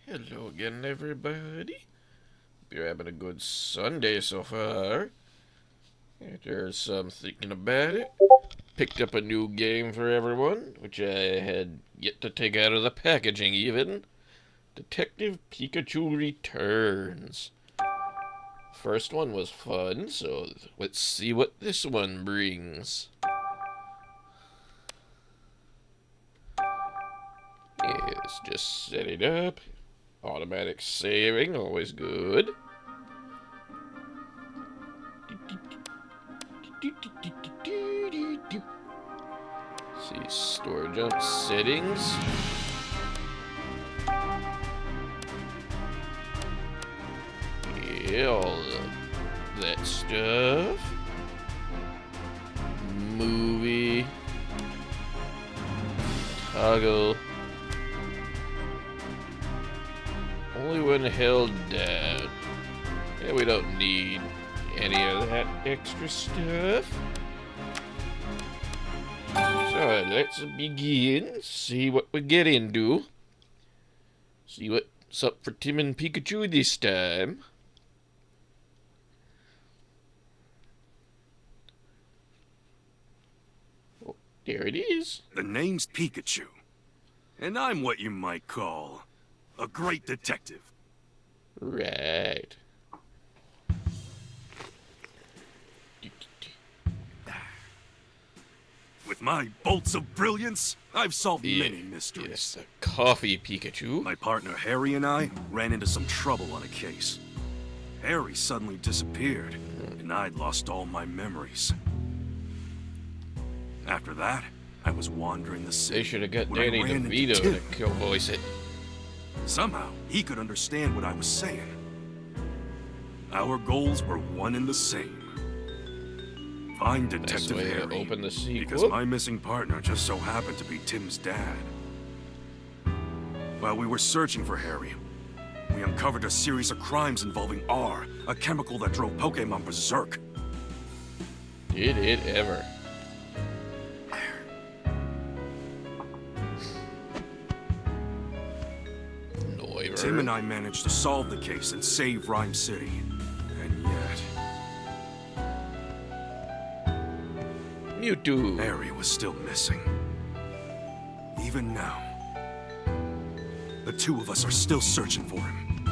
Hello again, everybody. Hope you're having a good Sunday so far. After some thinking about it, picked up a new game for everyone, which I had yet to take out of the packaging even. Detective Pikachu Returns. First one was fun, so let's see what this one brings. Yes, just set it up. Automatic saving, always good. See, storage up settings. Yeah, all that stuff. Movie. Toggle. Only when held down. Yeah, we don't need any of that extra stuff. So let's begin. See what we get into. See what's up for Tim and Pikachu this time. Oh, there it is. The name's Pikachu, and I'm what you might call a great detective. Right. With my bolts of brilliance, I've solved many Yes, mysteries. the coffee Pikachu. My partner Harry and I ran into some trouble on a case. Harry suddenly disappeared, and I'd lost all my memories. After that, I was wandering the city. They should have got when I Danny ran into DeVito Tim. to kill voice it. Somehow, he could understand what I was saying. Our goals were one and the same. Find Nice Detective way to Harry, open the because sequel. my missing partner just so happened to be Tim's dad. While we were searching for Harry, we uncovered a series of crimes involving R, a chemical that drove Pokemon berserk. Did it ever? Noiver. Tim and I managed to solve the case and save Rhyme City. And yet, Mewtwo. Harry was still missing. Even now, the two of us are still searching for him.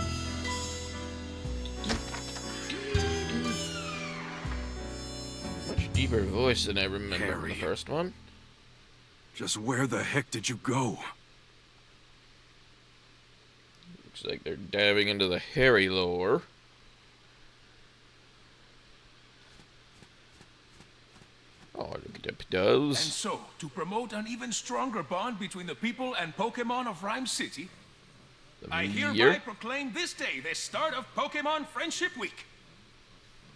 Much deeper voice than I remember from Harry. the first one. Just where the heck did you go? Looks like they're diving into the Harry lore. Oh, look at the And pedals. so, to promote an even stronger bond between the people and Pokemon of Rhyme City, I hereby Year. proclaim this day the start of Pokemon Friendship Week.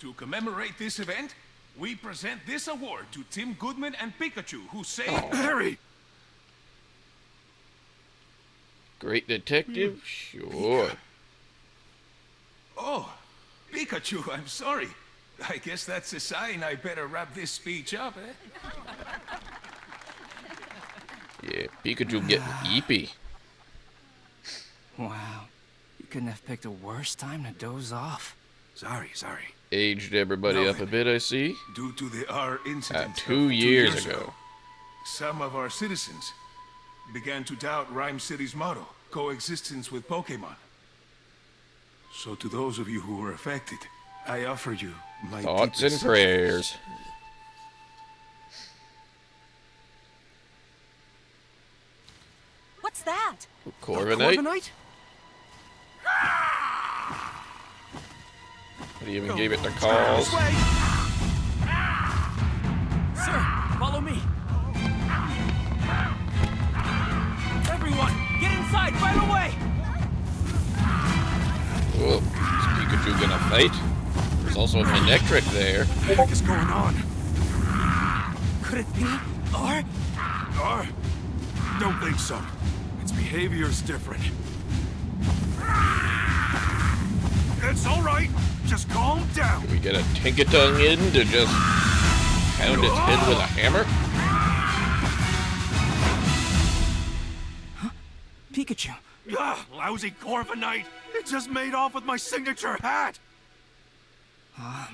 To commemorate this event, we present this award to Tim Goodman and Pikachu, who saved... Harry! Great detective? Sure. Oh, Pikachu, I'm sorry. I guess that's a sign I better wrap this speech up, eh? Yeah, Pikachu getting eepy. Wow. You couldn't have picked a worse time to doze off. Sorry. Aged everybody up a bit, I see. Due to the R incident of 2 years ago. some of our citizens began to doubt Rhyme City's motto, coexistence with Pokemon. So to those of you who were affected, I offer you my Thoughts and deepest prayers. What's that? Corviknight? Corviknight? He even gave it the calls. This way! Sir, follow me. Everyone, get inside right away! Oh, is Pikachu gonna fight? There's also an electric there. What the heck is going on? Could it be? Or? R? Don't think so. Its behavior's different. It's all right. Just calm down. We get a Tinkaton in to just pound its head with a hammer? Pikachu, Ah, lousy Corviknight! It just made off with my signature hat!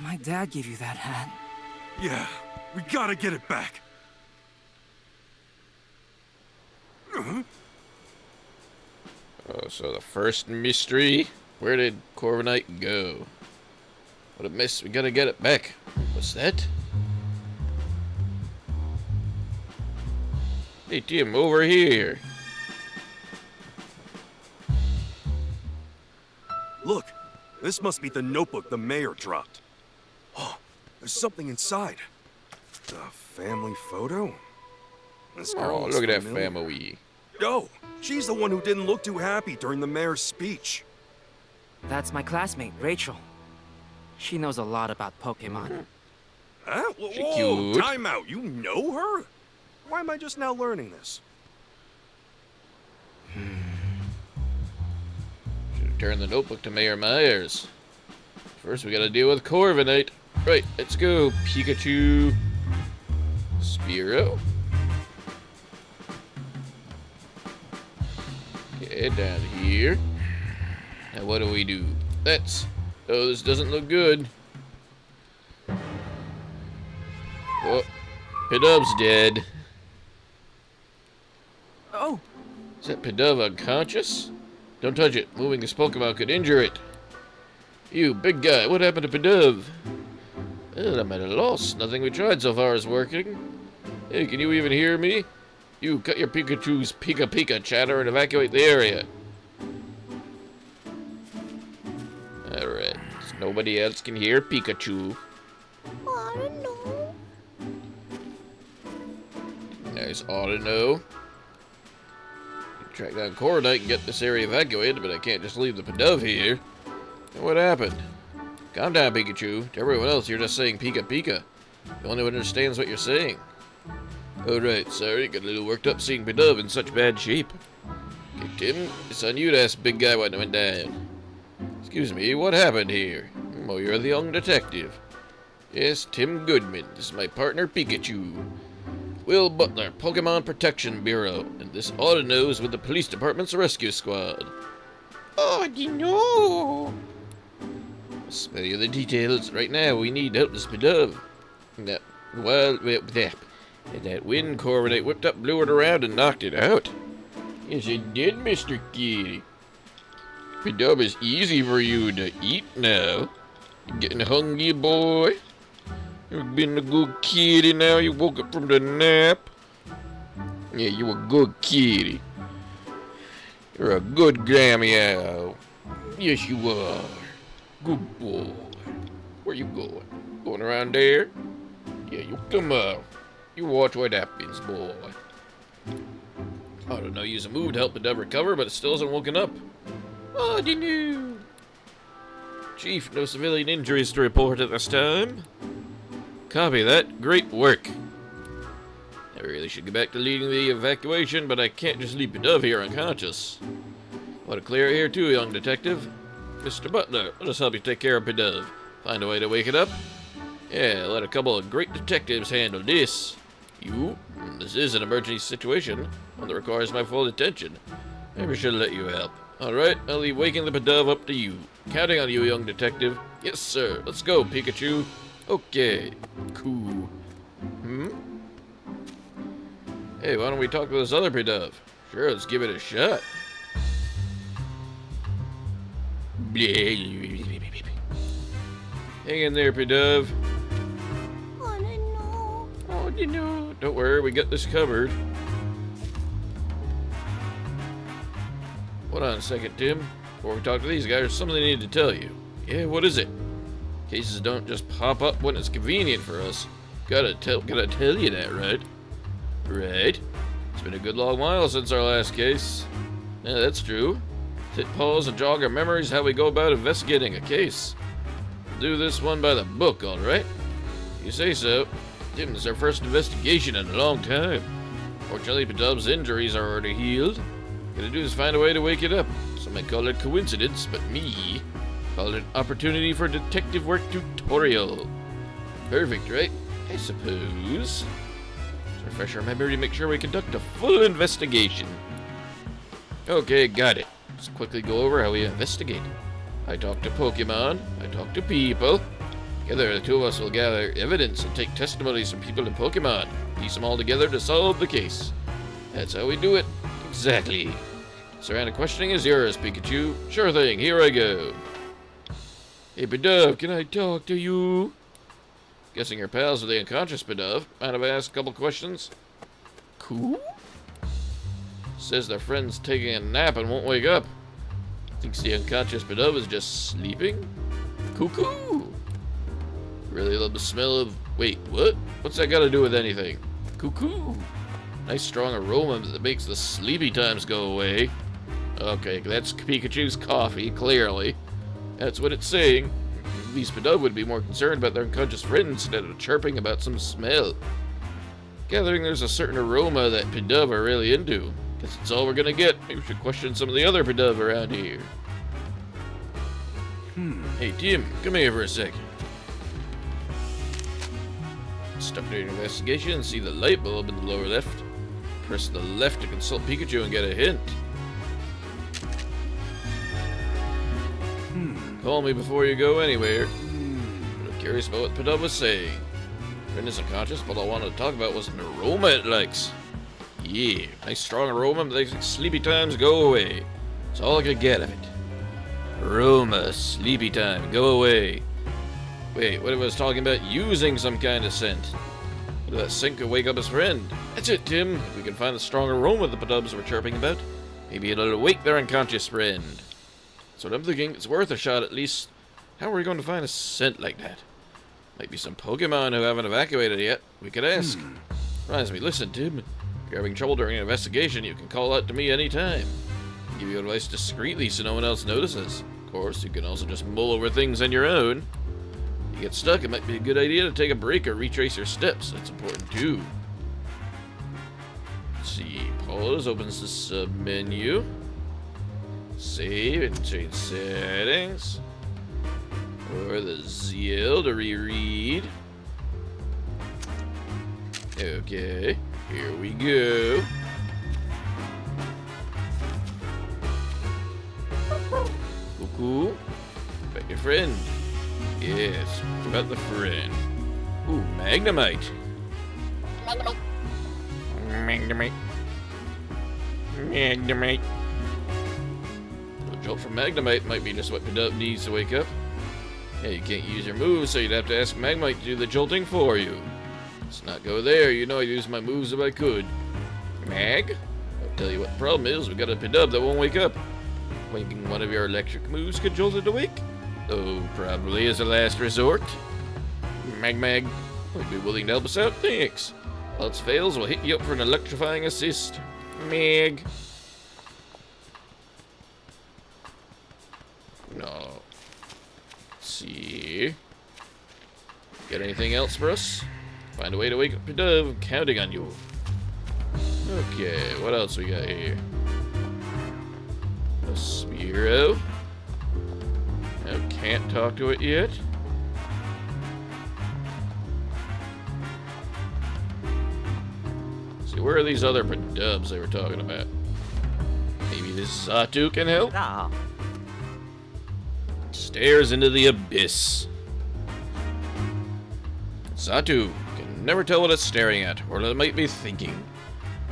My dad gave you that hat. Yeah, we gotta get it back. Oh, so the first mystery. Where did Corviknight go? What a mess. We gotta get it back. What's that? Hey, Tim, over here. Look, this must be the notebook the mayor dropped. Oh, there's something inside. A family photo? This girl Oh, looks look at that familiar. family. Oh, she's the one who didn't look too happy during the mayor's speech. That's my classmate, Rachel. She knows a lot about Pokemon. Huh? She Whoa, cute. time out. You know her? Why am I just now learning this? Should have turned the notebook to Mayor Myers. First, we gotta deal with Corviknight. Right, let's go. Pikachu. Spearow. Okay, down here. Now, what do we do? That's... Oh, this doesn't look good. Oh, Pidov's dead. Oh, Is that Pidove unconscious? Don't touch it. Moving this Pokemon could injure it. You, big guy, what happened to Pidove? Well, I'm at a loss. Nothing we tried so far is working. Hey, can you even hear me? You, cut your Pikachu's Pika chatter and evacuate the area. Alright, so nobody else can hear Pikachu. I don't know. Nice auto-know. Track down Corviknight and get this area evacuated, but I can't just leave the Pidove here. What happened? Calm down, Pikachu. To everyone else, you're just saying Pika. No one understands what you're saying. Oh, right, sorry. Got a little worked up seeing Pidove in such bad shape. Okay, Tim, it's on you to ask big guy what went down. Excuse me, what happened here? Oh, you're the young detective. Yes, Tim Goodman. This is my partner, Pikachu. Will Butler, Pokemon Protection Bureau, and this auto is with the police department's rescue squad. Oh, you know. I'll spell you the details. Right now, we need help this Pidove. That wind Corviknight whipped up, blew it around, and knocked it out. Yes, it did, Mr. Kitty. Pidove is easy for you to eat now. You getting hungry, boy? You've been a good kitty now. You woke up from the nap. Yeah, you a good kitty. You're a good Grammy. Yes, you are. Good boy. Where you going? Going around there? Yeah, you come on. You watch what happens, boy. I don't know. Use a move to help the dove recover, but it still hasn't woken up. Oh, do you know? Chief, no civilian injuries to report at this time. Copy that. Great work. I really should get back to leading the evacuation, but I can't just leave Pidove here unconscious. Want to clear it here too, young detective? Mr. Butler, let us help you take care of Pidove. Find a way to wake it up? Yeah, let a couple of great detectives handle this. This is an emergency situation, one that requires my full attention. Maybe I should let you help. Alright, I'll leave waking the Pidove up to you. Counting on you, young detective. Yes, sir. Let's go, Pikachu. Okay. Cool. Hey, why don't we talk to this other Pidove? Sure, let's give it a shot. Hang in there, Pidove. I don't know. Oh, you know. Don't worry, we got this covered. Hold on a second, Tim. Before we talk to these guys, there's something I need to tell you. Yeah, what is it? Cases don't just pop up when it's convenient for us. Gotta tell you that, right? Right. It's been a good long while since our last case. Yeah, that's true. Hit pause and jog our memories how we go about investigating a case. We'll do this one by the book, alright? You say so. Tim, this is our first investigation in a long time. Fortunately, Pidove's injuries are already healed. Gonna do is find a way to wake it up. Some might call it coincidence, but me call it an opportunity for detective work tutorial. Perfect, right? I suppose. Let's refresh our memory to make sure we conduct a full investigation. Okay, got it. Let's quickly go over how we investigate. I talk to Pokemon, I talk to people. Together, the two of us will gather evidence and take testimonies from people and Pokemon. Piece them all together to solve the case. That's how we do it. Exactly. Surrounding questioning is yours, Pikachu. Sure thing, here I go. Hey, Bidove, can I talk to you? Guessing you're pals with the unconscious Bidove. Mind if I ask a couple questions? Cool. Says their friend's taking a nap and won't wake up. Thinks the unconscious Bidove is just sleeping? Cuckoo! Really love the smell of... Wait, what? What's that got to do with anything? Cuckoo! Nice strong aroma that makes the sleepy times go away. Okay, that's Pikachu's coffee, clearly. That's what it's saying. At least Bidove would be more concerned about their unconscious friend instead of chirping about some smell. Gathering there's a certain aroma that Bidove are really into. Guess that's all we're gonna get. Maybe we should question some of the other Bidove around here. Hey, Tim, come here for a second. Stop doing an investigation and see the light bulb in the lower left. Press the left to consult Pikachu and get a hint. Call me before you go anywhere. I'm curious about what Bidove was saying. Friend isn't conscious, but all I wanted to talk about was an aroma it likes. Yeah, nice strong aroma that makes sleepy times go away. That's all I could get of it. Aroma, sleepy time, go away. Wait, what if I was talking about using some kind of scent? What if that scent could wake up his friend? That's it, Tim. If we can find the strong aroma the Bidoves were chirping about, maybe it'll wake their unconscious friend. That's what I'm thinking. It's worth a shot at least. How are we going to find a scent like that? Might be some Pokemon who haven't evacuated yet. We could ask. Reminds me, listen, Tim. If you're having trouble during an investigation, you can call out to me anytime. I'll give you advice discreetly so no one else notices. Of course, you can also just mull over things on your own. If you get stuck, it might be a good idea to take a break or retrace your steps. That's important too. Let's see. Pause opens the sub-menu. Save and change settings. Or the ZL to reread. Okay, here we go. Cuckoo. About your friend. Yes, about the friend. Ooh, Magnemite. Magnemite. Magnemite. A jolt from Magnemite might be just what Bidove needs to wake up. Yeah, you can't use your moves, so you'd have to ask Magnemite to do the jolting for you. Let's not go there. You know I'd use my moves if I could. Mag? I'll tell you what the problem is. We got a Bidove that won't wake up. Thinking one of your electric moves could jolt it awake? Oh, probably as a last resort. Mag, would be willing to help us out? Thanks. If else fails, we'll hit you up for an electrifying assist. Mag. No. Let's see. Got anything else for us? Find a way to wake up Bidove. I'm counting on you. Okay, what else we got here? A Spearow. I can't talk to it yet. See, where are these other Bidoves they were talking about? Maybe this Xatu can help? Ah. Stares into the abyss. Xatu can never tell what it's staring at, or what it might be thinking.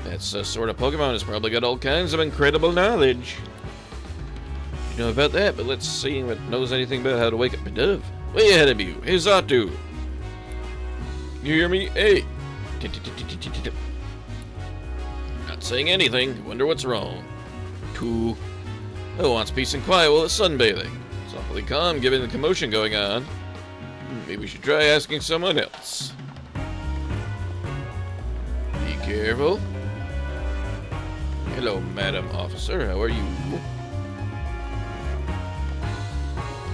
That's the sort of Pokemon that's probably got all kinds of incredible knowledge. You know about that, but let's see if it knows anything about how to wake up Bidove. Way ahead of you. Hey, Xatu. You hear me? Hey. Not saying anything. Wonder what's wrong. Two. Who wants peace and quiet while it's sunbathing? It's awfully calm given the commotion going on. Maybe we should try asking someone else. Be careful. Hello, Madam Officer. How are you?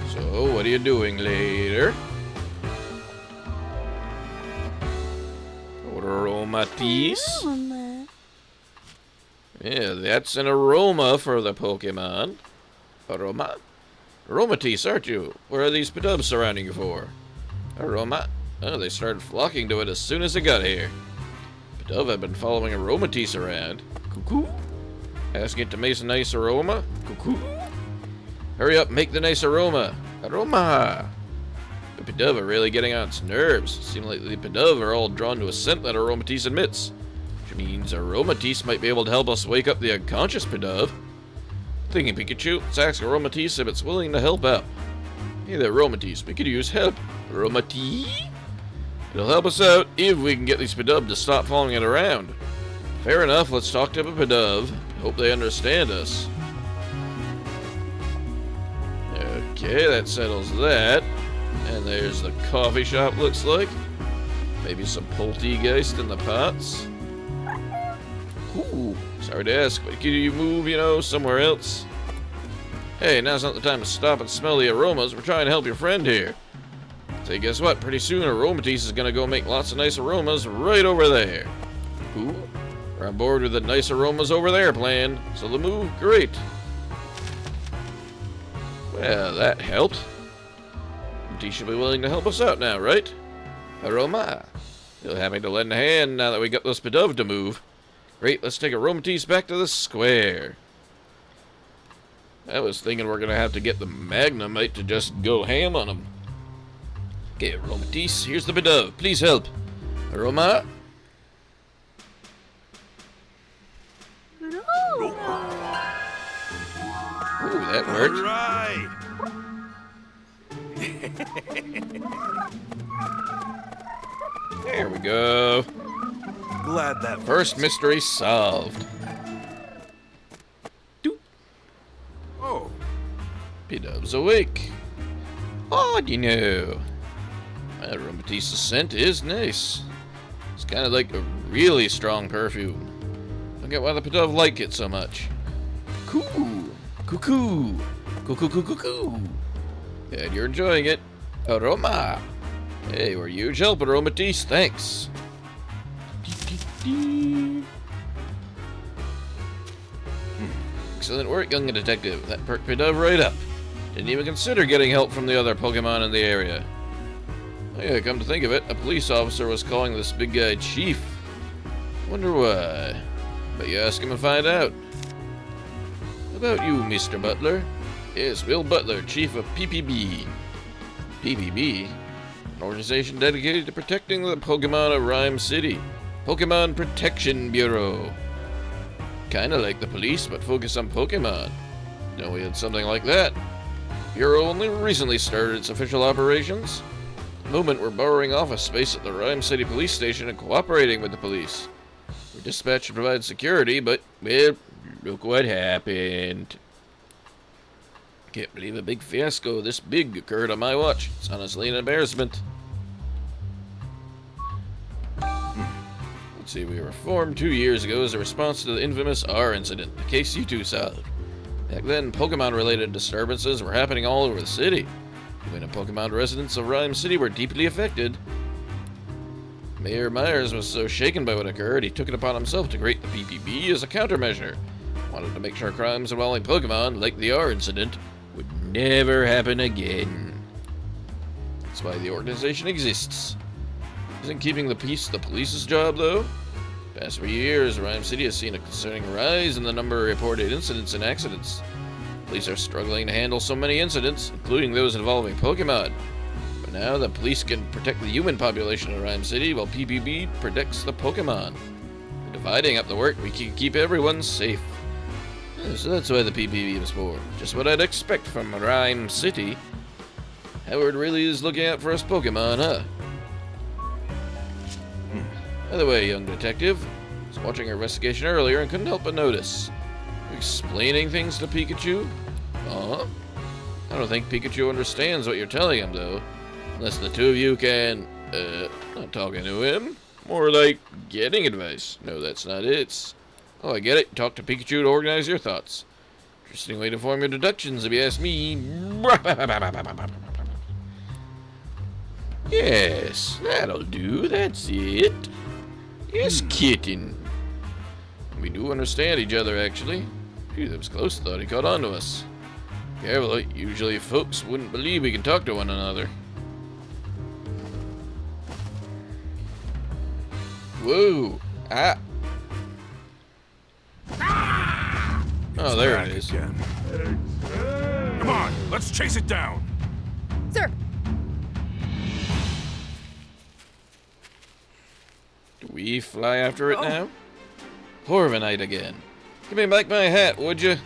So, what are you doing later? Aromatisse? Mama. Yeah, that's an aroma for the Pokemon. Aromatisse, aren't you? Where are these Bidoves surrounding you for? Aroma? Oh, they started flocking to it as soon as it got here. Bidove have been following Aromatisse around. Cuckoo? Asking it to make a nice aroma? Cuckoo. Hurry up, make the nice aroma. Aroma! The Pidove are really getting on its nerves. Seems like the Pidove are all drawn to a scent that Aromatisse emits. Which means Aromatisse might be able to help us wake up the unconscious Pidove. Thinking Pikachu, let's ask Aromatisse if it's willing to help out. Hey there, Aromatisse, we could use help. Aromatisse? It'll help us out if we can get these Pidove to stop following it around. Fair enough, let's talk to the Pidove. Hope they understand us. Okay, that settles that. And there's the coffee shop, looks like. Maybe some poltergeist in the pots. Ooh, sorry to ask, but could you move, somewhere else? Hey, now's not the time to stop and smell the aromas. We're trying to help your friend here. So guess what? Pretty soon Aromatisse is gonna go make lots of nice aromas right over there. Ooh, we're on board with the nice aromas over there plan. So the move, great. Well, that helped. Aromatisse should be willing to help us out now, right? Aroma. You'll have me to lend a hand now that we got those Pidove to move. Great, let's take Aromatisse back to the square. I was thinking we're gonna have to get the Magnemite to just go ham on him. Okay, Aromatisse, here's the Pidove. Please help. Aroma? Ooh, that worked. All right. There we go. Glad that First mystery solved. Doop. Oh, Pidove's awake. Oh, do you know? Aromatisse's scent is nice. It's kind of like a really strong perfume. Don't get why the Pidove like it so much. Cuckoo, cuckoo, cuckoo, cuckoo, cuckoo. And you're enjoying it. Aroma. Hey, we're huge help, Aromatisse. Thanks. Excellent work, young detective. That perked Pidove right up. Didn't even consider getting help from the other Pokemon in the area. Oh yeah, come to think of it, a police officer was calling this big guy Chief. Wonder why. But you ask him and find out. How about you, Mr. Butler? Yes, Will Butler, Chief of PPB. PPB? An organization dedicated to protecting the Pokemon of Rhyme City. Pokemon Protection Bureau. Kinda like the police, but focus on Pokemon. Know we had something like that. Bureau only recently started its official operations. At the moment, we're borrowing office space at the Rhyme City Police Station and cooperating with the police. We're dispatched to provide security, but, well, look what happened. Can't believe a big fiasco this big occurred on my watch. It's honestly an embarrassment. Let's see, we were formed 2 years ago as a response to the infamous R incident, the case you two solved. Back then, Pokemon-related disturbances were happening all over the city. Even the Pokemon residents of Rhyme City were deeply affected. Mayor Myers was so shaken by what occurred, he took it upon himself to create the PPB as a countermeasure. Wanted to make sure crimes involving Pokemon, like the R incident, would never happen again. That's why the organization exists. Isn't keeping the peace the police's job, though? Past 3 years, Rhyme City has seen a concerning rise in the number of reported incidents and accidents. Police are struggling to handle so many incidents, including those involving Pokemon. But now the police can protect the human population of Rhyme City, while PPB protects the Pokemon. By dividing up the work, we can keep everyone safe. So that's why the PPB was formed. Just what I'd expect from Rhyme City. Howard really is looking out for us Pokemon, huh? By the way, young detective, I was watching our investigation earlier and couldn't help but notice. You explaining things to Pikachu? I don't think Pikachu understands what you're telling him, though. Unless the two of you can, not talking to him. More like getting advice. No, that's not it. Oh, I get it. Talk to Pikachu to organize your thoughts. Interesting way to form your deductions, if you ask me. Yes, that'll do. That's it. Yes, kitten. We do understand each other, actually. Phew, that was close. Thought he caught on to us. Careful, usually folks wouldn't believe we can talk to one another. Whoa. Ah. Oh, there Back it is. again. Come on, let's chase it down. Sir, Do we fly after it now? Corviknight again. Give me back my hat, would you?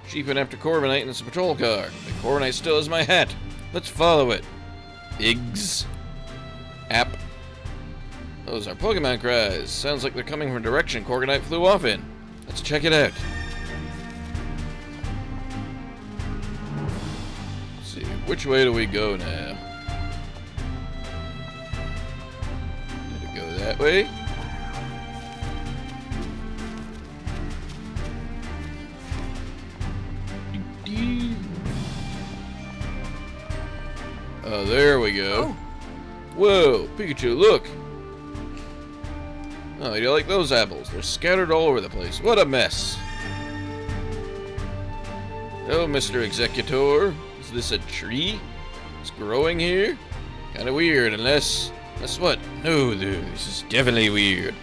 Sheeping after Corviknight in this patrol car. The Corviknight still has my hat. Let's follow it. Iggs. App. Those are Pokemon cries. Sounds like they're coming from a direction Corviknight flew off in. Let's check it out. Let's see, which way do we go now? Did it go that way? Oh, there we go. Whoa, Pikachu, look! Oh, you like those apples? They're scattered all over the place. What a mess! Oh, Mr. Executor, is this a tree? It's growing here? Kinda weird, unless what? No, dude, this is definitely weird.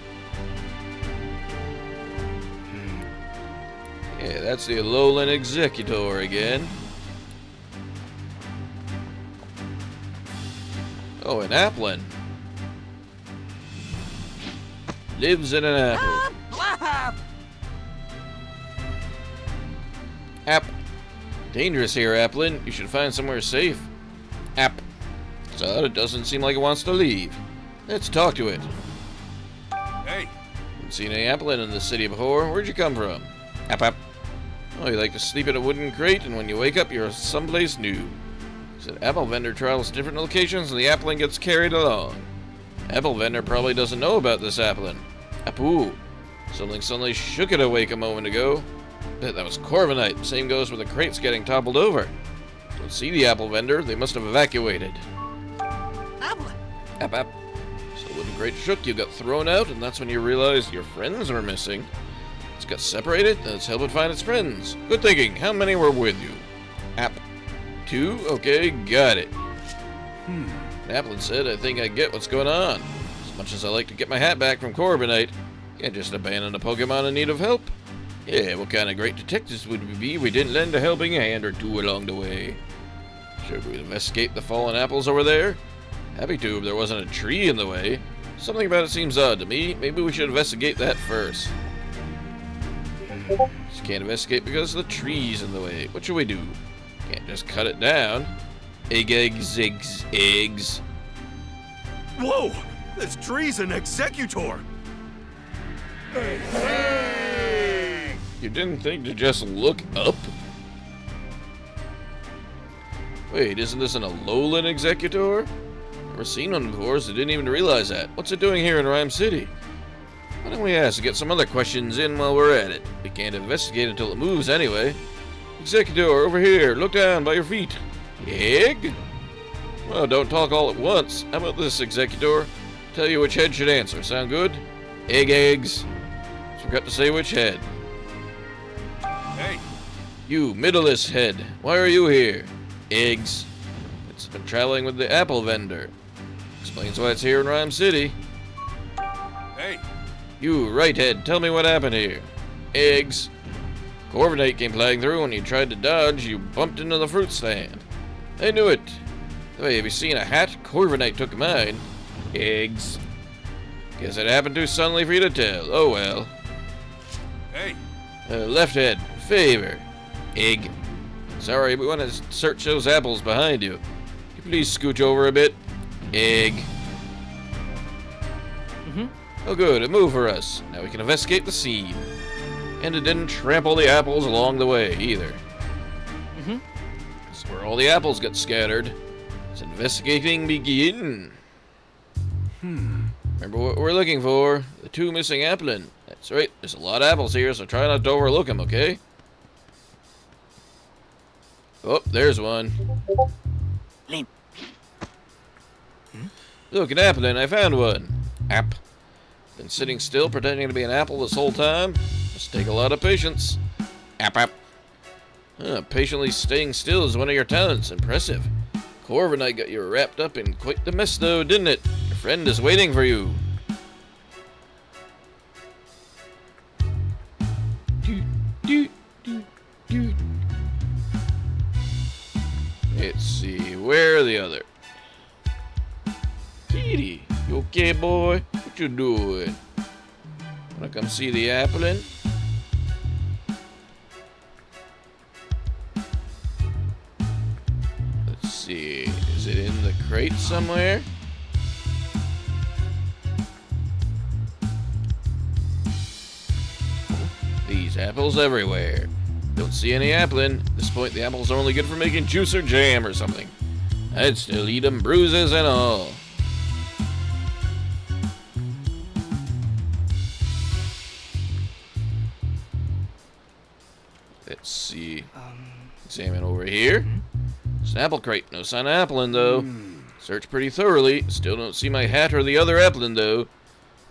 Yeah, that's the Alolan Executor again. Oh, an Applin. Lives in an apple. App. Dangerous here, Applin. You should find somewhere safe. App. So it doesn't seem like it wants to leave. Let's talk to it. Hey, Haven't seen any Applin in the city before. Where'd you come from? App. Oh, you like to sleep in a wooden crate, and when you wake up, you're someplace new. Said apple vendor travels to different locations and the Applin gets carried along. Apple vendor probably doesn't know about this Applin. Apoo. Something suddenly shook it awake a moment ago. Bet that was Corviknight. Same goes with the crates getting toppled over. Don't see the apple vendor. They must have evacuated. Apple. App. So when the crate shook, you got thrown out, and that's when you realized your friends were missing. It's got separated. Let's help it find its friends. Good thinking. How many were with you? App. 2? Okay, got it. Applin said, I think I get what's going on. As much as I like to get my hat back from Corviknight, can't just abandon a Pokemon in need of help. Yeah, what kind of great detectives would we be if we didn't lend a helping hand or two along the way? Should we investigate the fallen apples over there? Happy to if there wasn't a tree in the way. Something about it seems odd to me. Maybe we should investigate that first. Just can't investigate because the tree's in the way. What should we do? Can't just cut it down. Eggs. whoa! This tree's an Executor! You didn't think to just look up? Wait, isn't this an Alolan Executor? Never seen one before, so didn't even realize that. What's it doing here in Rhyme City? Why don't we ask to get some other questions in while we're at it? We can't investigate until it moves anyway. Executor, over here. Look down by your feet. Egg? Well, don't talk all at once. How about this, Executor? Tell you which head should answer. Sound good? Eggs. Forgot to say which head. Hey, You, middleless head. Why are you here? Eggs. It's been traveling with the apple vendor. Explains why it's here in Rhyme City. hey, You, right head. Tell me what happened here. Eggs. Corviknight came flying through and you tried to dodge. You bumped into the fruit stand. I knew it. Hey, have you seen a hat? Corviknight took mine. Eggs. Guess it happened too suddenly for you to tell. Oh well. hey, Left head. Favor. Egg. Sorry, we want to search those apples behind you. Could you please scooch over a bit? Egg. Oh good, it moved for us. Now we can investigate the scene. And it didn't trample the apples along the way, either. That's where all the apples got scattered. Let's investigating begin. Remember what we're looking for? The 2 missing Applin. That's right, there's a lot of apples here, so try not to overlook them, okay? Oh, there's one. Link. Look, an Applin, I found one. App. Been sitting still, pretending to be an apple this whole time? Must take a lot of patience. App. Patiently staying still is one of your talents. Impressive. Corviknight got you wrapped up in quite the mess, though, didn't it? Your friend is waiting for you. Let's see, where are the other? Petey, you okay, boy? What you doing? Wanna come see the applin'? Let's see, is it in the crate somewhere? These apples everywhere. Don't see any applin'. At this point, the apples are only good for making juice or jam or something. I'd still eat 'em, bruises and all. Let's see. Examine over here. It's an apple crate. No sign of applin', though. Search pretty thoroughly. Still don't see my hat or the other applin', though.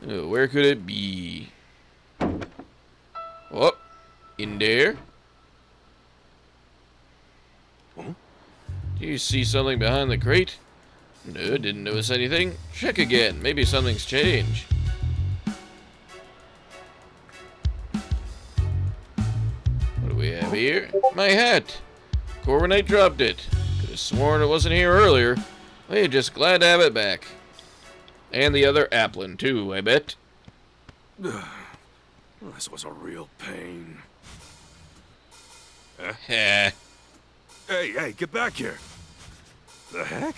Oh, where could it be? Oh, in there. Do you see something behind the crate? No, didn't notice anything. Check again. Maybe something's changed. What do we have here? My hat. Corviknight dropped it. Could have sworn it wasn't here earlier. We're just glad to have it back. And the other applin, too, I bet. This was a real pain. Heh. Hey, get back here. The heck?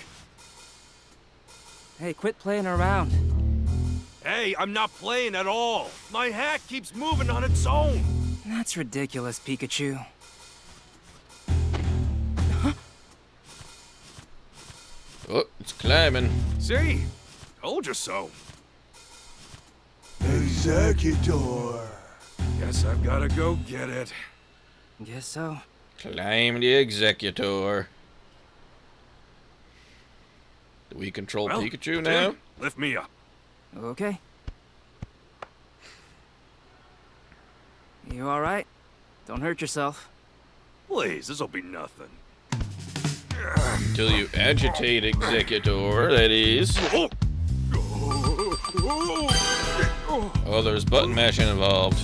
Hey, quit playing around. Hey, I'm not playing at all. My hat keeps moving on its own. That's ridiculous, Pikachu. Oh, it's climbing. See? Told you so. Executor. Guess I've gotta go get it. Guess so. Climb the executor. Do we control Well, Pikachu now? Tim, lift me up. Okay. You alright? Don't hurt yourself. Please, this'll be nothing. Until you agitate executor, that is. Oh, there's button mashing involved.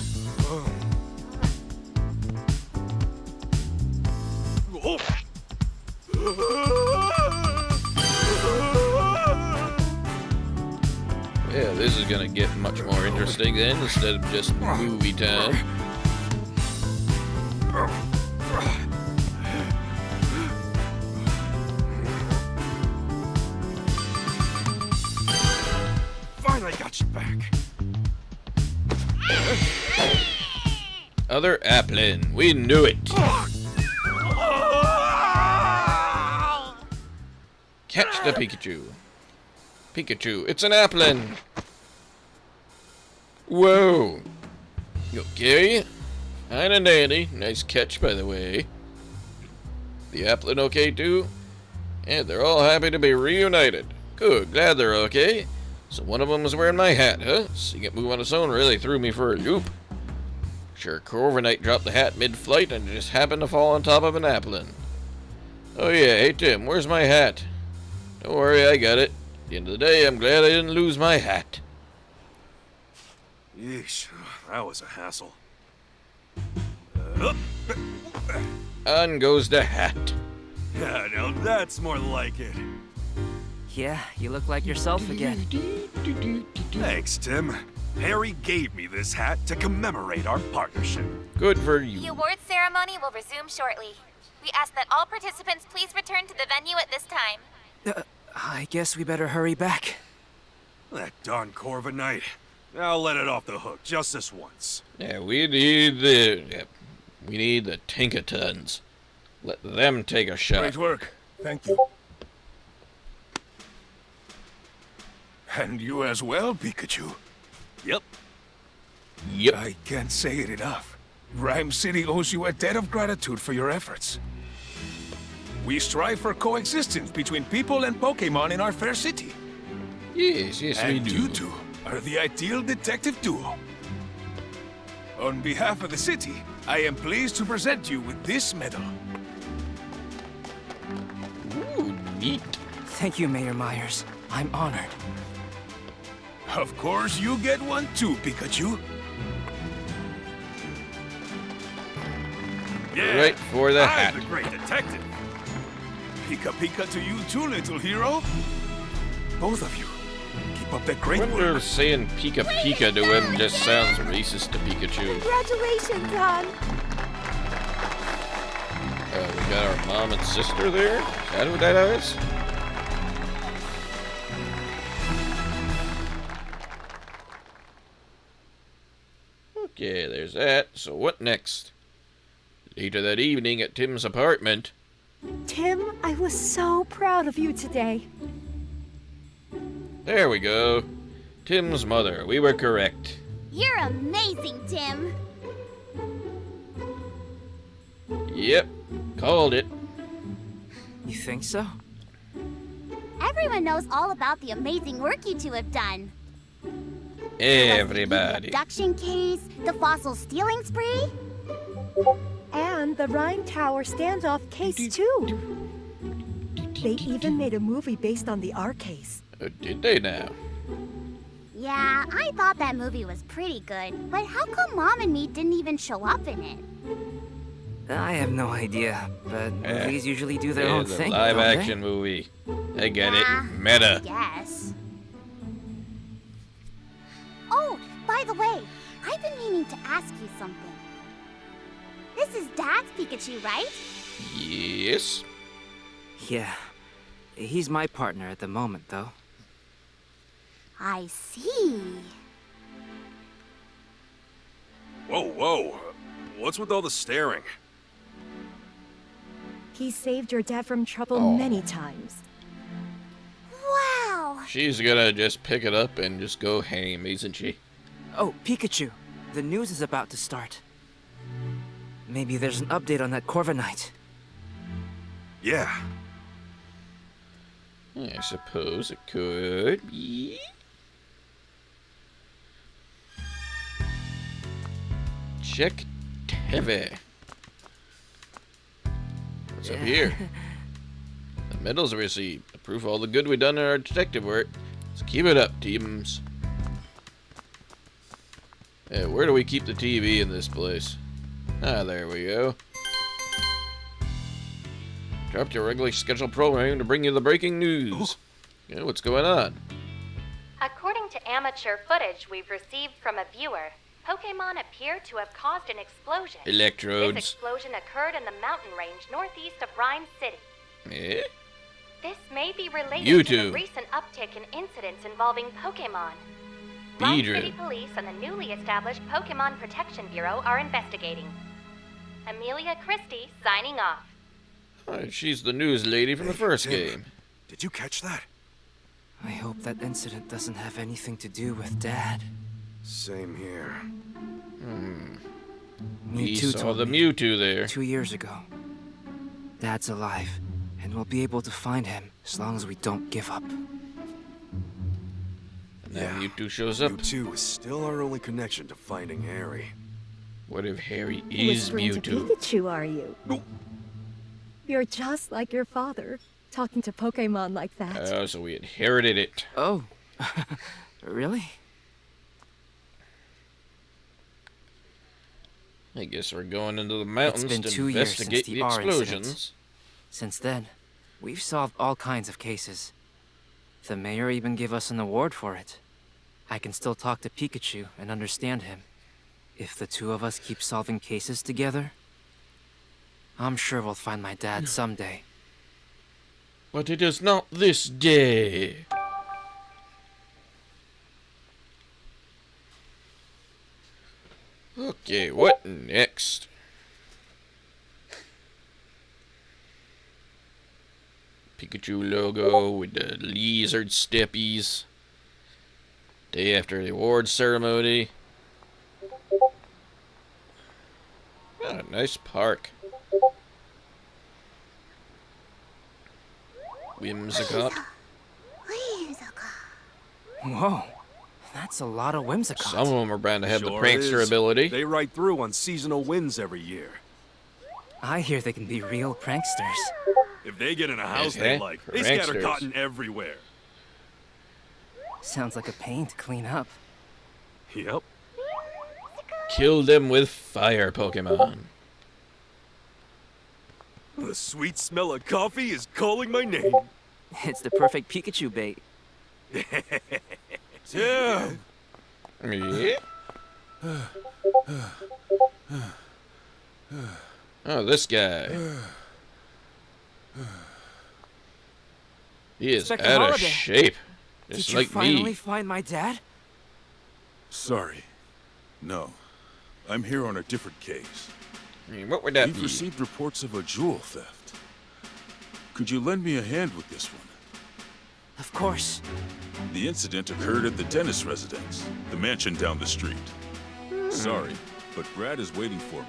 Yeah, this is gonna get much more interesting then, instead of just movie time. Finally got you back. Other applin, we knew it. Catch the Pikachu. Pikachu, it's an applin. Whoa. You okay? Fine and dandy. Nice catch, by the way. The applin okay, too? Yeah, they're all happy to be reunited. Good, glad they're okay. So one of them was wearing my hat, huh? Seeing it move on its own really threw me for a loop. Sure, Corviknight dropped the hat mid-flight and just happened to fall on top of an applin. Oh yeah, hey Tim, where's my hat? Don't worry, I got it. At the end of the day, I'm glad I didn't lose my hat. Yeesh, that was a hassle. On goes the hat. Yeah, now that's more like it. Yeah, you look like yourself again. Thanks, Tim. Harry gave me this hat to commemorate our partnership. Good for The you. awards ceremony will resume shortly. We ask that all participants please return to the venue at this time. I guess we better hurry back. That darn Corviknight. I'll let it off the hook just this once. Yeah, we need the Tinkatons. Let them take a shot. Great work. Thank you. And you as well, Pikachu. Yep. Yep. I can't say it enough. Rhyme City owes you a debt of gratitude for your efforts. We strive for coexistence between people and Pokémon in our fair city. Yes, we And do. you two are the ideal detective duo. On behalf of the city, I am pleased to present you with this medal. Ooh, neat. Thank you, Mayor Myers. I'm honored. Of course, you get one too, Pikachu. Yeah, right for the I'm hat. the great detective. Pika Pika to you too, little hero. Both of you. Keep up that I great wonder work. if saying Pika Pika to him just sounds racist to Pikachu. Congratulations, hon. We got our mom and sister there? Is that who that is? Okay, there's that. So what next? Later that evening at Tim's apartment. Tim, I was so proud of you today. There we go. Tim's mother. We were correct. You're amazing, Tim. Yep. Called it. You think so? Everyone knows all about the amazing work you two have done. Everybody. The abduction case, the fossil stealing spree. And the Rhine Tower standoff case, too. They even made a movie based on the R case. Did they now? Yeah, I thought that movie was pretty good, but how come Mom and me didn't even show up in it? I have no idea, but movies usually do their own It's a thing. live don't they? action movie. I get Yeah, it. Meta. Yes. Oh, by the way, I've been meaning to ask you something. This is Dad's Pikachu, right? Yes. Yeah. He's my partner at the moment, though. I see. Whoa, whoa. What's with all the staring? He saved your dad from trouble Oh. many times. Wow. She's gonna just pick it up and just go ham, isn't she? Oh, Pikachu. The news is about to start. Maybe there's an update on that Corviknight. Yeah. I suppose it could be. Check TV. What's up here? The medals we received. The proof of all the good we done in our detective work. Let's keep it up, teams. Where do we keep the TV in this place? Ah, there we go. Dropped your regularly scheduled program to bring you the breaking news. Yeah, what's going on? According to amateur footage we've received from a viewer, Pokemon appear to have caused an explosion. Electrodes. This explosion occurred in the mountain range northeast of Rhyme City. Eh? This may be related You to two. the recent uptick in incidents involving Pokemon. Rhyme Beedrill. City Police and the newly established Pokemon Protection Bureau are investigating. Amelia Christie signing off. She's the news lady from the first Tim, game. Did you catch that? I hope that incident doesn't have anything to do with Dad. Same here. We Mewtwo saw told the me Mewtwo there. 2 years ago. Dad's alive, and we'll be able to find him as long as we don't give up. And now Yeah. Mewtwo shows up. Mewtwo is still our only connection to finding Harry. What if Harry is Whispering to Mewtwo? Pikachu, are you? No. You're just like your father, talking to Pokemon like that. Oh, so we inherited it. Oh, really? I guess we're going into the mountains been to 2 years since investigate the the R explosions. Since then, we've solved all kinds of cases. The mayor even gave us an award for it. I can still talk to Pikachu and understand him. If the two of us keep solving cases together, I'm sure we'll find my dad someday. But it is not this day. Okay, what next? Pikachu logo with the lizard steppies. Day after the award ceremony. Ah, nice park. Whimsicott. Whoa, that's a lot of Whimsicott. Some of them are bound to have the Sure prankster is. ability. They ride through on seasonal wins every year. I hear they can be real pranksters. If they get in a house Eh? they like, they scatter Pranksters. cotton everywhere. Sounds like a pain to clean up. Yep. Kill them with fire Pokemon. The sweet smell of coffee is calling my name. It's the perfect Pikachu bait. Tim! Yeah. Oh, this guy. He is Inspector out of Holiday. shape. Did Just you like finally me. find my dad? Sorry. No. I'm here on a different case. I mean, what would that We've be? received reports of a jewel theft. Could you lend me a hand with this one? Of course. The incident occurred at the Dennis residence, the mansion down the street. Sorry, but Brad is waiting for me.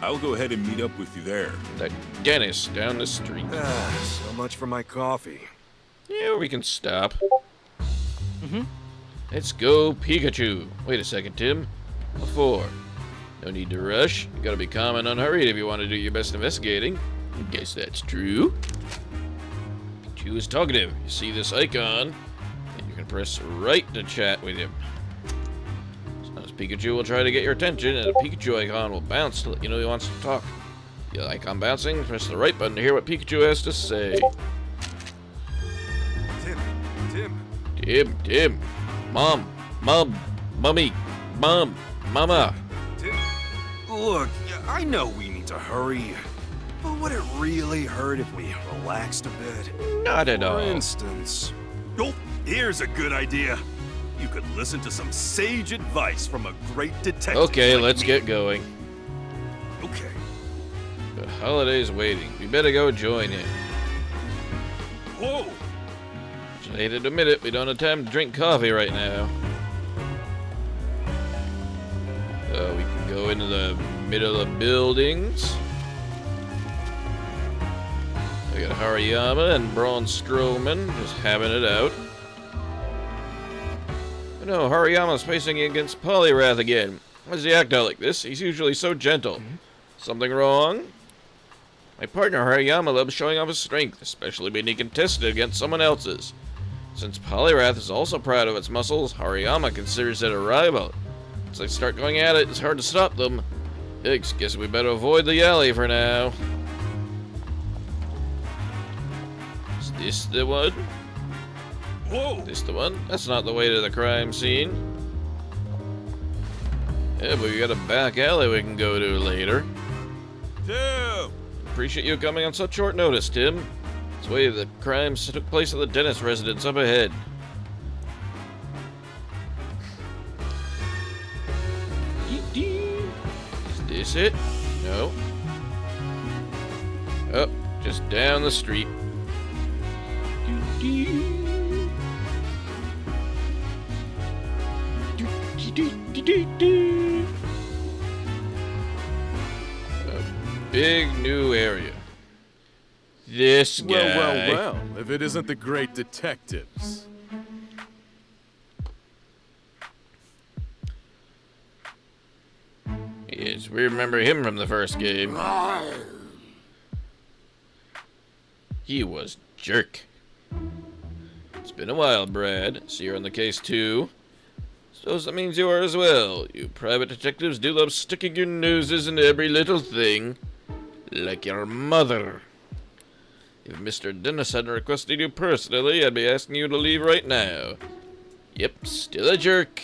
I'll go ahead and meet up with you there. The dentist down the street. So much for my coffee. Yeah, we can stop. Let's go, Pikachu. Wait a second, Tim. What for? No need to rush. You gotta be calm and unhurried if you want to do your best investigating. I guess that's true. Pikachu is talkative. You see this icon, and you can press right to chat with him. Sometimes Pikachu will try to get your attention, and a Pikachu icon will bounce to let you know he wants to talk. The icon bouncing, press the right button to hear what Pikachu has to say. Tim. Mom, Mummy, Mama. Tim, look, I know we need to hurry, but would it really hurt if we relaxed a bit? Not at For all. instance... Oh, here's a good idea. You could listen to some sage advice from a great detective. Okay, like let's me. get going. Okay. The holiday's waiting. We better go join him. Whoa! I hate to admit it, we don't have time to drink coffee right now. So we can go into the middle of buildings. I got Hariyama and Braun Strowman just having it out. Oh no, Hariyama's facing against Poliwrath again. Why does he act out like this? He's usually so gentle. Something wrong? My partner Hariyama loves showing off his strength, especially when he can test it against someone else's. Since Poliwrath is also proud of its muscles, Hariyama considers it a rival. Once they start going at it, it's hard to stop them. Higgs, guess we better avoid the alley for now. Is this the one? Whoa! This the one? That's not the way to the crime scene. Yeah, but we got a back alley we can go to later. Tim! Appreciate you coming on such short notice, Tim. This way the crimes took place at the Dennis residence up ahead. Is this it? No. Oh, just down the street. A big new area. This guy. Well, if it isn't the great detectives. Yes, we remember him from the first game. He was jerk. It's been a while, Brad. See you're on the case too. So that means you are as well. You private detectives do love sticking your noses in every little thing. Like your mother. If Mr. Dennis hadn't requested you personally, I'd be asking you to leave right now. Yep, still a jerk.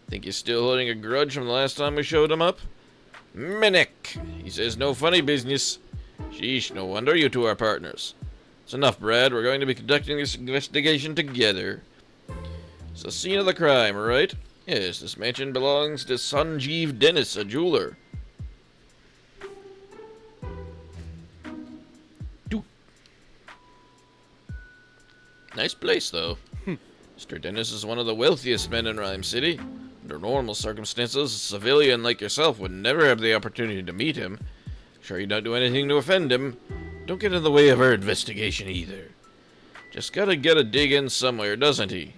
Think he's still holding a grudge from the last time we showed him up? Minnick! He says no funny business. Sheesh, no wonder you two are partners. It's enough, Brad. We're going to be conducting this investigation together. It's the scene of the crime, right? Yes, this mansion belongs to Sanjeev Dennis, a jeweler. Nice place, though. Mr. Dennis is one of the wealthiest men in Rhyme City. Under normal circumstances, a civilian like yourself would never have the opportunity to meet him. Sure you don't do anything to offend him. Don't get in the way of our investigation either. Just gotta get a dig in somewhere, doesn't he?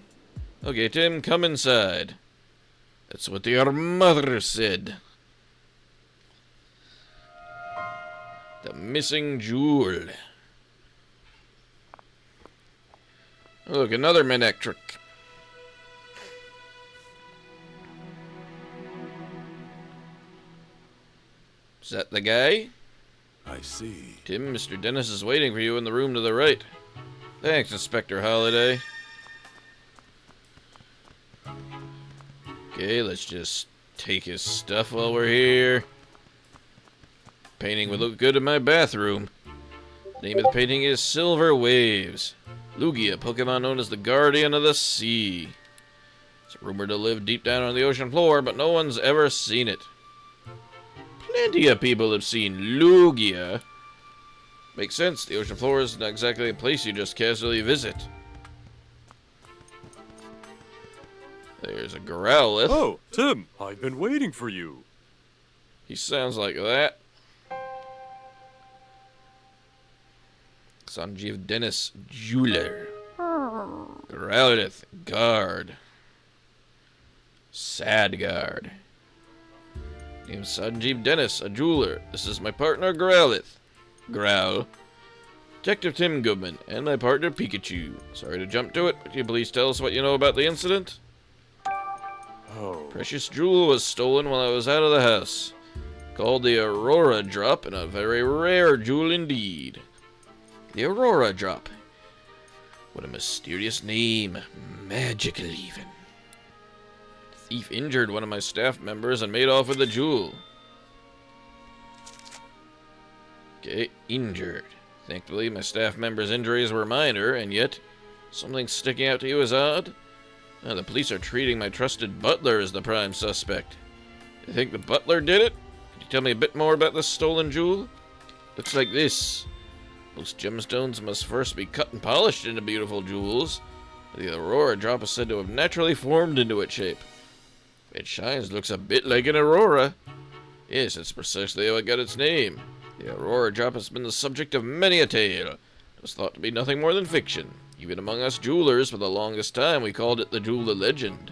Okay, Tim, come inside. That's what your mother said. The missing jewel. Look, another Minek trick. Is that the guy? I see. Tim, Mr. Dennis is waiting for you in the room to the right. Thanks, Inspector Holliday. Okay, let's just take his stuff while we're here. Painting would look good in my bathroom. The name of the painting is Silver Waves. Lugia, Pokemon known as the Guardian of the Sea. It's rumored to live deep down on the ocean floor, but no one's ever seen it. Plenty of people have seen Lugia. Makes sense, the ocean floor is not exactly a place you just casually visit. There's a Growlithe. Oh, Tim, I've been waiting for you. He sounds like that. Sanjeev Dennis, Jeweler. Growlithe, Guard. Sad Guard. Named Sanjeev Dennis, a jeweler. This is my partner, Growlithe. Growl. Detective Tim Goodman, and my partner, Pikachu. Sorry to jump to it, but can you please tell us what you know about the incident? Oh. Precious jewel was stolen while I was out of the house. Called the Aurora Drop, and a very rare jewel indeed. The Aurora Drop. What a mysterious name. Magical, even. The thief injured one of my staff members and made off with the jewel. Okay, injured. Thankfully, my staff member's injuries were minor, and yet, something sticking out to you is odd? The police are treating my trusted butler as the prime suspect. You think the butler did it? Could you tell me a bit more about this stolen jewel? Looks like this. Most gemstones must first be cut and polished into beautiful jewels. The Aurora Drop is said to have naturally formed into its shape. It shines, looks a bit like an aurora. Yes, that's precisely how it got its name. The Aurora Drop has been the subject of many a tale. It was thought to be nothing more than fiction. Even among us jewelers, for the longest time, we called it the Jewel of Legend.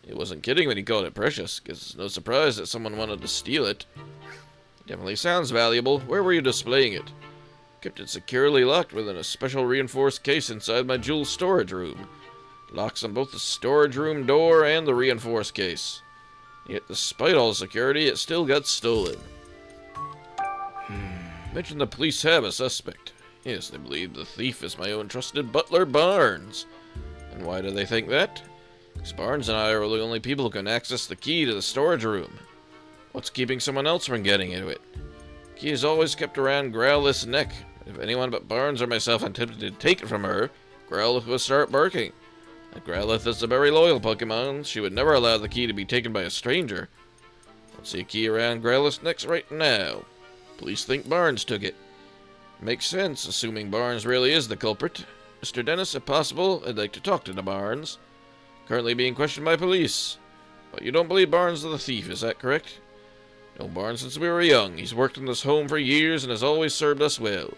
He wasn't kidding when he called it precious. Guess it's no surprise that someone wanted to steal it. Definitely sounds valuable. Where were you displaying it? Kept it securely locked within a special reinforced case inside my jewel storage room. Locks on both the storage room door and the reinforced case. Yet, despite all the security, it still got stolen. Mentioned the police have a suspect. Yes, they believe the thief is my own trusted butler, Barnes. And why do they think that? Because Barnes and I are the only people who can access the key to the storage room. What's keeping someone else from getting into it? The key is always kept around Growlithe's neck. If anyone but Barnes or myself attempted to take it from her, Growlithe would start barking. And Growlithe is a very loyal Pokemon. She would never allow the key to be taken by a stranger. Don't see a key around Growlithe's neck right now. Police think Barnes took it. Makes sense, assuming Barnes really is the culprit. Mr. Dennis, if possible, I'd like to talk to the Barnes. Currently being questioned by police. But you don't believe Barnes is the thief, is that correct? Known Barnes since we were young. He's worked in this home for years and has always served us well.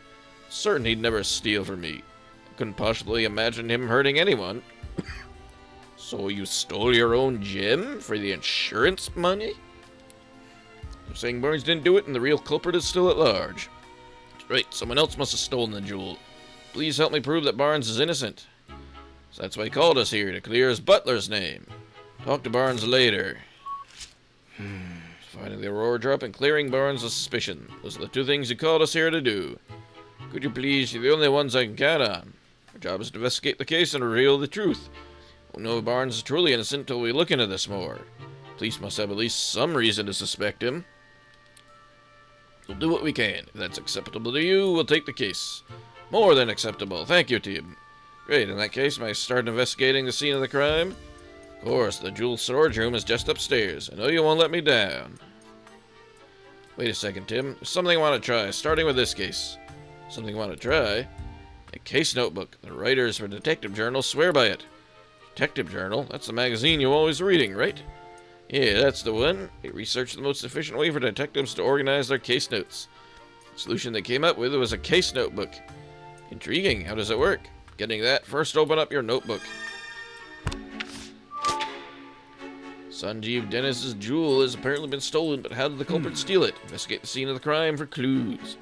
Certain he'd never steal from me. I couldn't possibly imagine him hurting anyone. So you stole your own gem for the insurance money? You're saying Barnes didn't do it and the real culprit is still at large. Right, someone else must have stolen the jewel. Please help me prove that Barnes is innocent. So that's why he called us here, to clear his butler's name. Talk to Barnes later. Finding the Aurora Drop and clearing Barnes of suspicion. Those are the two things you called us here to do. Could you please? You're the only ones I can count on. Our job is to investigate the case and reveal the truth. We'll know if Barnes is truly innocent until we look into this more. Police must have at least some reason to suspect him. We'll do what we can. If that's acceptable to you, we'll take the case. More than acceptable. Thank you, Tim. Great. In that case, may I start investigating the scene of the crime? Of course, the jewel storage room is just upstairs. I know you won't let me down. Wait a second, Tim. There's something I want to try, starting with this case. Something I want to try? A case notebook. The writers for Detective Journal swear by it. Detective Journal? That's the magazine you're always reading, right? Yeah, that's the one. They researched the most efficient way for detectives to organize their case notes. The solution they came up with was a case notebook. Intriguing. How does it work? Getting that, first open up your notebook. Sanjeev Dennis's jewel has apparently been stolen, but how did the culprit steal it? Investigate the scene of the crime for clues.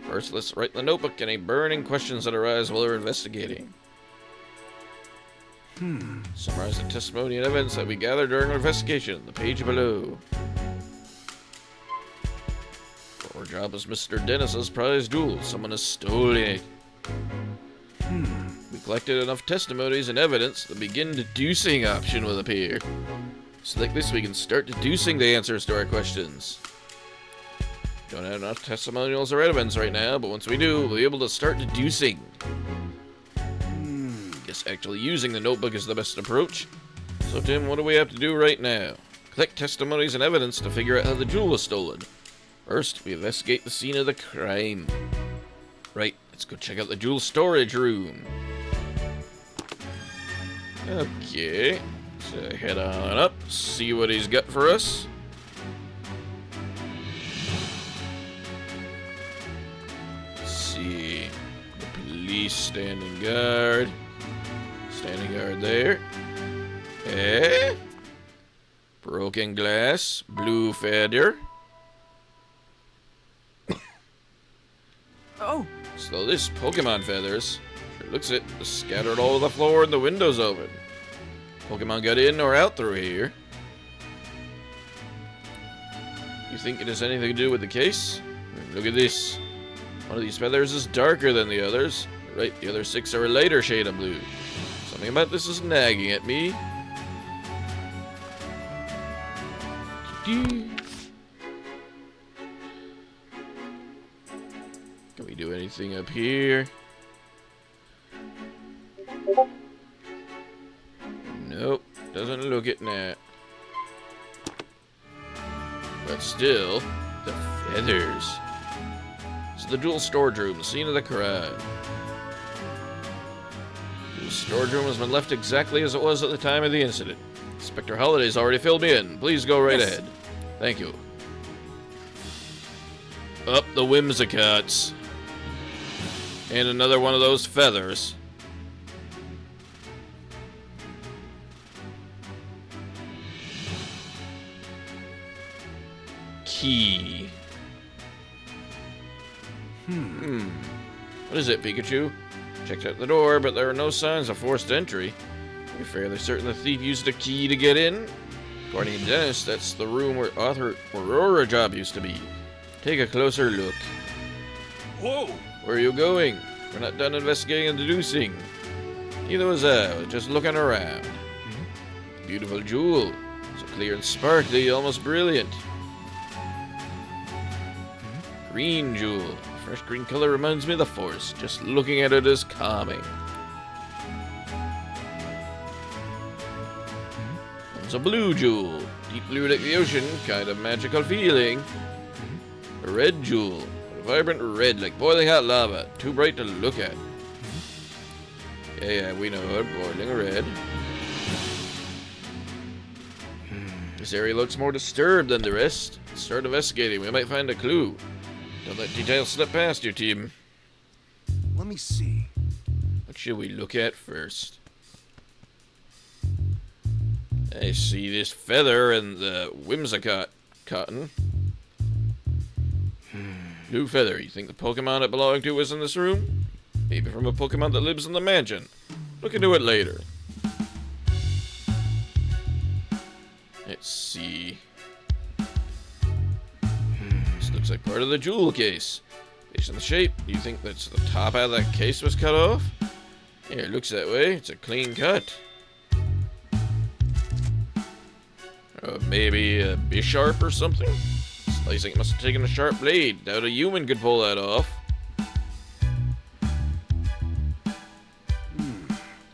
First, let's write in the notebook any burning questions that arise while we're investigating. Summarize the testimony and evidence that we gathered during our investigation. The page below. Our job is Mr. Dennis's prize jewel. Someone has stolen it. We collected enough testimonies and evidence. The begin deducing option will appear. Select this, we can start deducing the answers to our questions. Don't have enough testimonials or evidence right now, but once we do, we'll be able to start deducing. Guess actually using the notebook is the best approach. So Tim, what do we have to do right now? Collect testimonies and evidence to figure out how the jewel was stolen. First, we investigate the scene of the crime. Right, let's go check out the jewel storage room. Okay, so head on up, see what he's got for us. Let's see, the police standing guard there. Eh? Broken glass, blue feather. Oh! So this Pokemon feathers, sure looks it, just scattered all over the floor and the windows open. Pokemon got in or out through here. You think it has anything to do with the case? Look at this. One of these feathers is darker than the others. Right, the other 6 are a lighter shade of blue. Something about this is nagging at me. Can we do anything up here? Nope, doesn't look it now. But still, the feathers. It's the jewel storage room, the scene of the crime. The storage room has been left exactly as it was at the time of the incident. Inspector Holliday's already filled me in. Please go right ahead. Thank you. Up the Whimsicots. And another one of those feathers. Key. What is it, Pikachu? Checked out the door, but there are no signs of forced entry. You're fairly certain the thief used a key to get in? According to Dennis, that's the room where Arthur Aurora job used to be. Take a closer look. Whoa! Where are you going? We're not done investigating and deducing. Neither was I. I was just looking around. Beautiful jewel. So clear and sparkly, almost brilliant. Green jewel. Fresh green color reminds me of the forest. Just looking at it is calming. It's a blue jewel. Deep blue like the ocean, kind of magical feeling. A red jewel. A vibrant red like boiling hot lava. Too bright to look at. Yeah, we know it. Boiling red. This area looks more disturbed than the rest. Let's start investigating. We might find a clue. Don't let details slip past your team. Let me see. What should we look at first? I see this feather and the Whimsicott cotton. Blue feather. You think the Pokemon it belonged to was in this room? Maybe from a Pokemon that lives in the mansion. Look into it later. Let's see. This looks like part of the jewel case. Based on the shape, do you think that's the top out of that case was cut off? Yeah, it looks that way. It's a clean cut. Maybe a Bisharp or something? Slicing must have taken a sharp blade. Doubt a human could pull that off.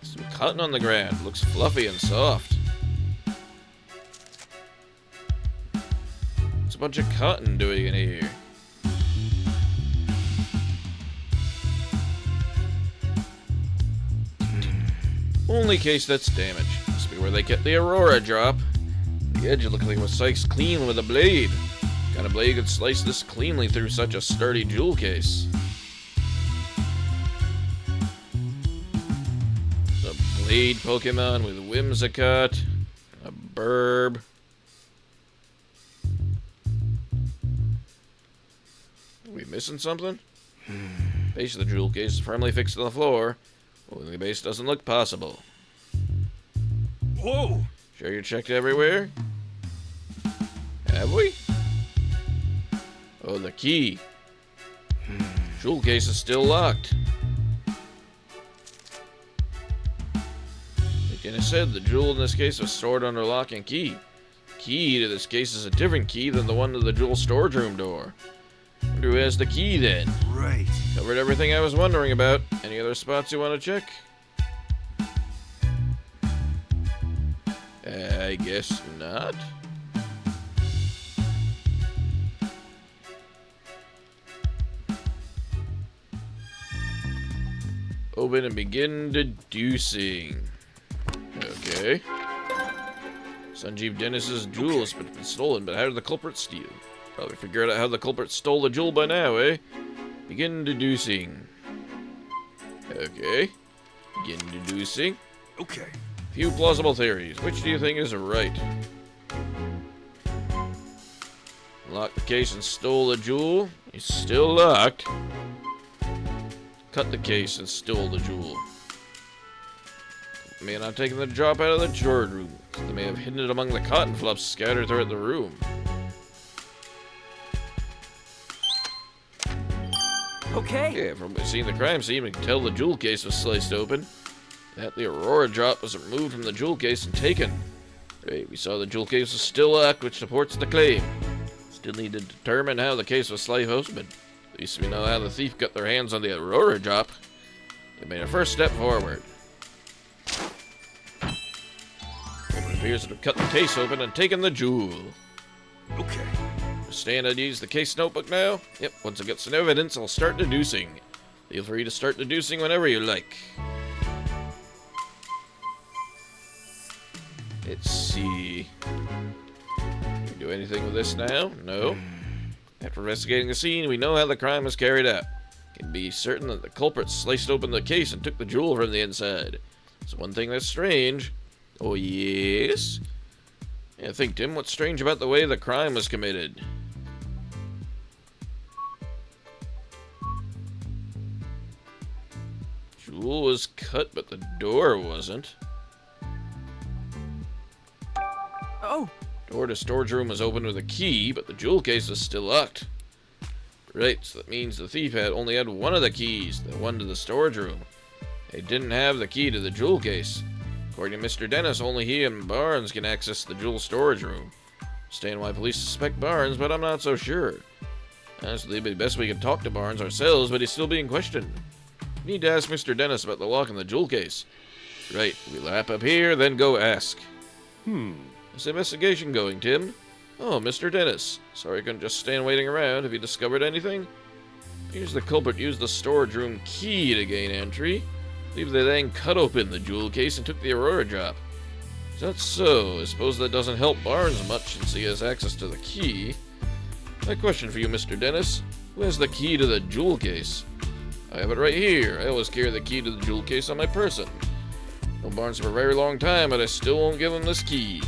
Some cotton on the ground. Looks fluffy and soft. What's a bunch of cotton doing in here? Only case that's damaged. Must be where they kept the Aurora drop. The edge looked like it was sliced clean with a blade. Got a blade could slice this cleanly through such a sturdy jewel case. The blade Pokemon with Whimsicott, a burb. Are we missing something? Base of the jewel case is firmly fixed to the floor. Only the base doesn't look possible. Whoa! Sure you checked everywhere? Have we? Oh, the key. Jewel case is still locked. Like I said, the jewel in this case was stored under lock and key. Key to this case is a different key than the one to the jewel storage room door. Wonder who has the key then? Right. Covered everything I was wondering about. Any other spots you want to check? I guess not. Open and begin deducing. Okay. Sanjeev Dennis's jewel has been stolen, but how did the culprit steal? Probably figured out how the culprit stole the jewel by now, eh? Begin deducing. Okay. Begin deducing. Okay. Few plausible theories. Which do you think is right? Locked the case and stole the jewel. It's still locked. Cut the case and stole the jewel. May not have taken the drop out of the storage room. They may have hidden it among the cotton fluffs scattered throughout the room. Okay. Yeah, from seeing the crime scene, we can tell the jewel case was sliced open. That the Aurora drop was removed from the jewel case and taken. Right, we saw the jewel case was still locked, which supports the claim. Still need to determine how the case was sliced open. At least we know how the thief got their hands on the Aurora drop. They made a first step forward. It appears to have cut the case open and taken the jewel. Okay. Understand I'd use the case notebook now? Yep, once I get some evidence, I'll start deducing. Feel free to start deducing whenever you like. Let's see. Can we do anything with this now? No. After investigating the scene, we know how the crime was carried out. Can be certain that the culprit sliced open the case and took the jewel from the inside. It's one thing that's strange. Oh, yes? Yeah, think, Tim, what's strange about the way the crime was committed? Jewel was cut, but the door wasn't. Oh, Door to storage room was opened with a key, but the jewel case is still locked. Right, so that means the thief only had one of the keys, the one to the storage room. They didn't have the key to the jewel case. According to Mr. Dennis, only he and Barnes can access the jewel storage room. Understand why police suspect Barnes, but I'm not so sure. Honestly, it'd be best we could talk to Barnes ourselves, but he's still being questioned. We need to ask Mr. Dennis about the lock in the jewel case. Right, we'll wrap up here, then go ask. How's the investigation going, Tim? Oh, Mr. Dennis. Sorry I couldn't just stand waiting around. Have you discovered anything? Here's the culprit used the storage room key to gain entry. I believe they then cut open the jewel case and took the Aurora drop. Is that so? I suppose that doesn't help Barnes much since he has access to the key. My question for you, Mr. Dennis. Who has the key to the jewel case? I have it right here. I always carry the key to the jewel case on my person. Known Barnes for a very long time, but I still won't give him this key.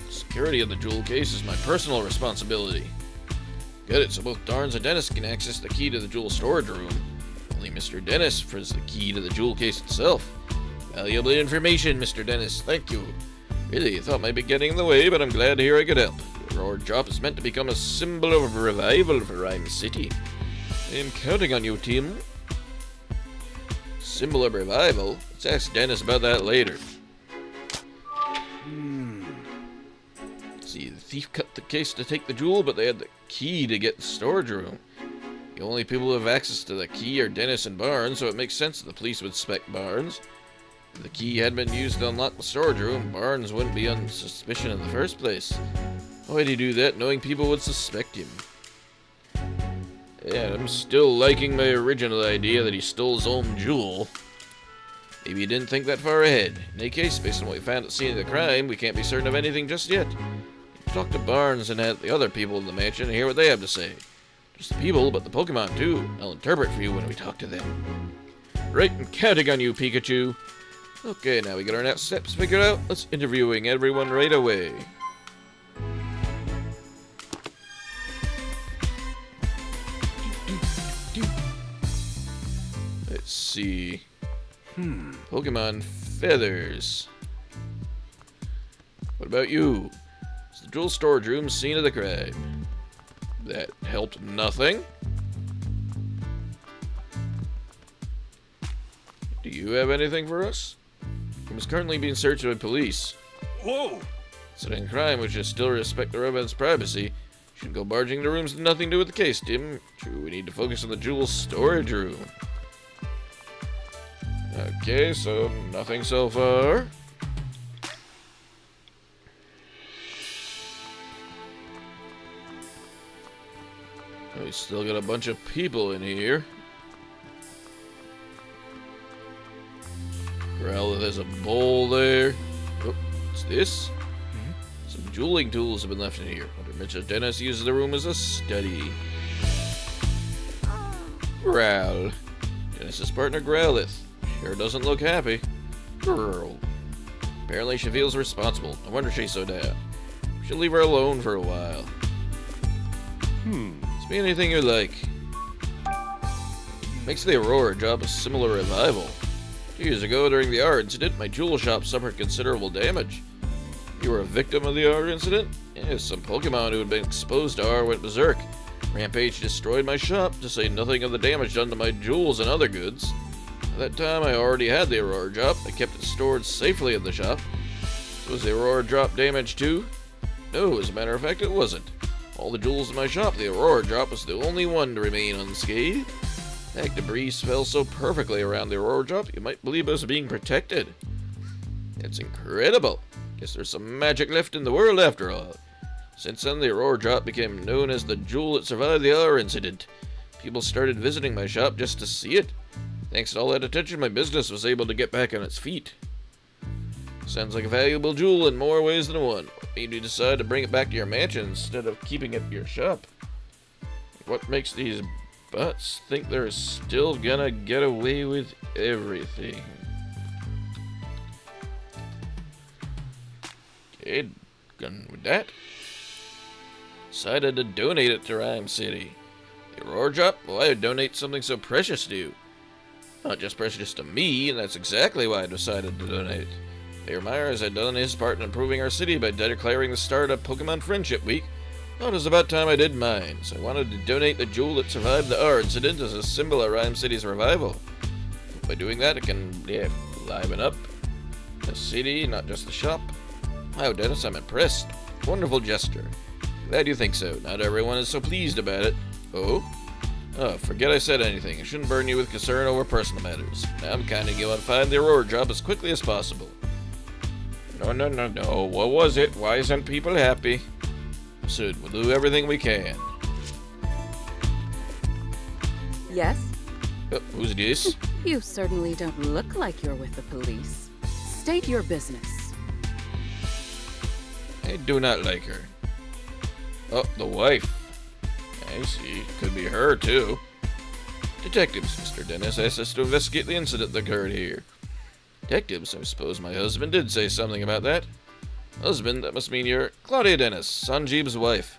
Security of the jewel case is my personal responsibility. Get it, so both Barnes and Dennis can access the key to the jewel storage room. Only Mr. Dennis has the key to the jewel case itself. Valuable information, Mr. Dennis. Thank you. Really, I thought I might be getting in the way, but I'm glad to hear I could help. The Aurora drop is meant to become a symbol of revival for Rhyme City. I am counting on you, Tim. Symbol of revival? Let's ask Dennis about that later. See, the thief cut the case to take the jewel, but they had the key to get the storage room. The only people who have access to the key are Dennis and Barnes, so it makes sense that the police would suspect Barnes. If the key had been used to unlock the storage room, Barnes wouldn't be on suspicion in the first place. Why'd he do that, knowing people would suspect him? Yeah, I'm still liking my original idea that he stole his own jewel. Maybe he didn't think that far ahead. In any case, based on what we found at the scene of the crime, we can't be certain of anything just yet. Talk to Barnes and the other people in the mansion and hear what they have to say. Just the people, but the Pokemon too. I'll interpret for you when we talk to them. Right, I'm counting on you, Pikachu. Okay, now we got our next steps figured out. Let's interviewing everyone right away. Let's see. Pokemon Feathers. What about you? It's the jewel storage room scene of the crime. That helped nothing. Do you have anything for us? He was currently being searched by police. Whoa! Incident crime, which is still respect the residents' privacy. Shouldn't go barging into rooms with nothing to do with the case, Tim. True, we need to focus on the jewel storage room. Okay, so nothing so far. Oh, we still got a bunch of people in here. Well, there's a bowl there. Oh, what's this? Some jeweling tools have been left in here. Wonder Mitchell Dennis uses the room as a study. Growl. Dennis's partner Growlith. Sure doesn't look happy. Girl. Apparently she feels responsible. No wonder she's so down. We should leave her alone for a while. It's me anything you like. Makes the Aurora job a similar revival. 2 years ago, during the R incident, my jewel shop suffered considerable damage. You were a victim of the R incident? Yes, some Pokemon who had been exposed to R went berserk. Rampage destroyed my shop, to say nothing of the damage done to my jewels and other goods. At that time, I already had the Aurora Drop. I kept it stored safely in the shop. So was the Aurora Drop damaged too? No, as a matter of fact, it wasn't. All the jewels in my shop, the Aurora Drop was the only one to remain unscathed. In fact, debris fell so perfectly around the Aurora Drop, you might believe it was being protected. It's incredible. Guess there's some magic left in the world after all. Since then, the Aurora Drop became known as the jewel that survived the R incident. People started visiting my shop just to see it. Thanks to all that attention, my business was able to get back on its feet. Sounds like a valuable jewel in more ways than one. What made you decide to bring it back to your mansion instead of keeping it at your shop? What makes these butts think they're still gonna get away with everything? Okay, done with that. Decided to donate it to Rhyme City. The Aurora Drop? Why would donate something so precious to you? Not just precious to me, and that's exactly why I decided to donate. Mayor Myers had done his part in improving our city by declaring the start of Pokemon Friendship Week. Well, it was about time I did mine, so I wanted to donate the jewel that survived the R incident as a symbol of Rhyme City's revival. By doing that, it can, liven up the city, not just the shop. Wow, Dennis, I'm impressed. Wonderful gesture. Glad you think so. Not everyone is so pleased about it. Oh? Oh, forget I said anything. I shouldn't burden you with concern over personal matters. Now I'm counting you on finding the Aurora Drop as quickly as possible. No. What was it? Why isn't people happy? Soon, we'll do everything we can. Yes? Who's this? You certainly don't look like you're with the police. State your business. I do not like her. Oh, the wife. I see. Could be her, too. Detectives, Mr. Dennis asked us to investigate the incident that occurred here. Detectives? I suppose my husband did say something about that. Husband? That must mean you're Claudia Dennis, Sanjeev's wife.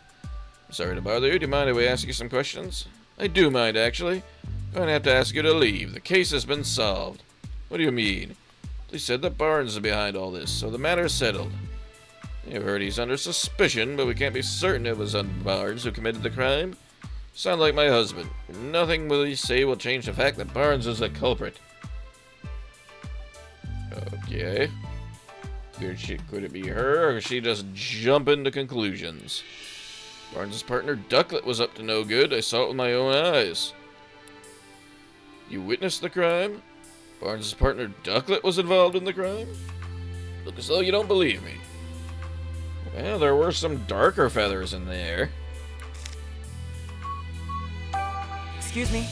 I'm sorry to bother you. Do you mind if we ask you some questions? I do mind, actually. I'm going to have to ask you to leave. The case has been solved. What do you mean? Police said that Barnes is behind all this, so the matter's settled. You've heard he's under suspicion, but we can't be certain it was Barnes who committed the crime. You sound like my husband. Nothing will you say will change the fact that Barnes is the culprit. Okay. Could it be her, or is she just jumping to conclusions? Barnes' partner Ducklet was up to no good. I saw it with my own eyes. You witnessed the crime? Barnes' partner Ducklet was involved in the crime? Look as though you don't believe me. Well, there were some darker feathers in there. Excuse me?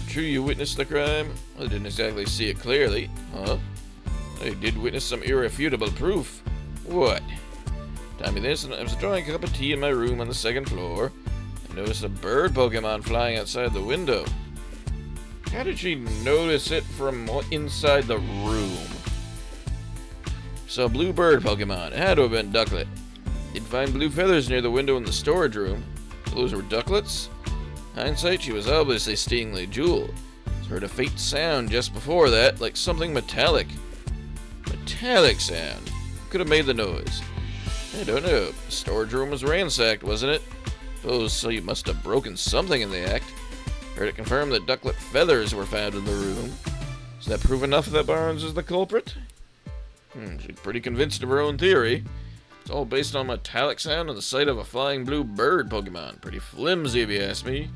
True you witnessed the crime? Well, I didn't exactly see it clearly. Huh? I did witness some irrefutable proof. What? Tell me this, and I was enjoying a cup of tea in my room on the second floor. I noticed a bird Pokemon flying outside the window. How did she notice it from inside the room? So, blue bird Pokemon. It had to have been Ducklet. Did find blue feathers near the window in the storage room. Those were Ducklets? Hindsight, she was obviously Stingly Jewel. Heard a faint sound just before that, like something metallic. Metallic sound. Could have made the noise. I don't know. The storage room was ransacked, wasn't it? Oh, so you must have broken something in the act. Heard it confirmed that ducklet feathers were found in the room. Is that proof enough that Barnes is the culprit? She's pretty convinced of her own theory. It's all based on metallic sound and the sight of a flying blue bird Pokemon. Pretty flimsy, if you ask me.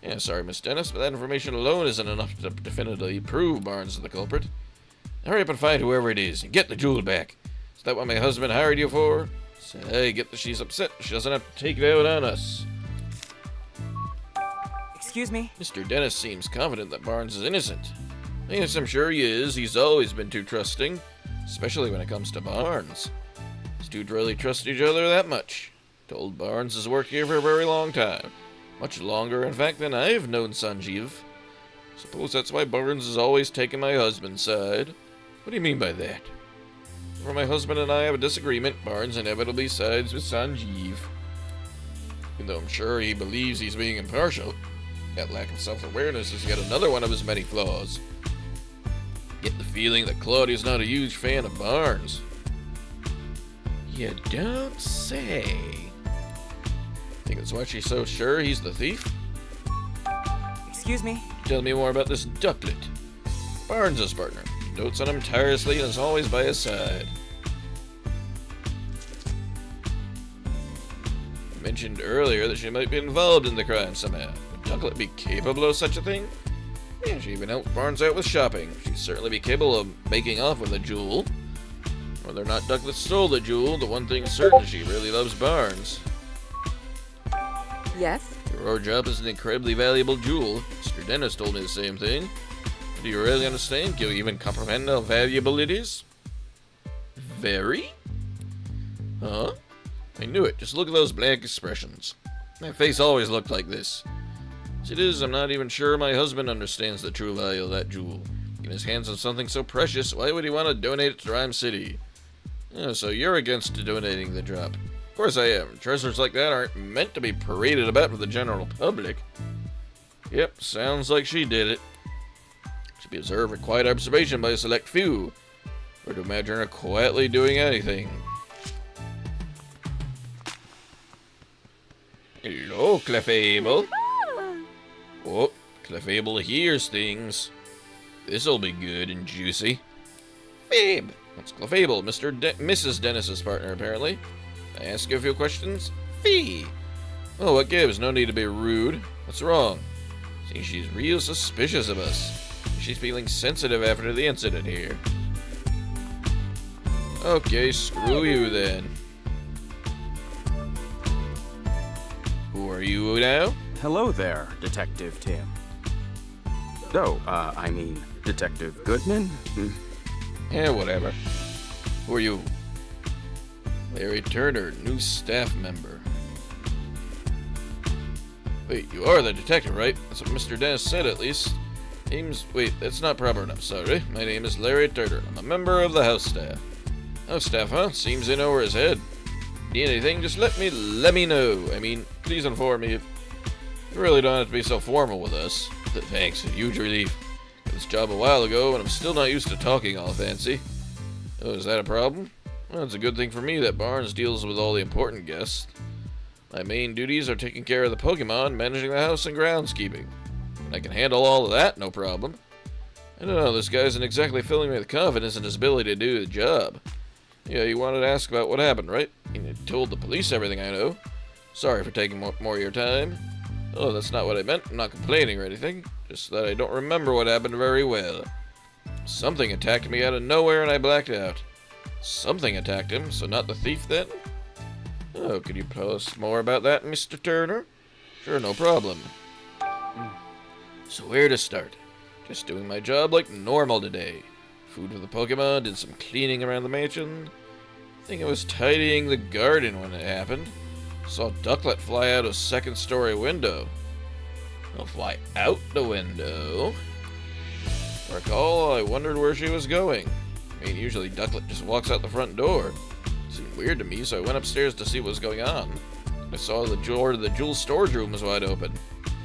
Yeah, sorry, Miss Dennis, but that information alone isn't enough to definitively prove Barnes is the culprit. Hurry up and find whoever it is and get the jewel back. Is that what my husband hired you for? Say, get that she's upset. She doesn't have to take it out on us. Excuse me? Mr. Dennis seems confident that Barnes is innocent. Yes, I'm sure he is. He's always been too trusting, especially when it comes to Barnes. These two really trust each other that much. Told Barnes has worked here for a very long time. Much longer, in fact, than I've known Sanjeev. Suppose that's why Barnes is always taking my husband's side. What do you mean by that? Whenever my husband and I have a disagreement, Barnes inevitably sides with Sanjeev. Even though I'm sure he believes he's being impartial, that lack of self-awareness is yet another one of his many flaws. Get the feeling that Claudia's not a huge fan of Barnes. You don't say. Think that's why she's so sure he's the thief? Excuse me? Tell me more about this ducklet. Barnes' partner. Dotes on him tirelessly and is always by his side. You mentioned earlier that she might be involved in the crime somehow. Would Ducklet be capable of such a thing? Yeah, she even helped Barnes out with shopping. She'd certainly be capable of making off with a jewel. Whether or not Ducklet stole the jewel, the one thing's certain, she really loves Barnes. Yes? Your job is an incredibly valuable jewel. Mr. Dennis told me the same thing. Do you really understand? Can you even comprehend how valuable it is? Very? Huh? I knew it. Just look at those blank expressions. My face always looked like this. As it is, I'm not even sure my husband understands the true value of that jewel. In his hands on something so precious, why would he want to donate it to Rhyme City? Oh, so you're against donating the drop. Of course I am. Treasures like that aren't meant to be paraded about for the general public. Yep, sounds like she did it. Should be observed with quiet observation by a select few, or to imagine her quietly doing anything. Hello, Clefable. Oh, Clefable hears things. This'll be good and juicy. Babe, that's Clefable, Mrs. Dennis's partner, apparently. I ask you a few questions? Fee! Oh, what gives? No need to be rude. What's wrong? See, she's real suspicious of us. She's feeling sensitive after the incident here. Okay, screw you then. Who are you now? Hello there, Detective Tim. Oh, I mean, Detective Goodman? Yeah, whatever. Who are you? Larry Turner, new staff member. Wait, you are the detective, right? That's what Mr. Dennis said, at least. Wait, that's not proper enough, sorry. My name is Larry Turner. I'm a member of the house staff. House staff, huh? Seems in over his head. Need anything, just let me know. I mean, please inform me. You really don't have to be so formal with us. Thanks, a huge relief. Got this job a while ago, and I'm still not used to talking all fancy. Oh, is that a problem? Well, it's a good thing for me that Barnes deals with all the important guests. My main duties are taking care of the Pokemon, managing the house, and groundskeeping. I can handle all of that, no problem. I don't know, this guy isn't exactly filling me with confidence in his ability to do the job. Yeah, you wanted to ask about what happened, right? You told the police everything I know. Sorry for taking more of your time. Oh, that's not what I meant. I'm not complaining or anything. Just that I don't remember what happened very well. Something attacked me out of nowhere and I blacked out. Something attacked him, so not the thief then? Oh, could you tell us more about that, Mr. Turner? Sure, no problem. So where to start? Just doing my job like normal today. Food for the Pokemon, did some cleaning around the mansion. I think I was tidying the garden when it happened. Saw Ducklet fly out a second-story window. I'll fly out the window. I recall, I wondered where she was going. I mean, usually Ducklet just walks out the front door. It seemed weird to me, so I went upstairs to see what was going on. I saw the door to the jewel storage room was wide open.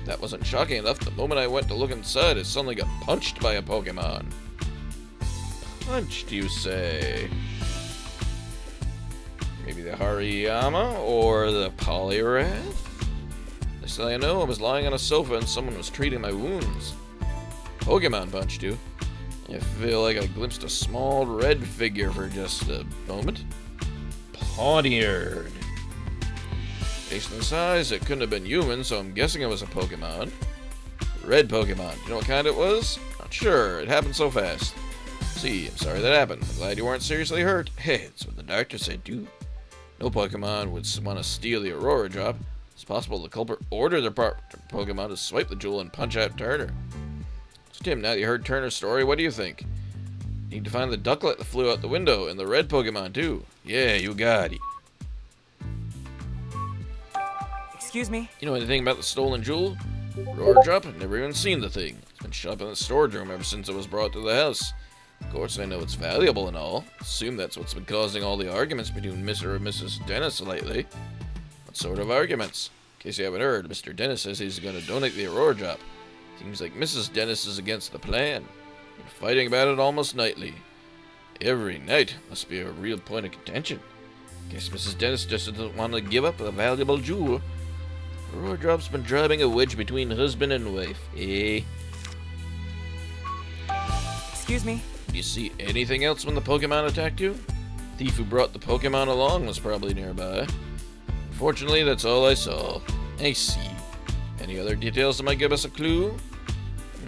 That wasn't shocking enough. The moment I went to look inside, I suddenly got punched by a Pokemon. Punched, you say? Maybe the Hariyama or the Polyrath? Next thing I know, I was lying on a sofa and someone was treating my wounds. Pokemon punched you. I feel like I glimpsed a small red figure for just a moment. Pawniard. Based on the size, it couldn't have been human, so I'm guessing it was a Pokemon. Red Pokemon. You know what kind it was? Not sure. It happened so fast. See, I'm sorry that happened. I'm glad you weren't seriously hurt. Hey, that's what the doctor said too. No Pokemon would want to steal the Aurora Drop. It's possible the culprit ordered their Pokemon to swipe the jewel and punch out Turner. So Tim, now that you heard Turner's story, what do you think? Need to find the ducklet that flew out the window and the red Pokemon too. Yeah, you got it. Excuse me? You know anything about the stolen jewel? Aurora Drop? I've never even seen the thing. It's been shut up in the storage room ever since it was brought to the house. Of course, I know it's valuable and all. Assume that's what's been causing all the arguments between Mr. and Mrs. Dennis lately. What sort of arguments? In case you haven't heard, Mr. Dennis says he's going to donate the Aurora Drop. Seems like Mrs. Dennis is against the plan. Been fighting about it almost nightly. Every night must be a real point of contention. Guess Mrs. Dennis just doesn't want to give up a valuable jewel. Aurora Drop's been driving a wedge between husband and wife, eh? Excuse me? Did you see anything else when the Pokemon attacked you? The thief who brought the Pokemon along was probably nearby. Unfortunately, that's all I saw. I see. Any other details that might give us a clue?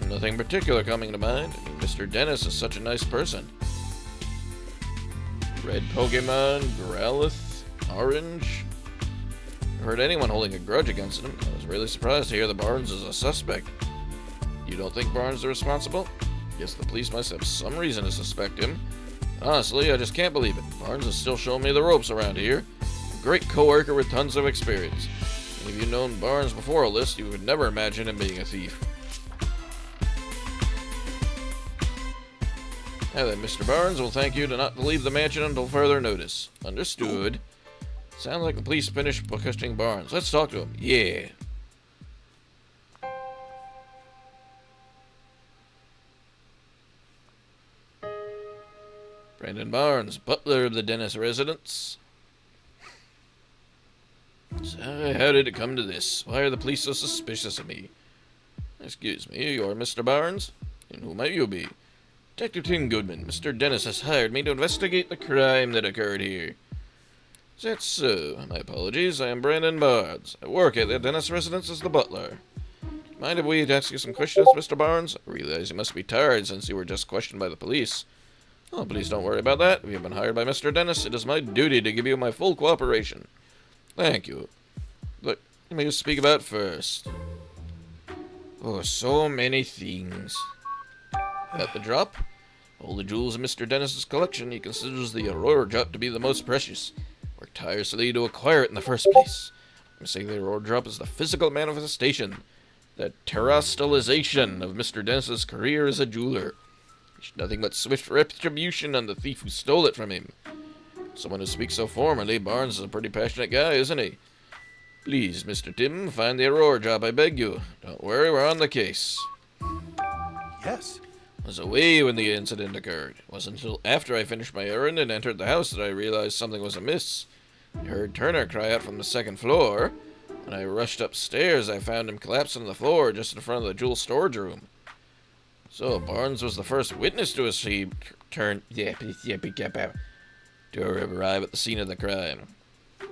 Nothing particular coming to mind. I mean, Mr. Dennis is such a nice person. Red Pokemon, Growlithe, Orange. Never heard anyone holding a grudge against him. I was really surprised to hear that Barnes is a suspect. You don't think Barnes is responsible? Guess the police must have some reason to suspect him. Honestly, I just can't believe it. Barnes is still showing me the ropes around here. A great co-worker with tons of experience. If you'd known Barnes before all this, you would never imagine him being a thief. Now then, Mr. Barnes, we'll thank you to not leave the mansion until further notice. Understood. Sounds like the police finished questioning Barnes. Let's talk to him. Yeah. Brandon Barnes, butler of the Dennis residence. So, how did it come to this? Why are the police so suspicious of me? Excuse me, you're Mr. Barnes? And who might you be? Detective Tim Goodman. Mr. Dennis has hired me to investigate the crime that occurred here. Is that so? My apologies, I am Brandon Barnes. I work at the Dennis residence as the butler. Mind if we ask you some questions, Mr. Barnes? I realize you must be tired since you were just questioned by the police. Oh, please don't worry about that. If you've been hired by Mr. Dennis, it is my duty to give you my full cooperation. Thank you. What may you speak about first? Oh, so many things. At the drop? All the jewels in Mr. Dennis's collection, he considers the Aurora Drop to be the most precious. Worked tirelessly to acquire it in the first place. I say the Aurora Drop is the physical manifestation, the terrestrialization of Mr. Dennis's career as a jeweler. It's nothing but swift retribution on the thief who stole it from him. Someone who speaks so formally, Barnes is a pretty passionate guy, isn't he? Please, Mr. Tim, find the Aurora Drop, I beg you. Don't worry, we're on the case. Yes. I was away when the incident occurred. It wasn't until after I finished my errand and entered the house that I realized something was amiss. I heard Turner cry out from the second floor. When I rushed upstairs, I found him collapsed on the floor just in front of the jewel storage room. So, Barnes was the first witness to see to arrive at the scene of the crime.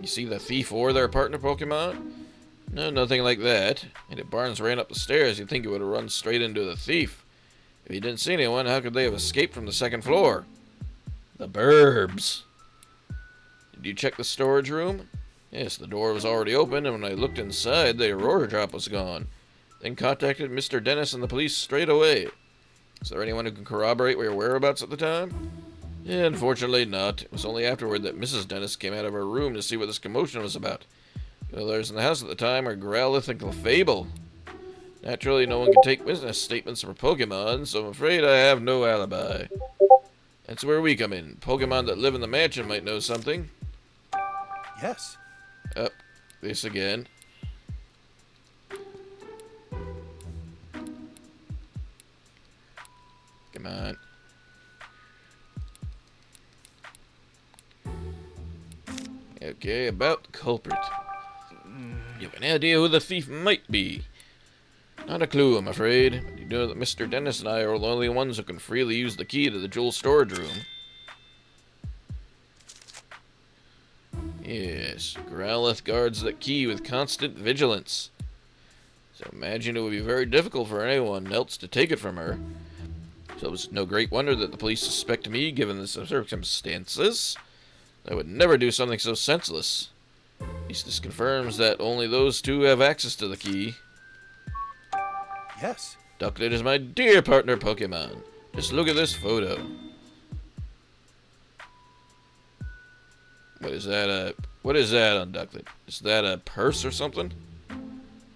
You see the thief or their partner Pokemon? No, nothing like that. And if Barnes ran up the stairs, you'd think he would have run straight into the thief. If he didn't see anyone, how could they have escaped from the second floor? The burbs. Did you check the storage room? Yes, the door was already open, and when I looked inside, the Aurora Drop was gone. Then contacted Mr. Dennis and the police straight away. Is there anyone who can corroborate your whereabouts at the time? Yeah, unfortunately not. It was only afterward that Mrs. Dennis came out of her room to see what this commotion was about. The others in the house at the time are Growlithe and Clefable. Naturally, no one can take witness statements for Pokemon, so I'm afraid I have no alibi. That's where we come in. Pokemon that live in the mansion might know something. Yes. Up, this again. Come on. Okay, about the culprit. You have any idea who the thief might be? Not a clue, I'm afraid. But you know that Mr. Dennis and I are the only ones who can freely use the key to the jewel storage room. Yes, Growlithe guards that key with constant vigilance. So imagine it would be very difficult for anyone else to take it from her. So it's no great wonder that the police suspect me, given the circumstances. I would never do something so senseless. At least this confirms that only those two have access to the key. Yes. Ducklet is my dear partner Pokemon. Just look at this photo. What is that on Ducklet? Is that a purse or something?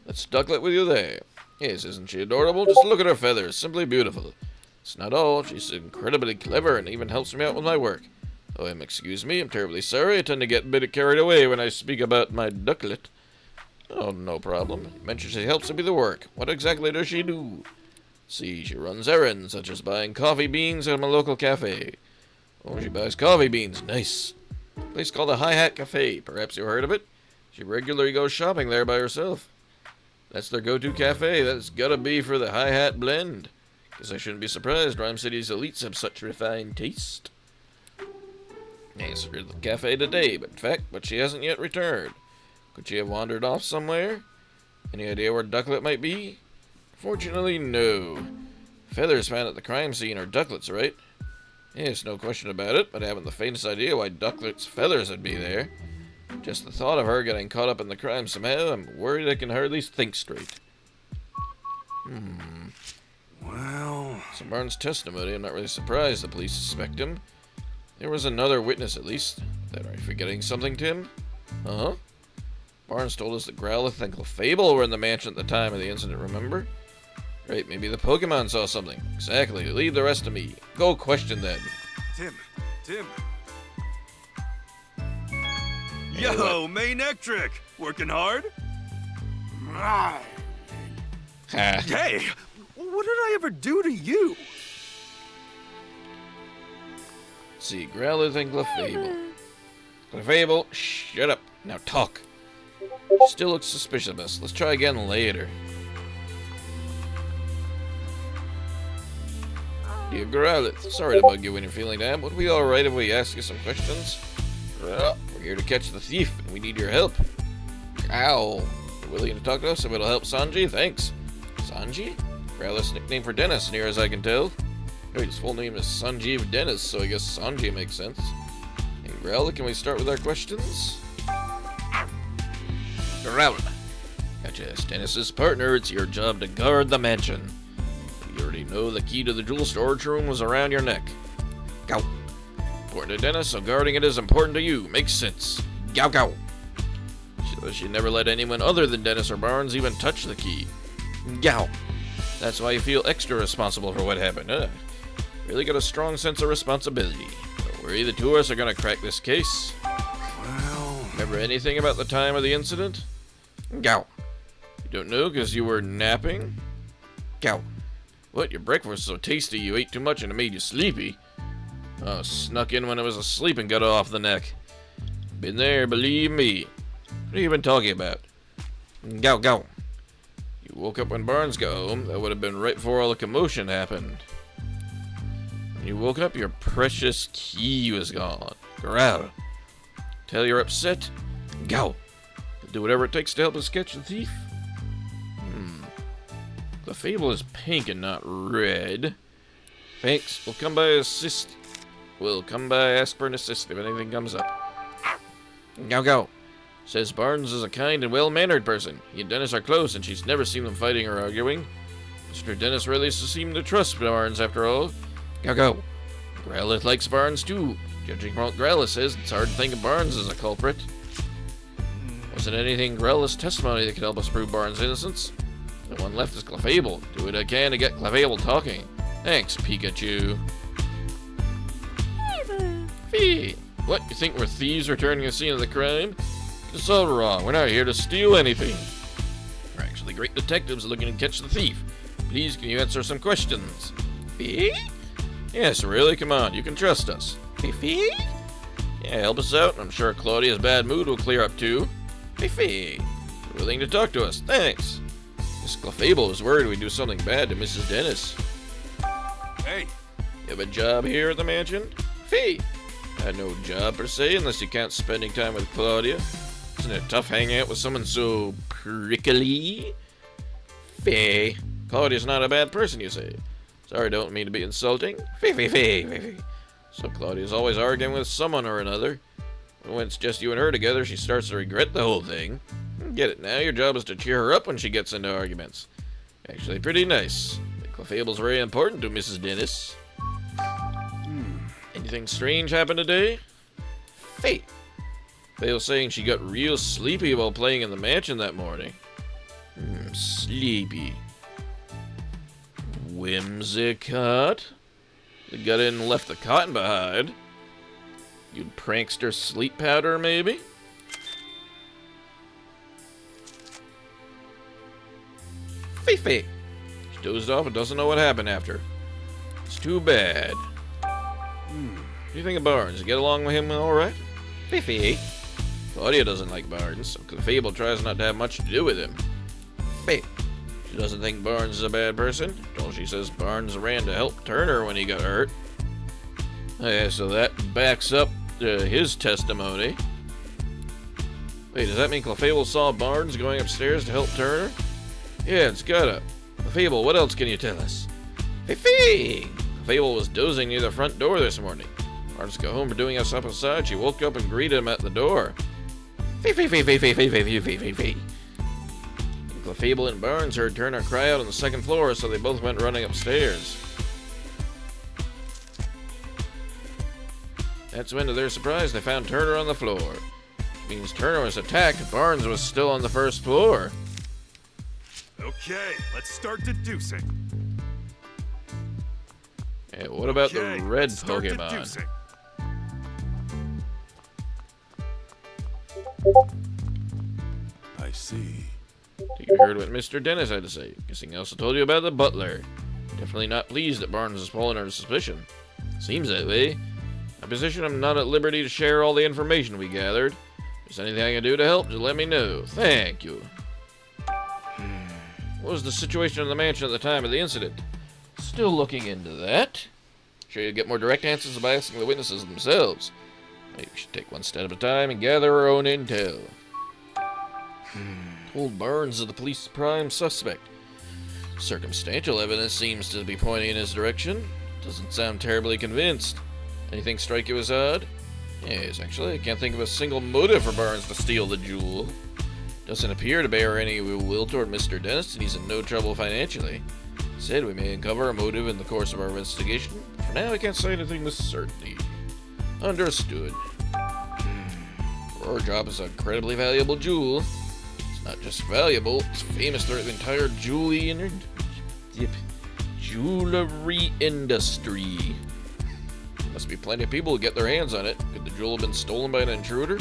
That's Ducklet with you there. Yes, isn't she adorable? Just look at her feathers. Simply beautiful. It's not all. She's incredibly clever and even helps me out with my work. Oh, excuse me. I'm terribly sorry. I tend to get a bit carried away when I speak about my Ducklet. Oh, no problem. You mentioned she helps me with the work. What exactly does she do? See, she runs errands, such as buying coffee beans at my local cafe. Oh, she buys coffee beans. Nice. A place called the Hi Hat Cafe. Perhaps you heard of it? She regularly goes shopping there by herself. That's their go-to cafe. That's gotta be for the Hi Hat blend. Guess I shouldn't be surprised Rhyme City's elites have such refined taste. Yes, we're at the cafe today, but she hasn't yet returned. Could she have wandered off somewhere? Any idea where Ducklet might be? Fortunately, no. Feathers found at the crime scene are Ducklet's, right? Yes, no question about it, but I haven't the faintest idea why Ducklet's feathers would be there. Just the thought of her getting caught up in the crime somehow, I'm worried I can hardly think straight. Well... From Barnes' testimony, I'm not really surprised the police suspect him. There was another witness, at least. Are you forgetting something, Tim? Uh-huh. Barnes told us that Growlithe and Clefable were in the mansion at the time of the incident, remember? Right, maybe the Pokemon saw something. Exactly. Leave the rest to me. Go question them. Tim. Yo, main Ectric! Working hard? Ha. Hey! What did I ever do to you? See, Growlithe and Clefable. Clefable, shut up. Now talk. She still looks suspicious of us. Let's try again later. Dear Growlithe, sorry to bug you when you're feeling down. Would it be alright if we ask you some questions? Well, we're here to catch the thief, and we need your help. Ow. You're willing to talk to us if it'll help Sanji? Thanks. Sanji? Growlithe's nickname for Dennis, near as I can tell. Wait, his full name is Sanjeev Dennis, so I guess Sanji makes sense. Hey, Growlithe, can we start with our questions? Growlithe. Gotcha. As Dennis's partner, it's your job to guard the mansion. You already know the key to the jewel storage room was around your neck. Go. Important to Dennis, so guarding it is important to you. Makes sense. Gow gow. She never let anyone other than Dennis or Barnes even touch the key. Gow. That's why you feel extra responsible for what happened, huh? Really got a strong sense of responsibility. Don't worry, the two of us are gonna crack this case. Well... Remember anything about the time of the incident? Gow. You don't know because you were napping? Gow. What, your breakfast was so tasty you ate too much and it made you sleepy? Oh, snuck in when I was asleep and got off the neck. Been there, believe me. What are you been talking about? Gow, gow. You woke up when Barnes got home. That would have been right before all the commotion happened. When you woke up, your precious key was gone. Growl. Tell you're upset? Gow. Do whatever it takes to help us catch the thief? The fable is pink and not red. Thanks. We'll come by ask for an assist if anything comes up. Go. Says Barnes is a kind and well-mannered person. He and Dennis are close, and she's never seen them fighting or arguing. Mr. Dennis really seemed to trust Barnes after all. Go. Growlithe likes Barnes too. Judging from what Growlithe says, it's hard to think of Barnes as a culprit. Wasn't anything in Growlithe's testimony that could help us prove Barnes' innocence? The one left is Clefable. Do what I can to get Clefable talking. Thanks, Pikachu. Fee! What, you think we're thieves returning to the scene of the crime? It's all wrong. We're not here to steal anything. We're actually great detectives looking to catch the thief. Please, can you answer some questions? Fee? Yes, really? Come on, you can trust us. Fee? Yeah, help us out. I'm sure Claudia's bad mood will clear up too. Fifi, you're willing to talk to us. Thanks. Miss Clefable was worried we'd do something bad to Mrs. Dennis. Hey, You have a job here at the mansion? Fee! I had no job per se unless you count spending time with Claudia. Isn't it tough hanging out with someone so prickly? Fee, Claudia's not a bad person, you say. Sorry, don't mean to be insulting. Fee. So Claudia's always arguing with someone or another. When it's just you and her together, she starts to regret the whole thing. Get it now, your job is to cheer her up when she gets into arguments. Actually, pretty nice. The Clefable's very important to Mrs. Dennis. Anything strange happened today? Fate. They were saying she got real sleepy while playing in the mansion that morning. Sleepy. Whimsicott? They got in and left the cotton behind. You prankster sleep powder, maybe? Fifi. She dozed off and doesn't know what happened after. It's too bad. What do you think of Barnes? You get along with him alright? Fifi. Claudia doesn't like Barnes, so Clefable tries not to have much to do with him. Fifi. She doesn't think Barnes is a bad person. Well, she says Barnes ran to help Turner when he got hurt. Yeah, so that backs up his testimony. Wait, does that mean Clefable saw Barnes going upstairs to help Turner? Yeah, it's gotta. Clefable, what else can you tell us? Fifi! Clefable was dozing near the front door this morning. Barnes got home for doing us up outside. She woke up and greeted him at the door. Fifi. Clefable and Barnes heard Turner cry out on the second floor, so they both went running upstairs. That's when, to their surprise, they found Turner on the floor. Which means Turner was attacked. Barnes was still on the first floor. okay, let's start deducing. Hey, what about the red let's start Pokemon? deducing. I see. You heard what Mr. Dennis had to say. Guessing he also told you about the butler. Definitely not pleased that Barnes has fallen under suspicion. Seems that way. My position, I'm not at liberty to share all the information we gathered. If there's anything I can do to help, just let me know. Thank you. What was the situation in the mansion at the time of the incident? Still looking into that. Sure you'll get more direct answers by asking the witnesses themselves. Maybe we should take one step at a time and gather our own intel. Old Barnes is the police's prime suspect. Circumstantial evidence seems to be pointing in his direction. Doesn't sound terribly convinced. Anything strike you as odd? Yes, actually, I can't think of a single motive for Barnes to steal the jewel. Doesn't appear to bear any will toward Mr. Dennis, and he's in no trouble financially. Said we may uncover a motive in the course of our investigation. For now, I can't say anything with certainty. Understood. Our job is an incredibly valuable jewel. It's not just valuable, it's famous throughout the entire jewelry industry. Must be plenty of people who get their hands on it. Could the jewel have been stolen by an intruder?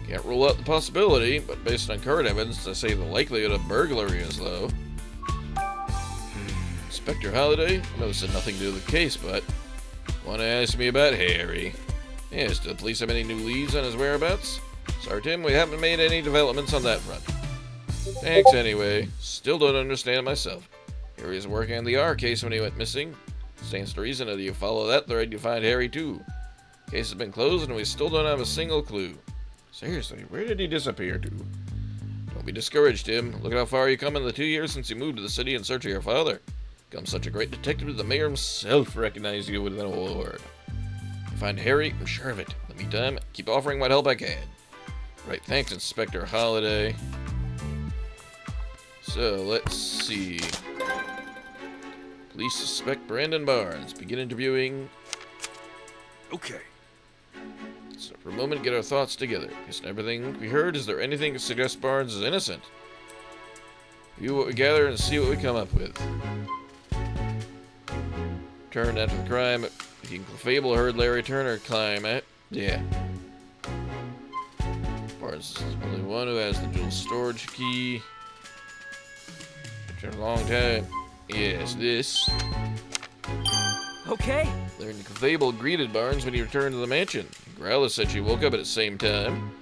Can't rule out the possibility, but based on current evidence, I say the likelihood of burglary is low. Inspector Holliday? I know this has nothing to do with the case, but want to ask me about Harry. Yes, do the police have any new leads on his whereabouts? Sorry, Tim, we haven't made any developments on that front. Thanks anyway. Still don't understand myself. Harry was working on the R case when he went missing. Stands to reason that if you follow that thread, you find Harry too. Case has been closed and we still don't have a single clue. Seriously, where did he disappear to? Don't be discouraged, Tim. Look at how far you come in the 2 years since you moved to the city in search of your father. Become such a great detective that the mayor himself recognized you with an award. If you find Harry, I'm sure of it. In the meantime, keep offering what help I can. Right, thanks, Inspector Holliday. So, let's see. Police suspect Brandon Barnes. Begin interviewing. Okay. So for a moment, get our thoughts together. Based on everything we heard, is there anything that suggests Barnes is innocent? View what we gather and see what we come up with. Turned after the crime. Clefable heard Larry Turner climb at. Yeah. Barnes is the only one who has the dual storage key. It's been a long time. Yes, this. Okay. Larry Clefable greeted Barnes when he returned to the mansion. He Growler said she woke up at the same time.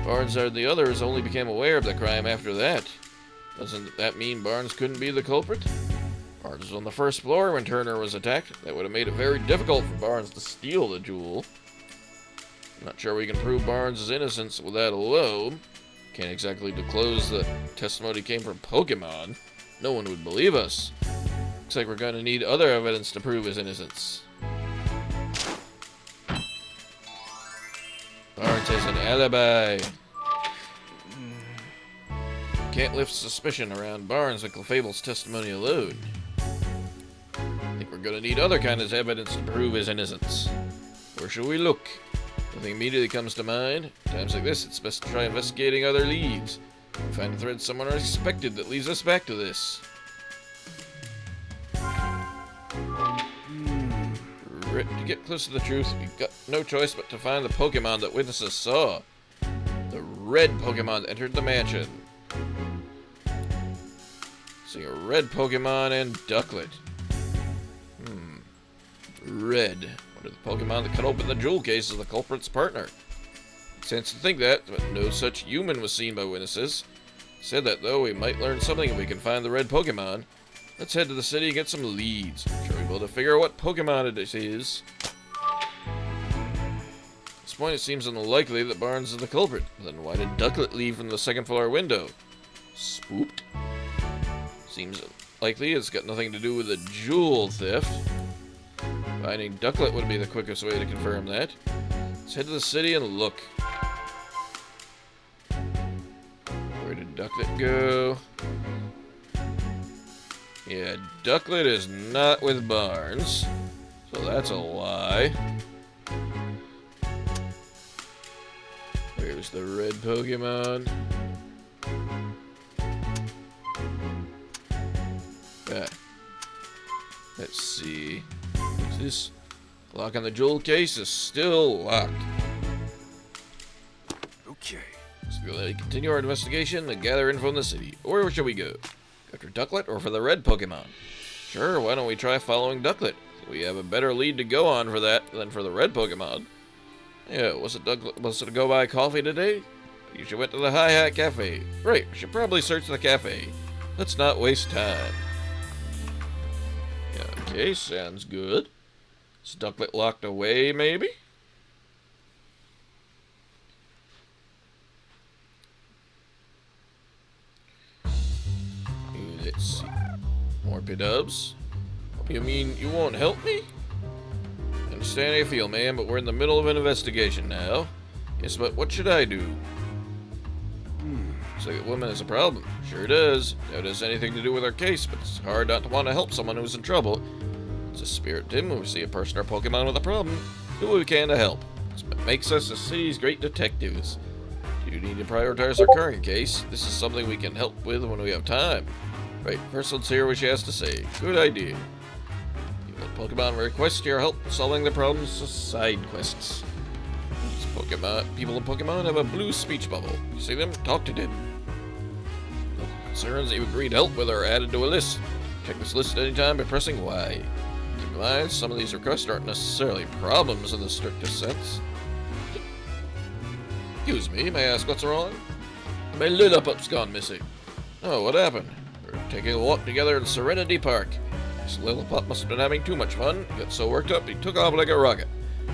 Barnes and the others only became aware of the crime after that. Doesn't that mean Barnes couldn't be the culprit? Barnes was on the first floor when Turner was attacked. That would have made it very difficult for Barnes to steal the jewel. I'm not sure we can prove Barnes' innocence with that alone. Can't exactly disclose the testimony came from Pokemon. No one would believe us. Looks like we're going to need other evidence to prove his innocence. Barnes has an alibi. Can't lift suspicion around Barnes with Clefable's testimony alone. I think we're going to need other kinds of evidence to prove his innocence. Where should we look? Nothing immediately comes to mind. Times like this, it's best to try investigating other leads. We find a thread somewhere unexpected that leads us back to this. To get close to the truth, we've got no choice but to find the Pokemon that witnesses saw. The red Pokemon entered the mansion. See a red Pokemon and Ducklet. Red. One of the Pokemon that cut open the jewel case is the culprit's partner. Makes sense to think that, but no such human was seen by witnesses. Said that though, we might learn something if we can find the red Pokemon. Let's head to the city and get some leads. I'm sure we'll be able to figure out what Pokemon it is. At this point, it seems unlikely that Barnes is the culprit. Then why did Ducklet leave from the second floor window? Spooked? Seems likely it's got nothing to do with the jewel theft. Finding Ducklet would be the quickest way to confirm that. Let's head to the city and look. Where did Ducklet go? Yeah, Ducklet is not with Barnes, so that's a lie. Where's the red Pokemon? Let's see. What's this? Lock on the jewel case is still locked. Okay. So we'll continue our investigation and gather info in the city. Or where should we go? After Ducklet or for the red Pokemon? Sure, why don't we try following Ducklet? We have a better lead to go on for that than for the red Pokemon. Yeah, was it a go-by coffee today? You should went to the Hi Hat Cafe. Right, we should probably search the cafe. Let's not waste time. Yeah, okay, sounds good. Is Ducklet locked away, maybe? Let's see. More P-dubs. You mean you won't help me? I understand how you feel, man, but we're in the middle of an investigation now. Yes, but what should I do? Looks like a woman has a problem. Sure does. Doubt it has anything to do with our case, but it's hard not to want to help someone who's in trouble. It's a spirit, Tim. When we see a person or Pokemon with a problem, do what we can to help. It's what makes us the city's great detectives. You need to prioritize our current case. This is something we can help with when we have time. Right, first let's hear what she has to say. Good idea. You let Pokemon request your help solving their problems as side quests. These people in Pokemon have a blue speech bubble. You see them? Talk to them. Local concerns that you agreed to help with are added to a list. Check this list at any time by pressing Y. Keep in mind, some of these requests aren't necessarily problems in the strictest sense. Excuse me, may I ask what's wrong? My Lilliput's gone missing. Oh, what happened? We're taking a walk together in Serenity Park. This Lilliput must have been having too much fun. He got so worked up, he took off like a rocket.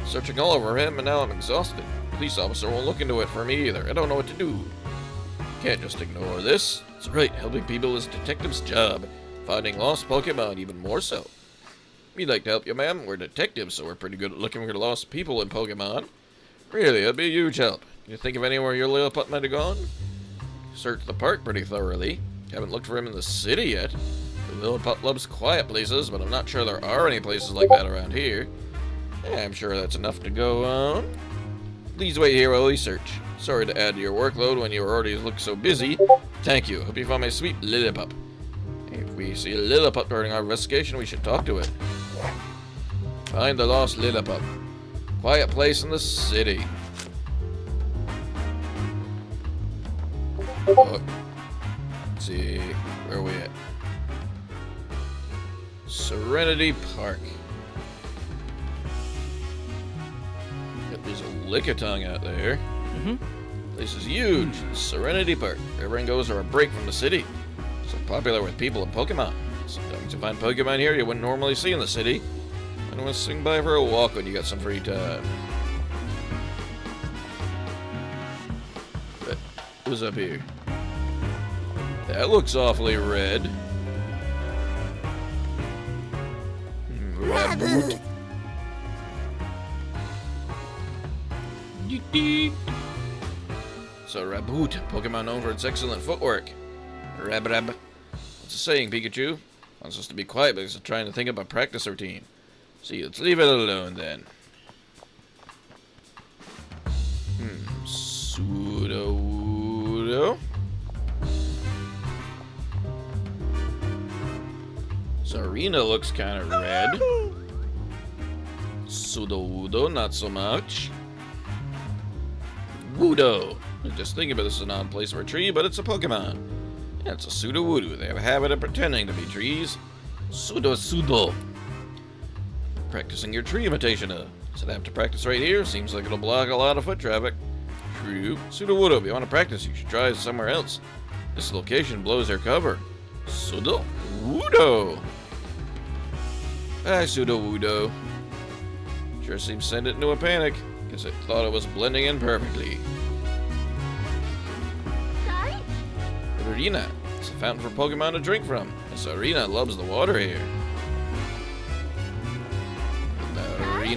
Searching all over him, and now I'm exhausted. Police officer won't look into it for me either. I don't know what to do. Can't just ignore this. That's right, helping people is detective's job. Finding lost Pokemon even more so. We'd like to help you, ma'am. We're detectives, so we're pretty good at looking for lost people in Pokemon. Really, it'd be a huge help. Can you think of anywhere your Lilliput might have gone? Searched the park pretty thoroughly. Haven't looked for him in the city yet. The Lilliput loves quiet places, but I'm not sure there are any places like that around here. Yeah, I'm sure that's enough to go on. Please wait here while we search. Sorry to add to your workload when you already look so busy. Thank you. Hope you found my sweet Lilliput. If we see a Lilliput during our investigation, we should talk to it. Find the lost Lilliput. Quiet place in the city. Oh. Let's see. Where are we at? Serenity Park. There's a Lickitung out there. This is huge. Serenity Park. Everyone goes for a break from the city. So popular with people and Pokemon. Sometimes you find Pokemon here you wouldn't normally see in the city. And want to swing by for a walk when you got some free time. But what's up here? That looks awfully red. Raboot. So Raboot, Pokemon known for its excellent footwork. Rab. What's the saying, Pikachu? Wants us to be quiet because I'm trying to think of a practice routine. See, let's leave it alone then. Sudowoodo. Zarina looks kind of red. Sudowoodo, not so much. Woodo. Just thinking about this is an odd place for a tree, but it's a Pokemon. Yeah, it's a Sudowoodo. They have a habit of pretending to be trees. Pseudo. Practicing your tree imitation. Said I have to practice right here. Seems like it'll block a lot of foot traffic. True. Sudowoodo, if you want to practice, you should try somewhere else. This location blows their cover. Sudowoodo. Hi, Sudowoodo. Sure seems to send it into a panic, because it thought it was blending in perfectly. Arena. It's a fountain for Pokemon to drink from. This arena loves the water here.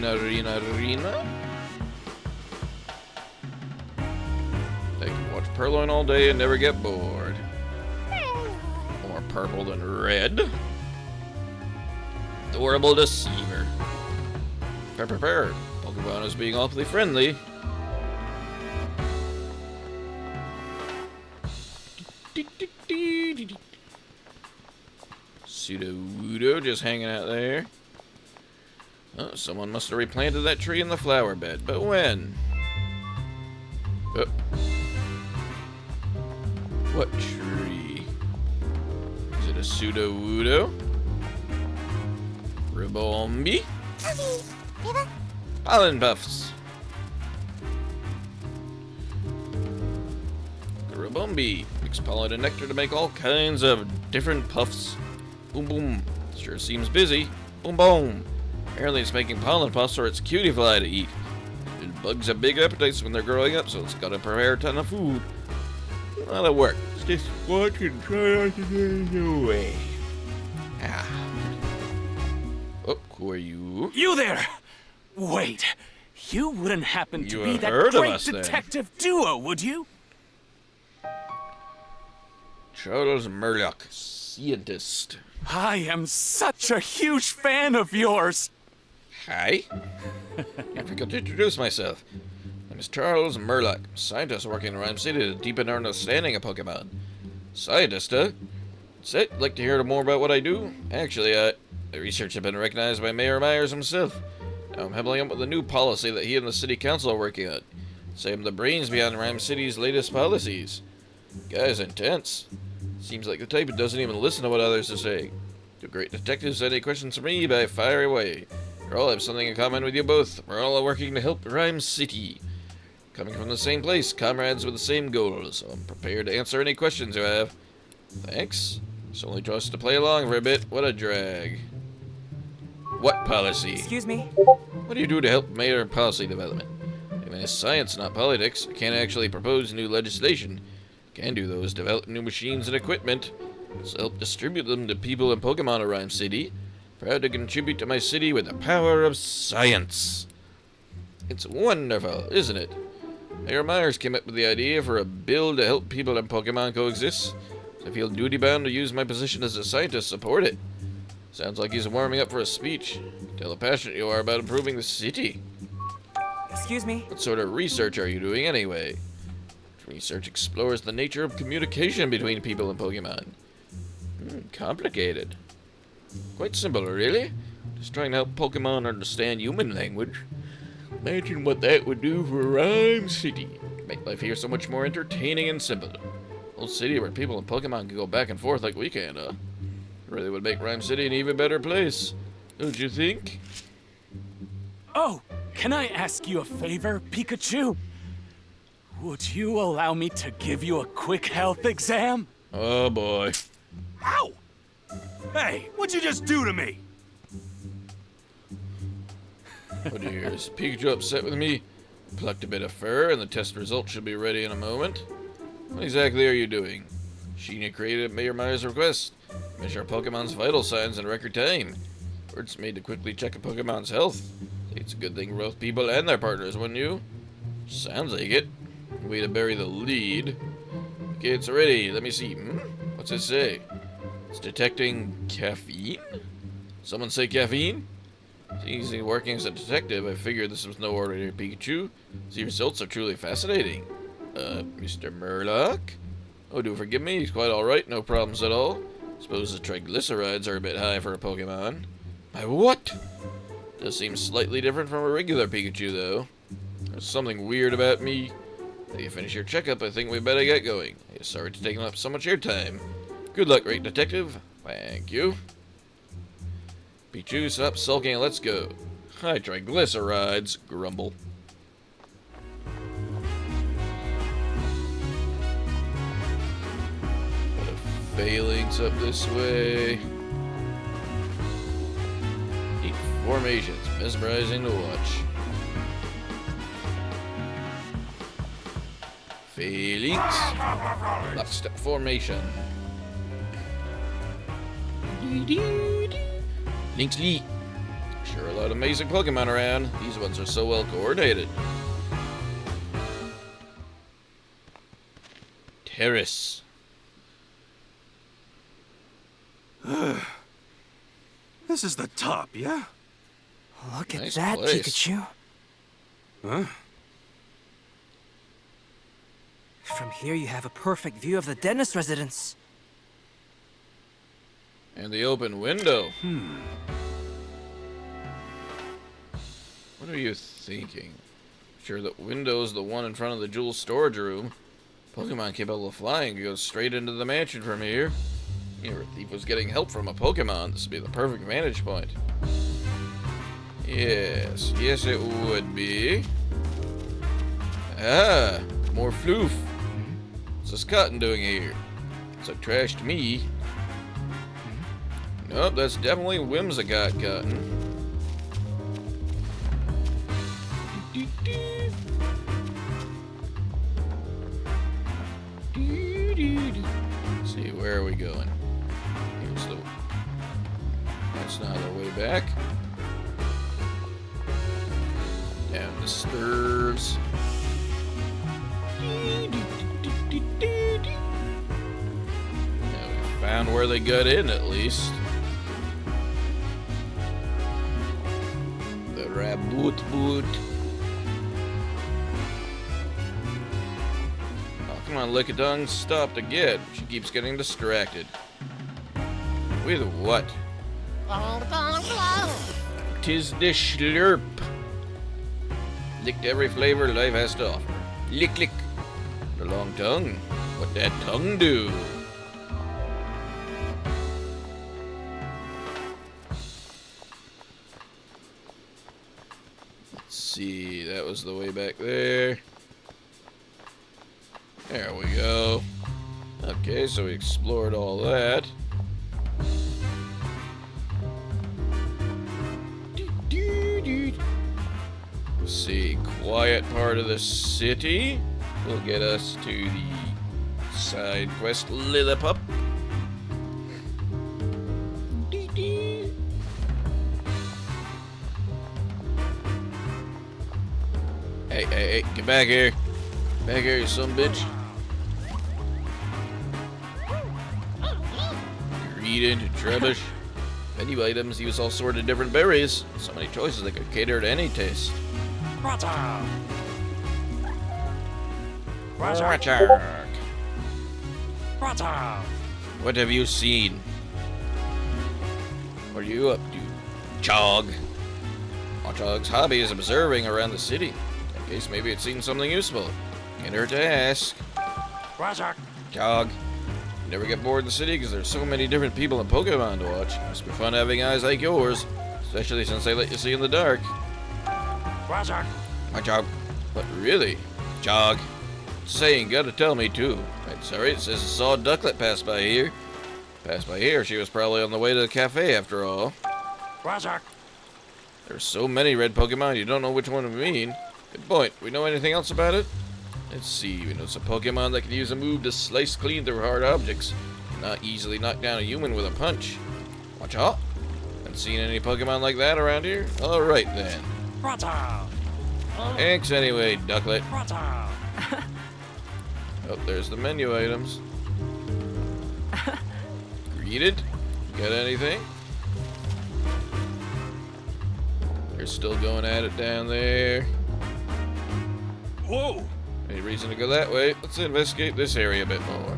Arena. They can watch Purloin all day and never get bored. More purple than red. Adorable deceiver. Pokemon is being awfully friendly. Sudowoodo just hanging out there. Oh, someone must have replanted that tree in the flower bed, but when? Oh. What tree? Is it a Sudowoodo? Ribombi? Pollen Puffs. The Ribombi mix pollen and nectar to make all kinds of different puffs. Boom boom. Sure seems busy. Boom boom. Apparently it's making pollen puffs for its cutie fly to eat. And bugs have big appetites when they're growing up, so it's gotta prepare a ton of food. A lot of work. Just watch and try not to get in the way. Ah. Oh, who are you? You there! Wait, you wouldn't happen to be that great detective duo, would you? Charles Murlock, scientist. I am such a huge fan of yours. Hi. I forgot to introduce myself. My name is Charles Murlock, scientist working in Rhyme City to deepen our understanding of Pokemon. Scientist, huh? Say, like to hear more about what I do? Actually, the research has been recognized by Mayor Myers himself. Now I'm helping him with a new policy that he and the city council are working on. Say I'm the brains behind Rhyme City's latest policies. Guy's intense. Seems like the type who doesn't even listen to what others are saying. The great detectives have any questions for me, but fire away. We all have something in common with you both. We're all working to help Rhyme City. Coming from the same place, comrades with the same goals, so I'm prepared to answer any questions you have. Thanks. It's only just to play along for a bit. What a drag. What policy? Excuse me? What do you do to help mayor policy development? I mean, it's science, not politics. I can't actually propose new legislation. Can do though is develop new machines and equipment. So help distribute them to people in Pokemon of Rhyme City. Proud to contribute to my city with the power of science. It's wonderful, isn't it? Mayor Myers came up with the idea for a bill to help people in Pokemon coexist. So I feel duty-bound to use my position as a scientist to support it. Sounds like he's warming up for a speech. Tell how passionate you are about improving the city. Excuse me? What sort of research are you doing anyway? Research explores the nature of communication between people and Pokemon. Complicated. Quite simple, really. Just trying to help Pokemon understand human language. Imagine what that would do for Rhyme City. Make life here so much more entertaining and simple. A whole city where people and Pokemon can go back and forth like we can, Really would make Rhyme City an even better place. Don't you think? Oh, Can I ask you a favor, Pikachu? Would you allow me to give you a quick health exam? Oh boy. Ow! Hey, what'd you just do to me? Oh dear, is Pikachu upset with me? Plucked a bit of fur, and the test results should be ready in a moment. What exactly are you doing? Sheena created Mayor Maya's request. Measure a Pokemon's vital signs in record time. It's made to quickly check a Pokemon's health. It's a good thing for both people and their partners, wouldn't you? Sounds like it. Way to bury the lead. Okay, it's ready. Let me see. What's it say? It's detecting caffeine? Someone say caffeine? It's easy working as a detective. I figured this was no ordinary Pikachu. The results are truly fascinating. Mr. Murloc? Oh, do forgive me. He's quite alright. No problems at all. Suppose the triglycerides are a bit high for a Pokemon. My what? Does seem slightly different from a regular Pikachu, though. There's something weird about me. After you finish your checkup, I think we better get going. Sorry to take up so much of your time. Good luck, great detective. Thank you. Pichu, stop sulking and let's go. High triglycerides, grumble. What a phalanx up this way. Neat formations, mesmerizing to watch. Phalanx. Lockstep formation. Link's Lee. Sure a lot of amazing Pokemon around. These ones are so well coordinated. Terrace. This is the top, yeah? Look at Nice that, place. Pikachu. Huh? From here you have a perfect view of the dentist residence. And the open window. What are you thinking? Sure that window's the one in front of the jewel storage room. Pokemon capable of flying goes straight into the mansion from here. If a thief was getting help from a Pokemon, this would be the perfect vantage point. Yes, yes it would be. Ah, more floof. What's this cotton doing here? It's like trash to me. Nope, that's definitely Whimsicott cotton. See, where are we going? Here's the... That's not our way back. Down the stairs. Now we found where they got in, at least. The Raboot boot. Oh, come on, Lickitung, stop again. She keeps getting distracted. With what? Tis the Slurp. Licked every flavor life has to offer. Lick, lick. The long tongue. What that tongue do? Let's see. That was the way back there. There we go. Okay, so we explored all that. See, quiet part of the city will get us to the side quest Lillipup. Hey, get back here. Back here, you son of a bitch. Greedent and rubbish. Menu items use all sorts of different berries. So many choices that could cater to any taste. Razork. What have you seen? What are you up to, Chog? Chog's hobby is observing around the city. In case maybe it's seen something useful. Can't hurt to ask. Chog. You never get bored in the city because there's so many different people and Pokemon to watch. Must be fun having eyes like yours, especially since they let you see in the dark. Roger. My jog. But really? Jog. Saying, gotta tell me too. Right, sorry, it says I saw a ducklet pass by here. Passed by here, she was probably on the way to the cafe after all. Roger. There's so many red Pokemon, you don't know which one to mean. Good point. We know anything else about it? Let's see, we know it's a Pokemon that can use a move to slice clean through hard objects. Not easily knock down a human with a punch. Watch out. Haven't seen any Pokemon like that around here? Alright then. Roger. Thanks anyway, Ducklet. Roger. Oh, there's the menu items. Greeted? Got anything? They're still going at it down there. Whoa. Any reason to go that way? Let's investigate this area a bit more.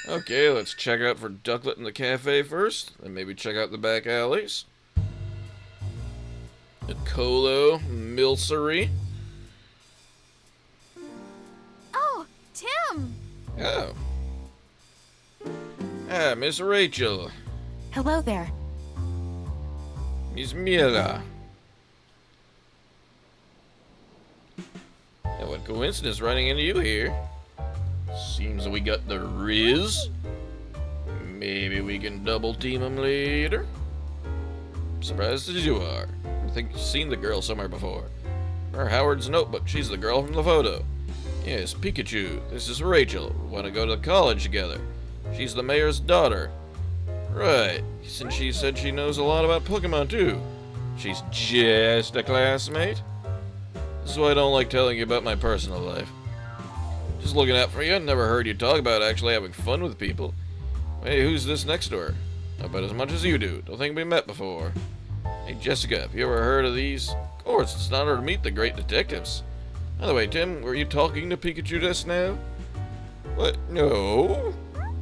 Okay, let's check out for Ducklet in the cafe first, then maybe check out the back alleys. The Colo Milcery. Oh, Tim! Oh. Ah, Miss Rachel. Hello there. Miss Mila. And what coincidence running into you here. Seems we got the Riz. Maybe we can double team them later. Surprised as you are. I think you've seen the girl somewhere before. Or Howard's notebook. She's the girl from the photo. Yes, Pikachu. This is Rachel. We want to go to college together. She's the mayor's daughter. Right. Since she said she knows a lot about Pokemon too. She's just a classmate. This is why I don't like telling you about my personal life. Just looking out for you. I never heard you talk about actually having fun with people. Hey, who's this next door? About as much as you do. Don't think we met before. Hey, Jessica, have you ever heard of these? Of course, it's an honor to meet the great detectives. By the way, Tim, were you talking to Pikachu just now? What? No.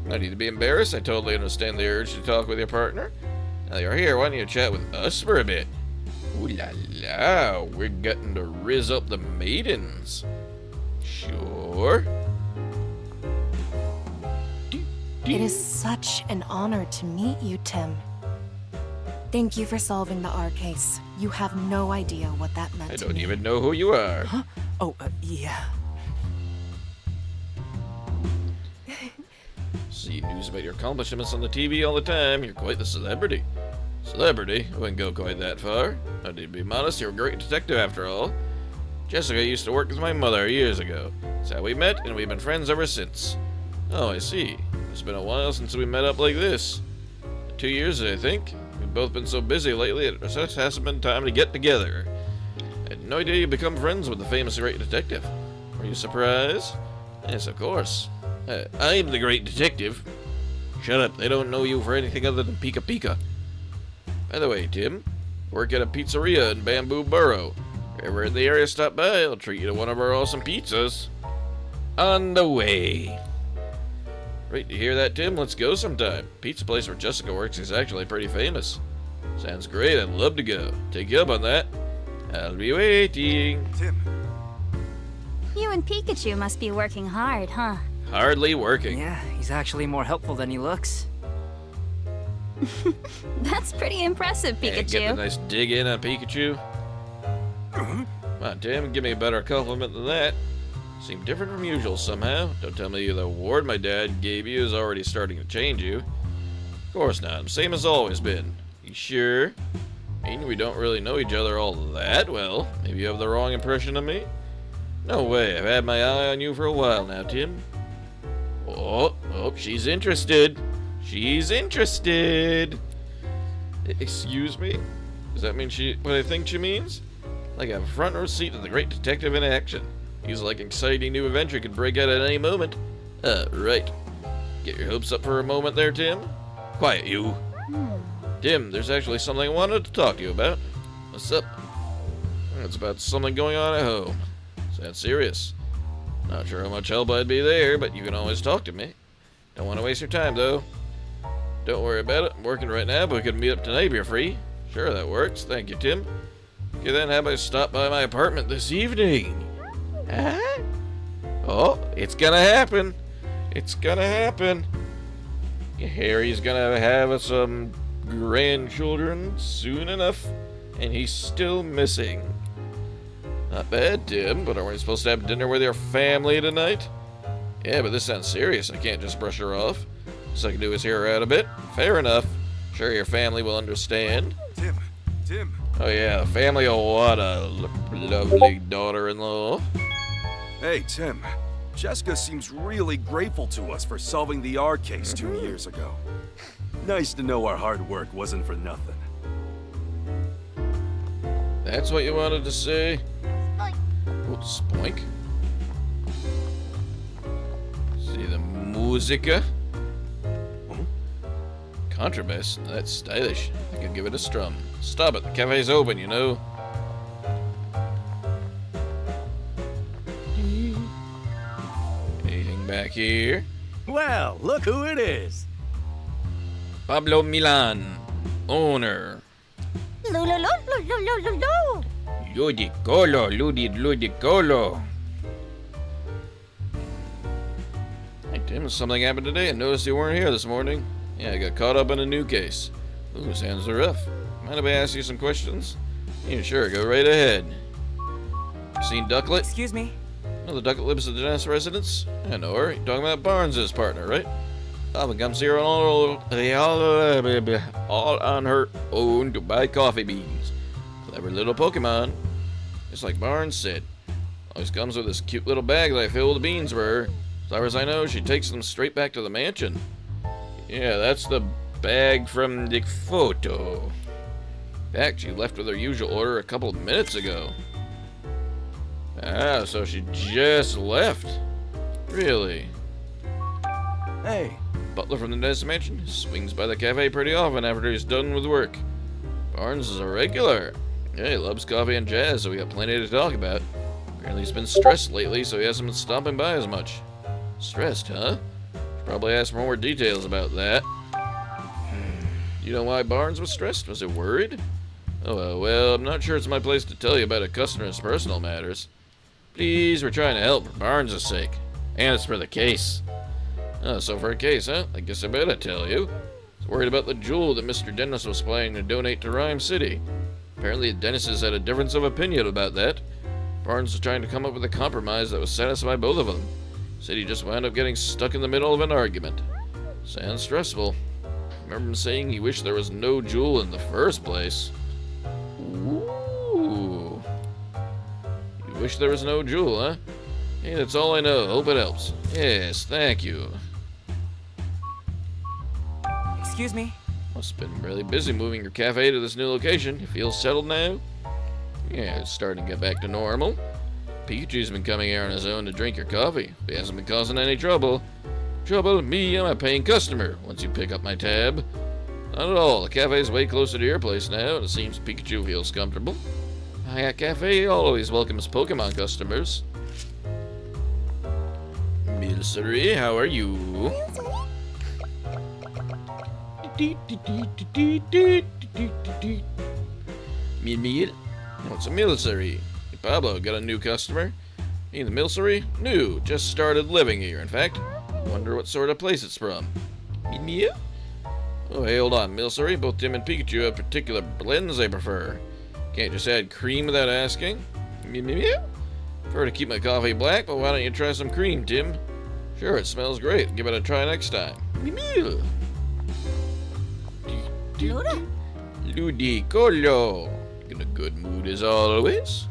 No need to be embarrassed. I totally understand the urge to talk with your partner. Now you're here, why don't you chat with us for a bit? Ooh la la, we're getting to rizz up the maidens. Sure. It is such an honor to meet you, Tim. Thank you for solving the R case. You have no idea what that meant to me. I don't even know who you are. Huh? Oh, yeah. See news about your accomplishments on the TV all the time. You're quite the celebrity. Celebrity? I wouldn't go quite that far. I need to be modest. You're a great detective after all. Jessica used to work with my mother years ago. That's how we met, and we've been friends ever since. Oh, I see. It's been a while since we met up like this. 2 years, I think. We've both been so busy lately, it just hasn't been time to get together. I had no idea you'd become friends with the famous great detective. Were you surprised? Yes, of course. I'm the great detective. Shut up, they don't know you for anything other than Pika Pika. By the way, Tim, work at a pizzeria in Bamboo Burrow. If you're ever in the area, stop by. I'll treat you to one of our awesome pizzas. On the way. Great to hear that, Tim. Let's go sometime. Pizza place where Jessica works is actually pretty famous. Sounds great. I'd love to go. Take you up on that. I'll be waiting. Tim. You and Pikachu must be working hard, huh? Hardly working. Yeah, he's actually more helpful than he looks. That's pretty impressive, Pikachu. Yeah, get the nice dig in on Pikachu. Come on, Tim, give me a better compliment than that. Seem different from usual somehow. Don't tell me the award my dad gave you is already starting to change you. Of course not. Same as always been. You sure? I mean, we don't really know each other all that well. Maybe you have the wrong impression of me? No way. I've had my eye on you for a while now, Tim. Oh, she's interested. She's interested. Excuse me? Does that mean what I think she means? Like a front row seat to the great detective in action. Feels like an exciting new adventure could break out at any moment. Right. Get your hopes up for a moment there, Tim? Quiet, you. Tim, there's actually something I wanted to talk to you about. What's up? It's about something going on at home. Sounds serious. Not sure how much help I'd be there, but you can always talk to me. Don't want to waste your time, though. Don't worry about it. I'm working right now, but we can meet up tonight if you're free. Sure, that works. Thank you, Tim. Okay, then, how about I stop by my apartment this evening? Huh? Oh, it's gonna happen. It's gonna happen. Harry's gonna have some grandchildren soon enough. and he's still missing. Not bad, Tim, but aren't we supposed to have dinner with your family tonight? Yeah, but this sounds serious. I can't just brush her off. All I can do is hear her out a bit. Fair enough. Sure, your family will understand. Tim. Oh yeah, the family of what a lovely daughter-in-law. Hey, Tim. Jessica seems really grateful to us for solving the R case 2 years ago. Nice to know our hard work wasn't for nothing. That's what you wanted to say? Oh, spoink. See the musica? Contrabass? That's stylish. I could give it a strum. Stop it, the cafe's open, you know. Anything back here? Well, look who it is. Pablo Milan, owner. Ludicolo, Ludicolo. Hey Tim, something happened today. I noticed you weren't here this morning. Yeah, I got caught up in a new case. Ooh, sounds rough. Mind if I ask you some questions? Yeah, sure, go right ahead. Seen Ducklet? Excuse me? Oh, the Ducklet lives at the Dennis residence? I know her. You're talking about Barnes' partner, right? Often comes here all on her own to buy coffee beans. Clever little Pokemon. Just like Barnes said. Always comes with this cute little bag that I fill with beans for her. As far as I know, she takes them straight back to the mansion. Yeah, that's the bag from the photo. In fact, she left with her usual order a couple of minutes ago. Ah, so she just left. Really? Hey. Butler from the Dennis mansion swings by the cafe pretty often after he's done with work. Barnes is a regular. Yeah, he loves coffee and jazz, so we got plenty to talk about. Apparently he's been stressed lately, so he hasn't been stopping by as much. Stressed, huh? Should probably ask for more details about that. You know why Barnes was stressed? Was he worried? Oh, well, I'm not sure it's my place to tell you about a customer's personal matters. Please, we're trying to help for Barnes' sake. And it's for the case. Oh, so for a case, huh? I guess I better tell you. I was worried about the jewel that Mr. Dennis was planning to donate to Rhyme City. Apparently, Dennis's had a difference of opinion about that. Barnes was trying to come up with a compromise that would satisfy both of them. Said he just wound up getting stuck in the middle of an argument. Sounds stressful. I remember him saying he wished there was no jewel in the first place. Ooh. You wish there was no jewel, huh? Hey, that's all I know. Hope it helps. Yes, thank you. Excuse me? Must have been really busy moving your cafe to this new location. You feel settled now? Yeah, it's starting to get back to normal. Pikachu's been coming here on his own to drink your coffee. He hasn't been causing any trouble. Trouble? Me, I'm a paying customer once you pick up my tab. Not at all. The cafe's way closer to your place now, and it seems Pikachu feels comfortable. Hi Cafe always welcomes Pokemon customers. Milcery, how are you? Meal. What's a Milcery? Hey, Pablo, got a new customer? Hey, the Milcery? New, just started living here, in fact. Wonder what sort of place it's from. Meal? Oh, hey, hold on, Milcery. Both Tim and Pikachu have particular blends they prefer. Can't just add cream without asking. Meow. Prefer to keep my coffee black, but why don't you try some cream, Tim? Sure, it smells great. Give it a try next time. Meow. Ludicolo. In a good mood as always.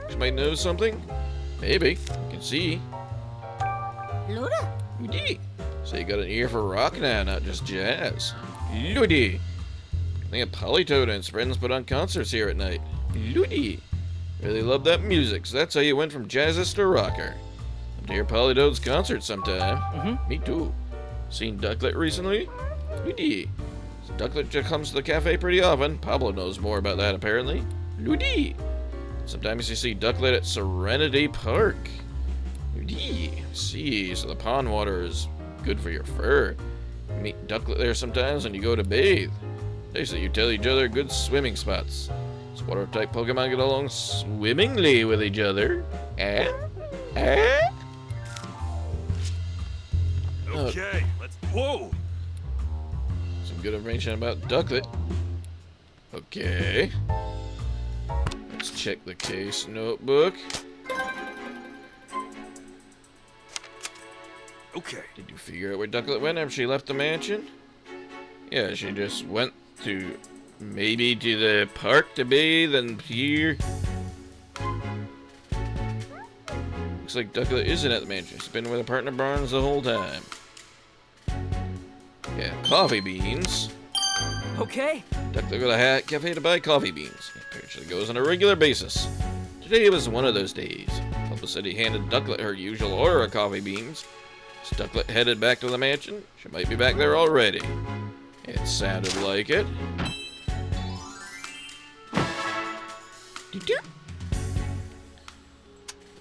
You might know something? Maybe. You can see. Luda? Ludi. So you got an ear for rock now, not just jazz. Ludi. I think a Polytoad and his friends put on concerts here at night. Ludi. Really love that music, so that's how you went from jazzist to rocker. Come to hear Polytoad's concert sometime. Me too. Seen Ducklet recently? Ludi. Ducklet just comes to the cafe pretty often. Pablo knows more about that, apparently. Ludi. Sometimes you see Ducklet at Serenity Park. Ludi. See, so the pond water is good for your fur. You meet Ducklet there sometimes when you go to bathe. They say you tell each other good swimming spots. So water-type Pokemon get along swimmingly with each other. Okay, let's... Whoa! Some good information about Ducklet. Okay. Let's check the case notebook. Okay. Did you figure out where Ducklet went after she left the mansion? Yeah, she just went to... maybe to the park to bathe and here. Looks like Ducklet isn't at the mansion. She's been with her partner Barnes the whole time. Yeah, coffee beans. Okay. Ducklet got a hat cafe to buy coffee beans. He apparently goes on a regular basis. Today was one of those days. Papa said he handed Ducklet her usual order of coffee beans. As Ducklet headed back to the mansion, she might be back there already. It sounded like it.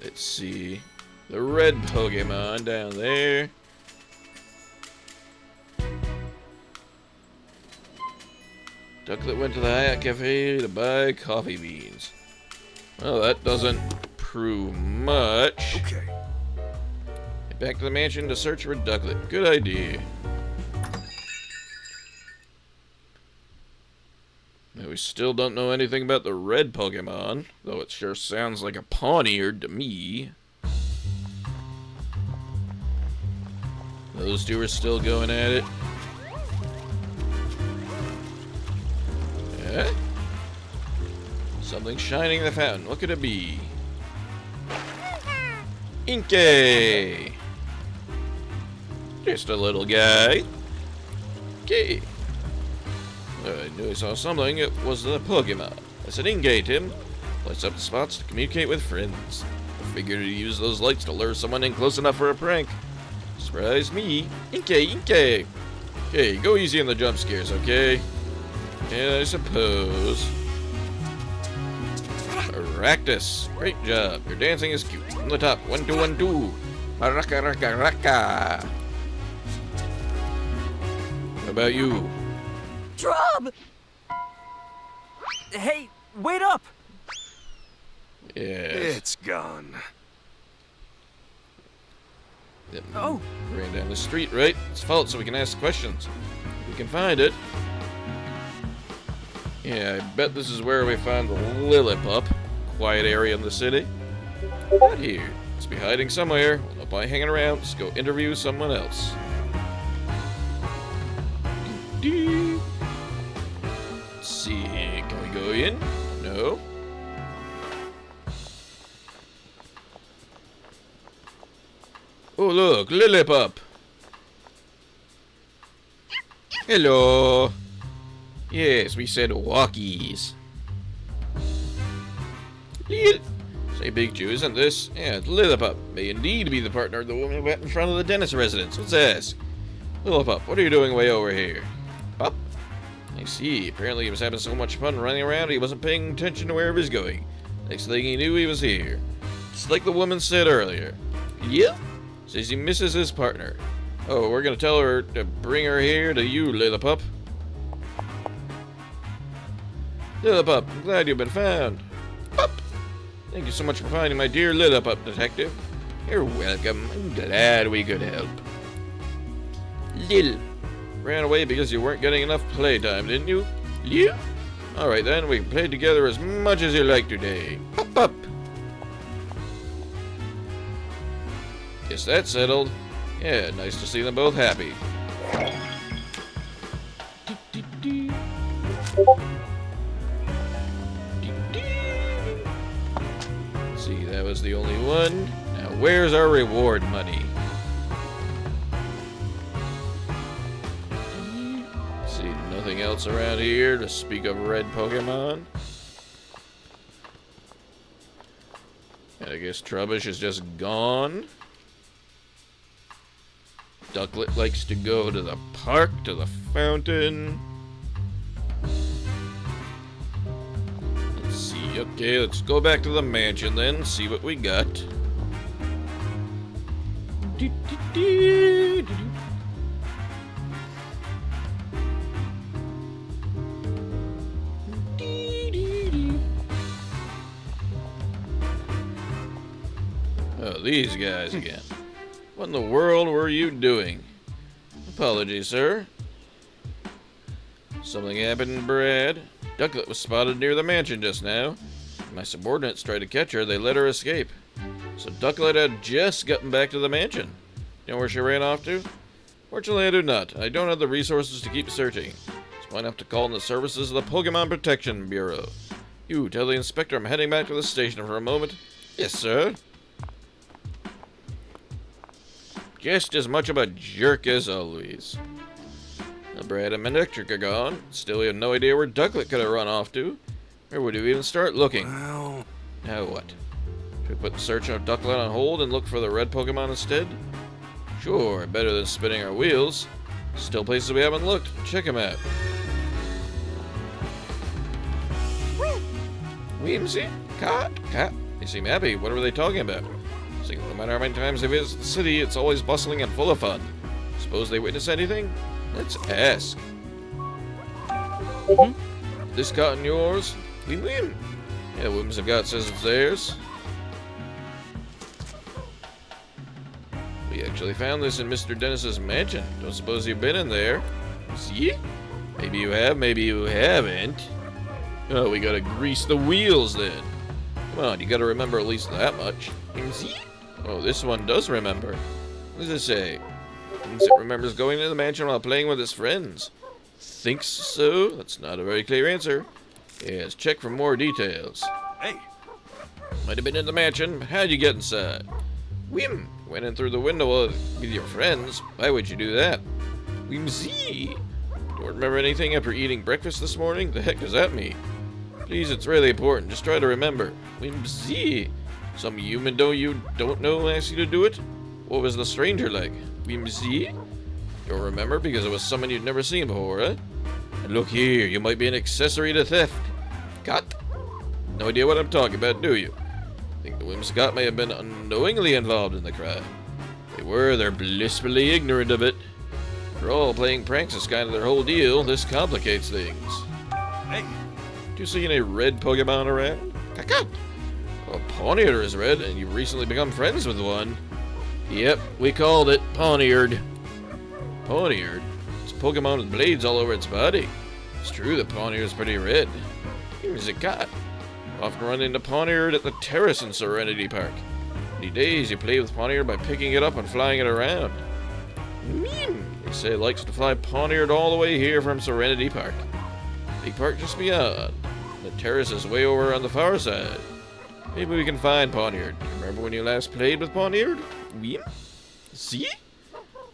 Let's see. The red Pokemon down there. Ducklet went to the Hyatt Cafe to buy coffee beans. Well, that doesn't prove much. Okay. Head back to the mansion to search for Ducklet. Good idea. Now, we still don't know anything about the red Pokemon, though it sure sounds like a Pawniard to me. Those two are still going at it. Yeah? Something shining in the fountain. What could it be? Inkay! Just a little guy. Okay. I knew I saw something. It was the Pokemon. I said, Inkay, Tim. Lights up the spots to communicate with friends. I figured to use those lights to lure someone in close enough for a prank. Surprise me. Inkay, Inkay. Okay, go easy on the jump scares, okay? Yeah, I suppose. Aractus. Great job. Your dancing is cute. From the top. 1, 2, 1, 2. Raka, raka, raka. How about you? Drop! Hey, wait up! Yes. It's gone. Yep. Oh. Ran down the street, right? It's fault so we can ask questions. We can find it. Yeah, I bet this is where we found the Lillipup. Quiet area in the city. Not here. Must be hiding somewhere. Well, no point hanging around. Let's go interview someone else. Let's see. Can we go in? No. Oh, look. Lillipup. Hello. Yes, we said walkies. Lil. Say, Big Jew, isn't this? Yeah, it's Lillipup. May indeed be the partner of the woman who went in front of the dentist residence. Let's ask. Lillipup, what are you doing way over here? Pup? I see. Apparently he was having so much fun running around he wasn't paying attention to where he was going. Next thing he knew, he was here. Just like the woman said earlier. Yep. Says he misses his partner. Oh, we're gonna tell her to bring her here to you, Lillipup. Lillipup, I'm glad you've been found. Pup! Thank you so much for finding my dear Lillipup, Detective. You're welcome. I'm glad we could help. Lil. Ran away because you weren't getting enough playtime, didn't you? Lil? Alright then, we can play together as much as you like today. Pup, pup. Guess that's settled. Yeah, nice to see them both happy. See, that was the only one. Now, where's our reward money? See, nothing else around here to speak of red Pokemon. And I guess Trubbish is just gone. Ducklet likes to go to the park, to the fountain. Let's see. Okay, let's go back to the mansion then, see what we got. Oh, these guys again. What in the world were you doing? Apologies, sir. Something happened, Brad. Ducklet was spotted near the mansion just now. My subordinates tried to catch her, they let her escape. So Ducklet had just gotten back to the mansion. You know where she ran off to? Fortunately, I do not. I don't have the resources to keep searching. So I have to call in the services of the Pokemon Protection Bureau. You, tell the inspector I'm heading back to the station for a moment. Yes, sir. Just as much of a jerk as always. Now, Brad and Electric are gone. Still, we have no idea where Ducklet could have run off to. Or would we even start looking? Well... Now what? Should we put the search of Ducklet on hold and look for the red Pokemon instead? Sure, better than spinning our wheels. Still places we haven't looked. Check them out. Whimsy? Cat? They seem happy. What were they talking about? Saying no matter how many times they visit the city, it's always bustling and full of fun. Suppose they witness anything? Let's ask. This cotton yours? Whim. Yeah, Whimsicott says it's theirs. We actually found this in Mr. Dennis's mansion. Don't suppose you've been in there. See? Maybe you have, maybe you haven't. Oh, we gotta grease the wheels then. Come on, you gotta remember at least that much. See? Oh, this one does remember. What does it say? Thinks it remembers going to the mansion while playing with his friends. Thinks so? That's not a very clear answer. Yes, check for more details. Hey! Might have been in the mansion, but how'd you get inside? Whim! Went in through the window with your friends. Why would you do that? Whimsy! Don't remember anything after eating breakfast this morning? The heck does that mean? Please, it's really important. Just try to remember. Whimsy! Some human don't know asked you to do it? What was the stranger like? Whimsy? Don't remember because it was someone you'd never seen before, eh? And look here, you might be an accessory to theft. Got? No idea what I'm talking about, do you? Think the Whimsicott may have been unknowingly involved in the crime. They were, they're blissfully ignorant of it. After all, playing pranks is kind of their whole deal. This complicates things. Hey! Do you see any red Pokemon around? Caca! Well, Pawniard is red, and you've recently become friends with one. Yep, we called it Pawniard. Pawniard? It's a Pokemon with blades all over its body. It's true that Pawniard's pretty red. Here's a cat. Often run into Pawniard at the terrace in Serenity Park. Many days you play with Pawniard by picking it up and flying it around. They say it likes to fly Pawniard all the way here from Serenity Park. Big park just beyond. The terrace is way over on the far side. Maybe we can find Pawniard. Remember when you last played with Pawniard? See?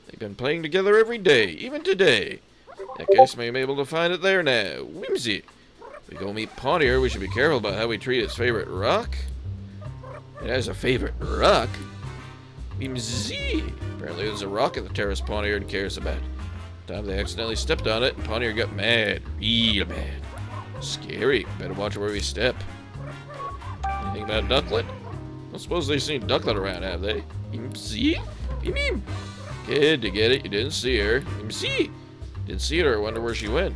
They've been playing together every day, even today. In that case, may be able to find it there now. Whimsy. If we go meet Pawniard, we should be careful about how we treat its favorite rock. It has a favorite rock? Whimsy. Apparently there's a rock at the terrace Pawniard cares about. The time they accidentally stepped on it, and Pawniard got mad. Real mad. Scary. Better watch where we step. Anything about Ducklet? I don't suppose they've seen Ducklet around, have they? See? Kid, to get it, you didn't see her. See? Didn't see her, I wonder where she went.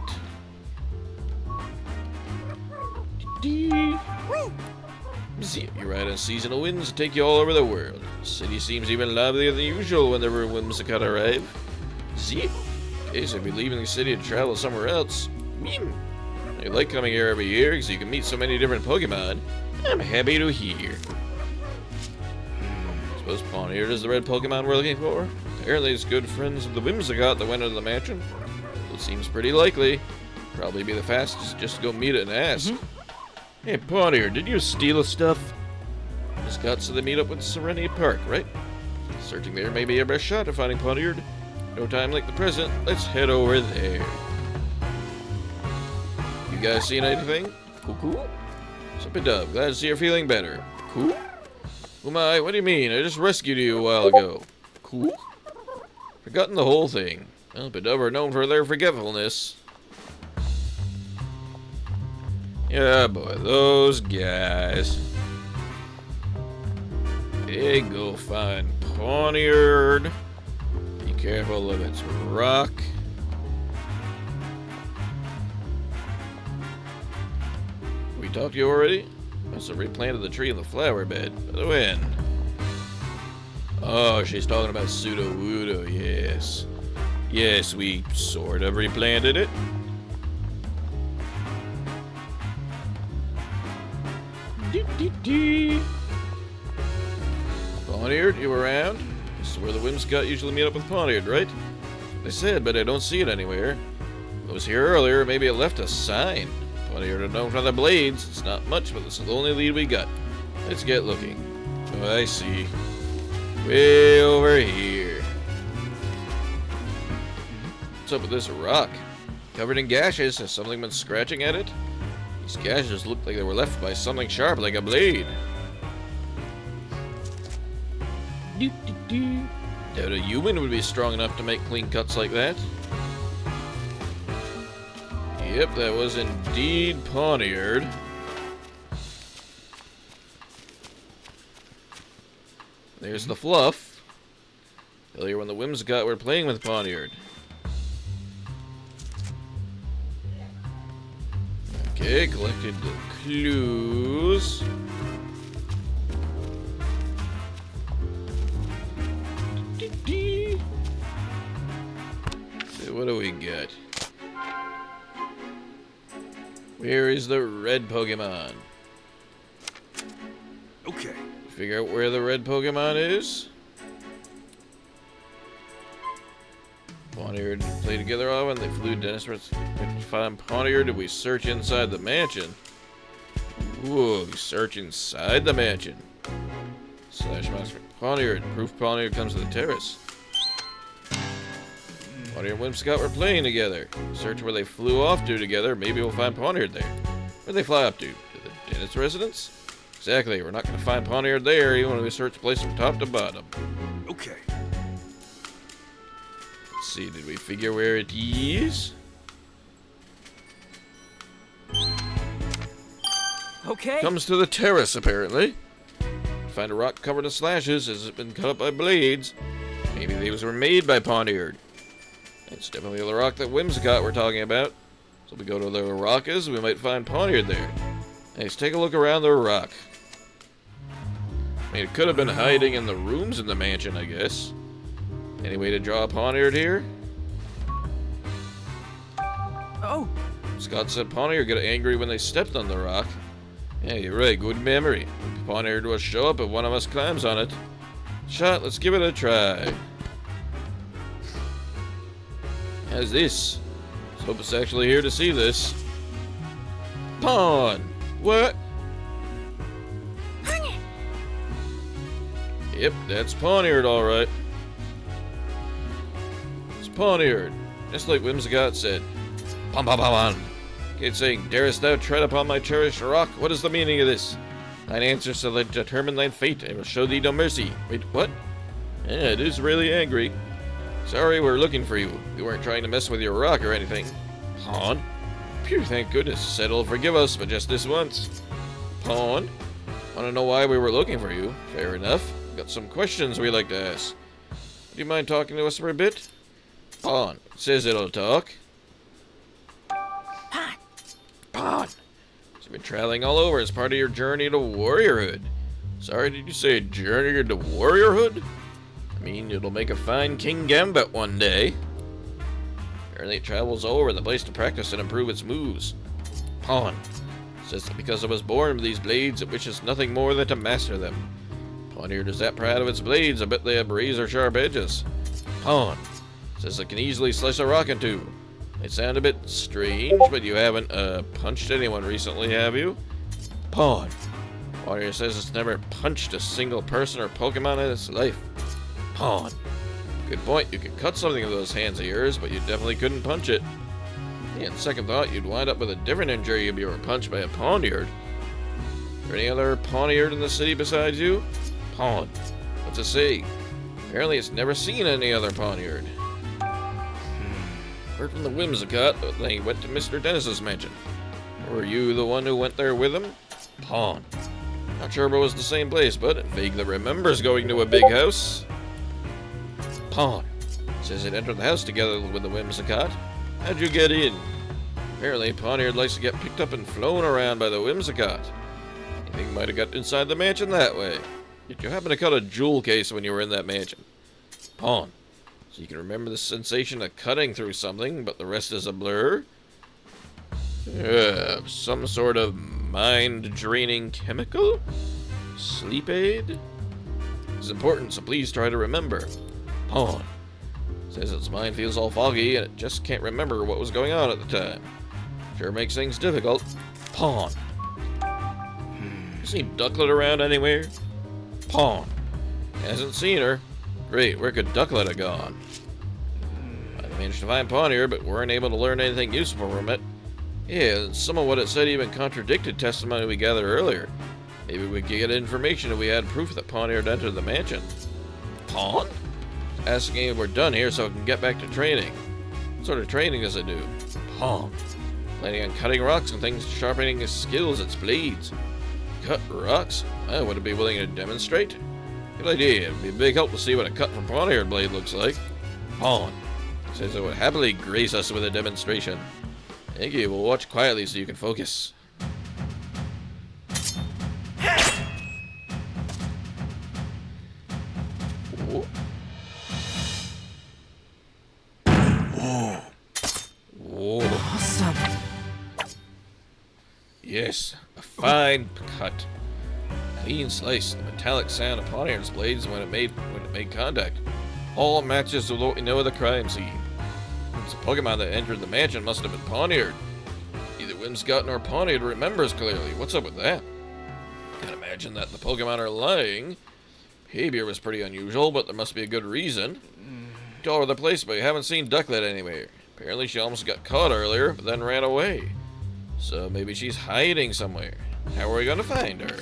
See, you ride on seasonal winds to take you all over the world. The city seems even livelier than usual whenever Whimsicott arrive. See? In case I'd be leaving the city to travel somewhere else. I like coming here every year because you can meet so many different Pokemon. I'm happy to hear. Suppose Pawniard is the red Pokemon we're looking for? Apparently it's good friends with the Whimsicott that went into the mansion. So it seems pretty likely. Probably be the fastest just to go meet it and ask. Hey, Pawniard, did you steal the stuff? Just got so they meet up with Serenity Park, right? Searching there may be our best shot at finding Pawniard. No time like the present. Let's head over there. You guys seen anything? Cool? Sup, Dub. Glad to see you're feeling better. Cool? Oh my, what do you mean? I just rescued you a while ago. Cool? Forgotten the whole thing. Well, Dub are known for their forgetfulness. Yeah, boy, those guys. Hey, go find Pawniard. Be careful of its rock. We talked to you already? Must have replanted the tree in the flower bed. When? Oh, she's talking about Sudowoodo, yes. Yes, we sort of replanted it. Poniard, you around? This is where the Whimsicott usually meet up with Poniard, right? They said, but I don't see it anywhere. If it was here earlier, maybe it left a sign. Poniard had known from the blades. It's not much, but this is the only lead we got. Let's get looking. Oh, I see. Way over here. What's up with this rock? Covered in gashes. Has something been scratching at it? These gashes look like they were left by something sharp, like a blade. Doubt a human would be strong enough to make clean cuts like that. Yep, that was indeed Poniard. There's the fluff. Earlier when the Whimsicott were playing with Poniard. Okay, collected the clues. So what do we got? Where is the red Pokemon? Okay. Figure out where the red Pokemon is. Poniard play together often. They flew Dennis to find Poniard. Did we search inside the mansion? Ooh, we search inside the mansion. Slash master Poniard. Proof Poniard comes to the terrace. Poniard and Whimsicott were playing together. Search where they flew off to together. Maybe we'll find Poniard there. Where'd they fly up to? To the Dennis residence? Exactly. We're not going to find Poniard there even when we search the place from top to bottom. Okay. Let's see. Did we figure where it is? Okay. Comes to the terrace, apparently. Find a rock covered in slashes. Has it been cut up by blades? Maybe these were made by Poniard. It's definitely the rock that Whimsicott we're talking about. So we go to the rock is, we might find Poniard there. Let's take a look around the rock. I mean, it could have been hiding in the rooms in the mansion, I guess. Any way to draw a Poniard here? Oh! Scott said Poniard got angry when they stepped on the rock. Yeah, you're right, good memory. Poniard will show up if one of us climbs on it. Shot, let's give it a try. How's this? Let's hope it's actually here to see this. Pawn! What? Yep, that's Poniard, alright. It's Poniard. Just like Whimsicott said. Pom pom pom pom. Kid saying, darest thou tread upon my cherished rock? What is the meaning of this? Thine answers shall determine thine fate, and will show thee no mercy. Wait, what? Yeah, it is really angry. Sorry, we're looking for you. We weren't trying to mess with your rock or anything. Pawn? Phew, thank goodness. Said he'll forgive us, but just this once. Pawn? Wanna know why we were looking for you? Fair enough. Got some questions we'd like to ask. Do you mind talking to us for a bit? Pawn. It says it'll talk. Pawn. So you've been traveling all over as part of your journey to warriorhood. Sorry, did you say journey to warriorhood? I mean, it'll make a fine King Gambit one day. Apparently it travels all over the place to practice and improve its moves. Pawn. Says that because it was born with these blades, it wishes nothing more than to master them. Poniard is that proud of its blades, I bet they have razor-sharp edges. Pawn. Says it can easily slice a rock in two. It sound a bit strange, but you haven't, punched anyone recently, have you? Pawn. Poniard says it's never punched a single person or Pokemon in its life. Pawn. Good point. You could cut something with those hands of yours, but you definitely couldn't punch it. Yeah, on second thought, you'd wind up with a different injury if you were punched by a Poniard. Is there any other Poniard in the city besides you? Pawn. What's it say? Apparently it's never seen any other Poniard. Heard from the Whimsicott that they went to Mr. Dennis's mansion. Were you the one who went there with him? Pawn. Not sure if it was the same place, but it vaguely remembers going to a big house. Pawn. Says it entered the house together with the Whimsicott. How'd you get in? Apparently, Poniard likes to get picked up and flown around by the Whimsicott. You think you might have got inside the mansion that way? Did you happen to cut a jewel case when you were in that mansion? Pawn. So you can remember the sensation of cutting through something, but the rest is a blur? Some sort of mind-draining chemical? Sleep aid? It's important, so please try to remember. Pawn. Says its mind feels all foggy and it just can't remember what was going on at the time. Sure makes things difficult. Pawn. You seen Ducklet around anywhere? Pawn. Hasn't seen her. Great, where could Ducklet have gone? I managed to find Pawn here, but weren't able to learn anything useful from it. Yeah, some of what it said even contradicted testimony we gathered earlier. Maybe we could get information if we had proof that Pawn here had entered the mansion. Pawn? Asking if we're done here so I can get back to training. What sort of training does it do? Pawn. Planning on cutting rocks and things, sharpening his skills, its blades. Cut rocks? I wouldn't be willing to demonstrate. Good idea. It'd be a big help to see what a cut from Pawn-Eared blade looks like. Pawn. Says it would happily grace us with a demonstration. Thank you. We'll watch quietly so you can focus. Whoa. Whoa. Whoa. Awesome. Yes, a fine cut. Clean slice. The metallic sound of Pawn-Eared's blades when it made contact. All matches with what we know of the crime scene. It's a Pokemon that entered the mansion must have been Pawn-Eared. Either Whimsicott or Pawn-Eared remembers clearly. What's up with that? Can't imagine that the Pokemon are lying. Behavior was pretty unusual, but there must be a good reason. All over the place, but we haven't seen Ducklet anywhere. Apparently she almost got caught earlier, but then ran away. So maybe she's hiding somewhere. How are we gonna find her?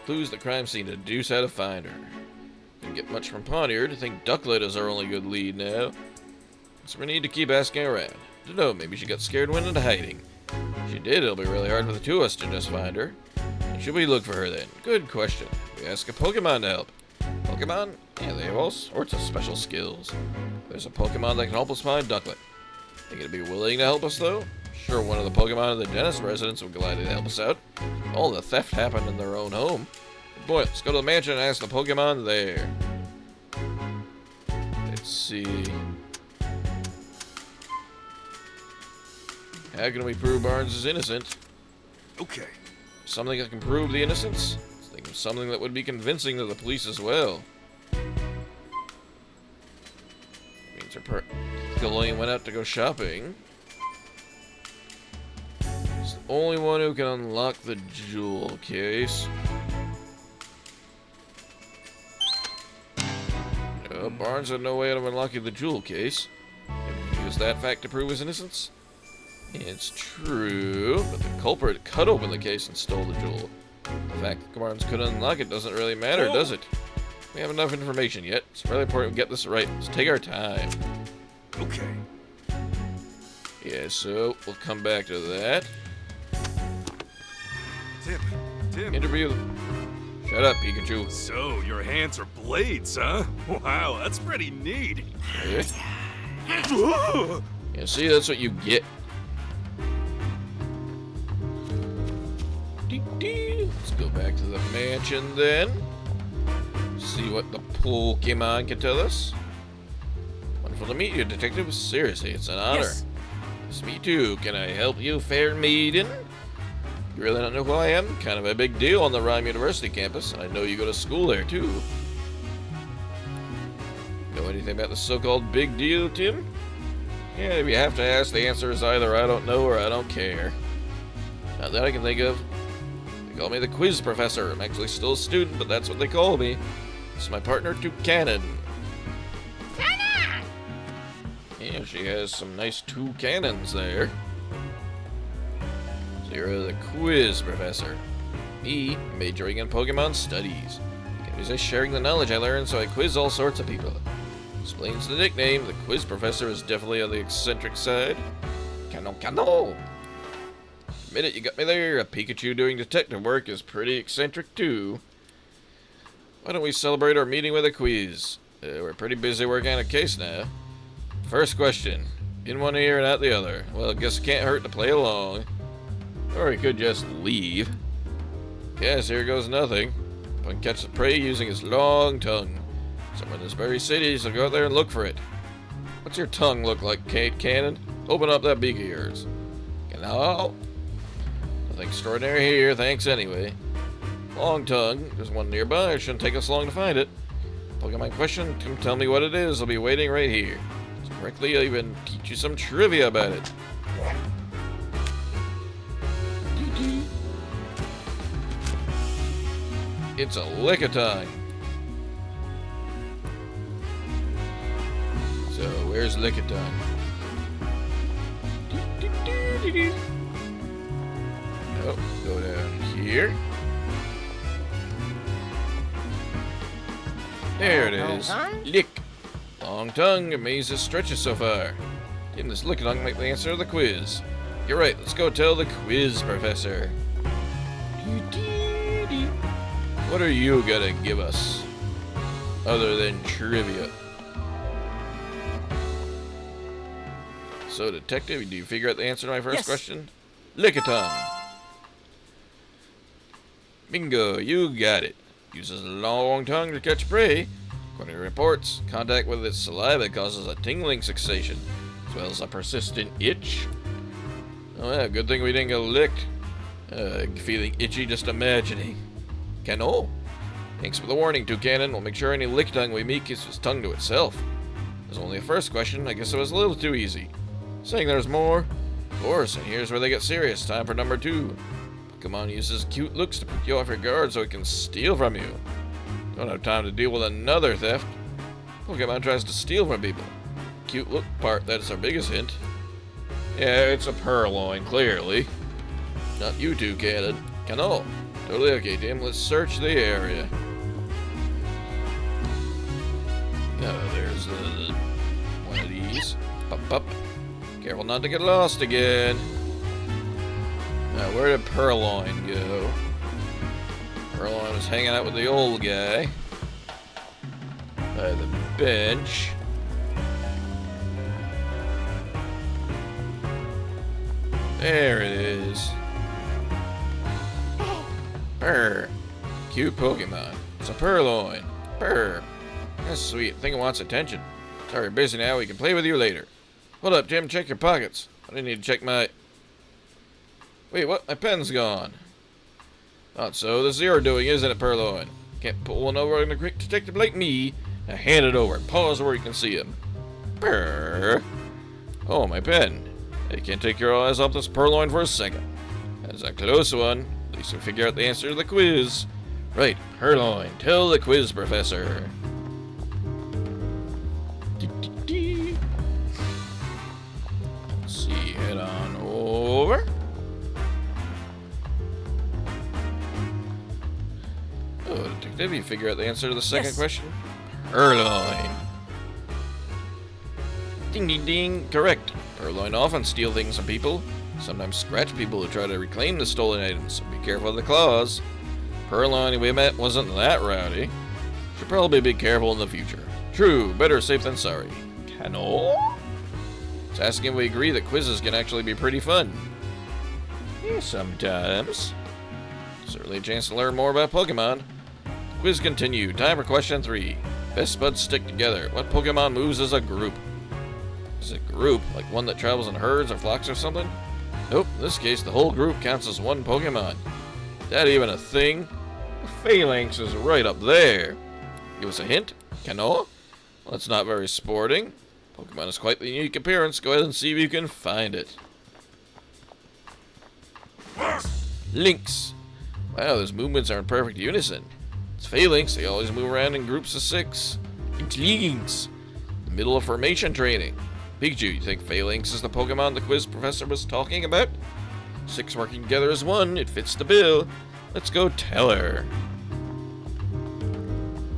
Clues the crime scene to deduce how to find her. Didn't get much from Pawn-Eared. I think Ducklet is our only good lead now. So we need to keep asking around. Don't know, maybe she got scared and went into hiding. If she did, it'll be really hard for the two of us to just find her. And should we look for her then? Good question. We ask a Pokemon to help. Pokemon? Yeah, they have all sorts of special skills. There's a Pokemon that can help us find Ducklet. Think it'd be willing to help us though? Sure, one of the Pokemon of the Dennis residents would gladly help us out. All the theft happened in their own home. Good boy, let's go to the mansion and ask the Pokemon there. Let's see. How can we prove Barnes is innocent? Okay. Something that can prove the innocence? Think of something that would be convincing to the police as well. Means her Gillian went out to go shopping. He's the only one who can unlock the jewel case. Barnes had no way of unlocking the jewel case. Can we use that fact to prove his innocence? It's true, but the culprit cut open the case and stole the jewel. The fact that Barnes couldn't unlock it doesn't really matter, does it? We have enough information yet. It's really important we get this right. Let's take our time. Okay. Yeah, so we'll come back to that. Tim. Interview. Shut up, Pikachu. So, your hands are blades, huh? Wow, that's pretty neat. Yeah, see, that's what you get. Let's go back to the mansion then. See what the Pokemon can tell us. Wonderful to meet you, Detective. Seriously, it's an honor. Yes, me too. Can I help you, fair maiden? You really don't know who I am? Kind of a big deal on the Rhyme University campus, and I know you go to school there too. Know anything about the so-called big deal, Tim? Yeah, if you have to ask, the answer is either I don't know or I don't care. Not that I can think of. They call me the quiz professor. I'm actually still a student, but that's what they call me. It's my partner, Toucanon. Yeah, she has some nice two cannons there. So you're the quiz professor. Me, majoring in Pokemon studies. Can resist sharing the knowledge I learned, so I quiz all sorts of people. Explains the nickname. The quiz professor is definitely on the eccentric side. Cano. Admit it, you got me there. A Pikachu doing detective work is pretty eccentric too. Why don't we celebrate our meeting with a quiz? We're pretty busy working on a case now. First question. In one ear and out the other. Well, I guess it can't hurt to play along. Or he could just leave. Yes, here goes nothing. One catch the prey using his long tongue. Someone in this very city, so go out there and look for it. What's your tongue look like, Kate Cannon? Open up that beak of yours. Hello? Nothing extraordinary here, thanks anyway. Long tongue. There's one nearby. It shouldn't take us long to find it. Pokemon question, come tell me what it is. I'll be waiting right here. So correctly, I'll even teach you some trivia about it. It's a Lickitung. So, where's Lickitung? Oh, go down here. There it is. Lick. Long tongue. Amazes stretches so far. Getting this Lickitung might be the answer to the quiz. You're right. Let's go tell the quiz professor. What are you gonna give us? Other than trivia. So, Detective, do you figure out the answer to my first question? Lickitung. Bingo, you got it. Uses a long tongue to catch prey. According to reports, contact with its saliva causes a tingling sensation, as well as a persistent itch. Oh yeah, good thing we didn't get licked. Feeling itchy just imagining. Cano? Thanks for the warning, Toucanon. We'll make sure any Lickitung we meet keeps its tongue to itself. There's only a first question. I guess it was a little too easy. Saying there's more? Of course, and here's where they get serious. Time for number 2. Pokemon uses cute looks to put you off your guard so it can steal from you. Don't have time to deal with another theft. Pokemon tries to steal from people. Cute look part, that's our biggest hint. Yeah, it's a Purloin, clearly. Not you two, Cannon. Cano. Totally okay, Tim. Let's search the area. Oh, there's one of these. Pop, pop. Careful not to get lost again. Now, where did Purloin go? Purloin was hanging out with the old guy. By the bench. There it is. Purr. Cute Pokemon. It's a Purloin. Purr. That's sweet. I think it wants attention. Sorry, you're busy now. We can play with you later. Hold up, Jim. Check your pockets. I didn't need to check my... Wait, what? My pen's gone. Not so. This is your doing, isn't it, Purloin? Can't pull one over on a quick detective like me. Now hand it over. Pause where you can see him. Purr. Oh, my pen. You can't take your eyes off this Purloin for a second. That's a close one. At least we figure out the answer to the quiz. Right, Purloin, tell the quiz professor. Let's see, head on over. Oh, Detective, you figure out the answer to the second question? Purloin. Ding, ding, ding. Correct. Purloin often steal things from people. Sometimes scratch people who try to reclaim the stolen items, so be careful of the claws. Purloin we met wasn't that rowdy. Should probably be careful in the future. True, better safe than sorry. Cano? It's asking if we agree that quizzes can actually be pretty fun. Yeah, sometimes. Certainly a chance to learn more about Pokemon. Quiz continued. Time for question 3. Best buds stick together. What Pokemon moves as a group? Is it group? Like one that travels in herds or flocks or something? Nope, in this case, the whole group counts as one Pokemon. Is that even a thing? Phalanx is right up there. Give us a hint? Cano? Well, that's not very sporting. Pokemon has quite the unique appearance. Go ahead and see if you can find it. Lynx. Wow, those movements are in perfect unison. It's Phalanx. They always move around in groups of 6. It's Lynx. The middle of formation training. Pikachu, you think Phalanx is the Pokemon the quiz professor was talking about? 6 working together as one, it fits the bill. Let's go tell her.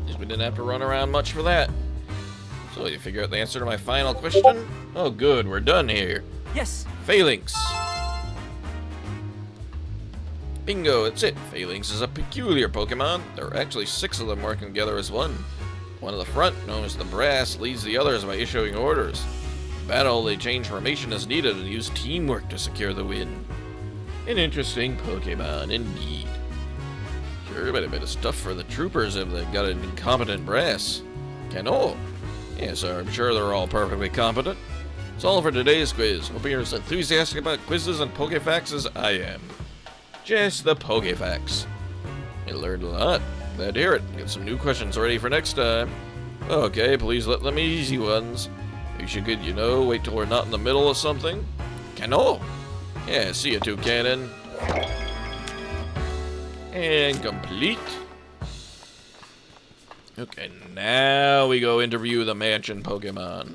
Guess we didn't have to run around much for that. So, you figure out the answer to my final question? Oh good, we're done here. Yes. Phalanx. Bingo, that's it. Phalanx is a peculiar Pokemon. There are actually 6 of them working together as one. One at the front, known as the Brass, leads the others by issuing orders. In battle, they change formation as needed and use teamwork to secure the win. An interesting Pokemon, indeed. Sure, but a bit of stuff for the troopers if they've got an incompetent Brass. Cano? Yes, sir, I'm sure they're all perfectly competent. That's all for today's quiz. Hope you're as enthusiastic about quizzes and Pokefacts as I am. Just the Pokefacts. You learned a lot. Glad to hear it. Get some new questions ready for next time. Okay, please let them be easy ones. You should get, wait till we're not in the middle of something. Cano! Yeah, see you two, Cannon. And complete. Okay, now we go interview the mansion Pokemon.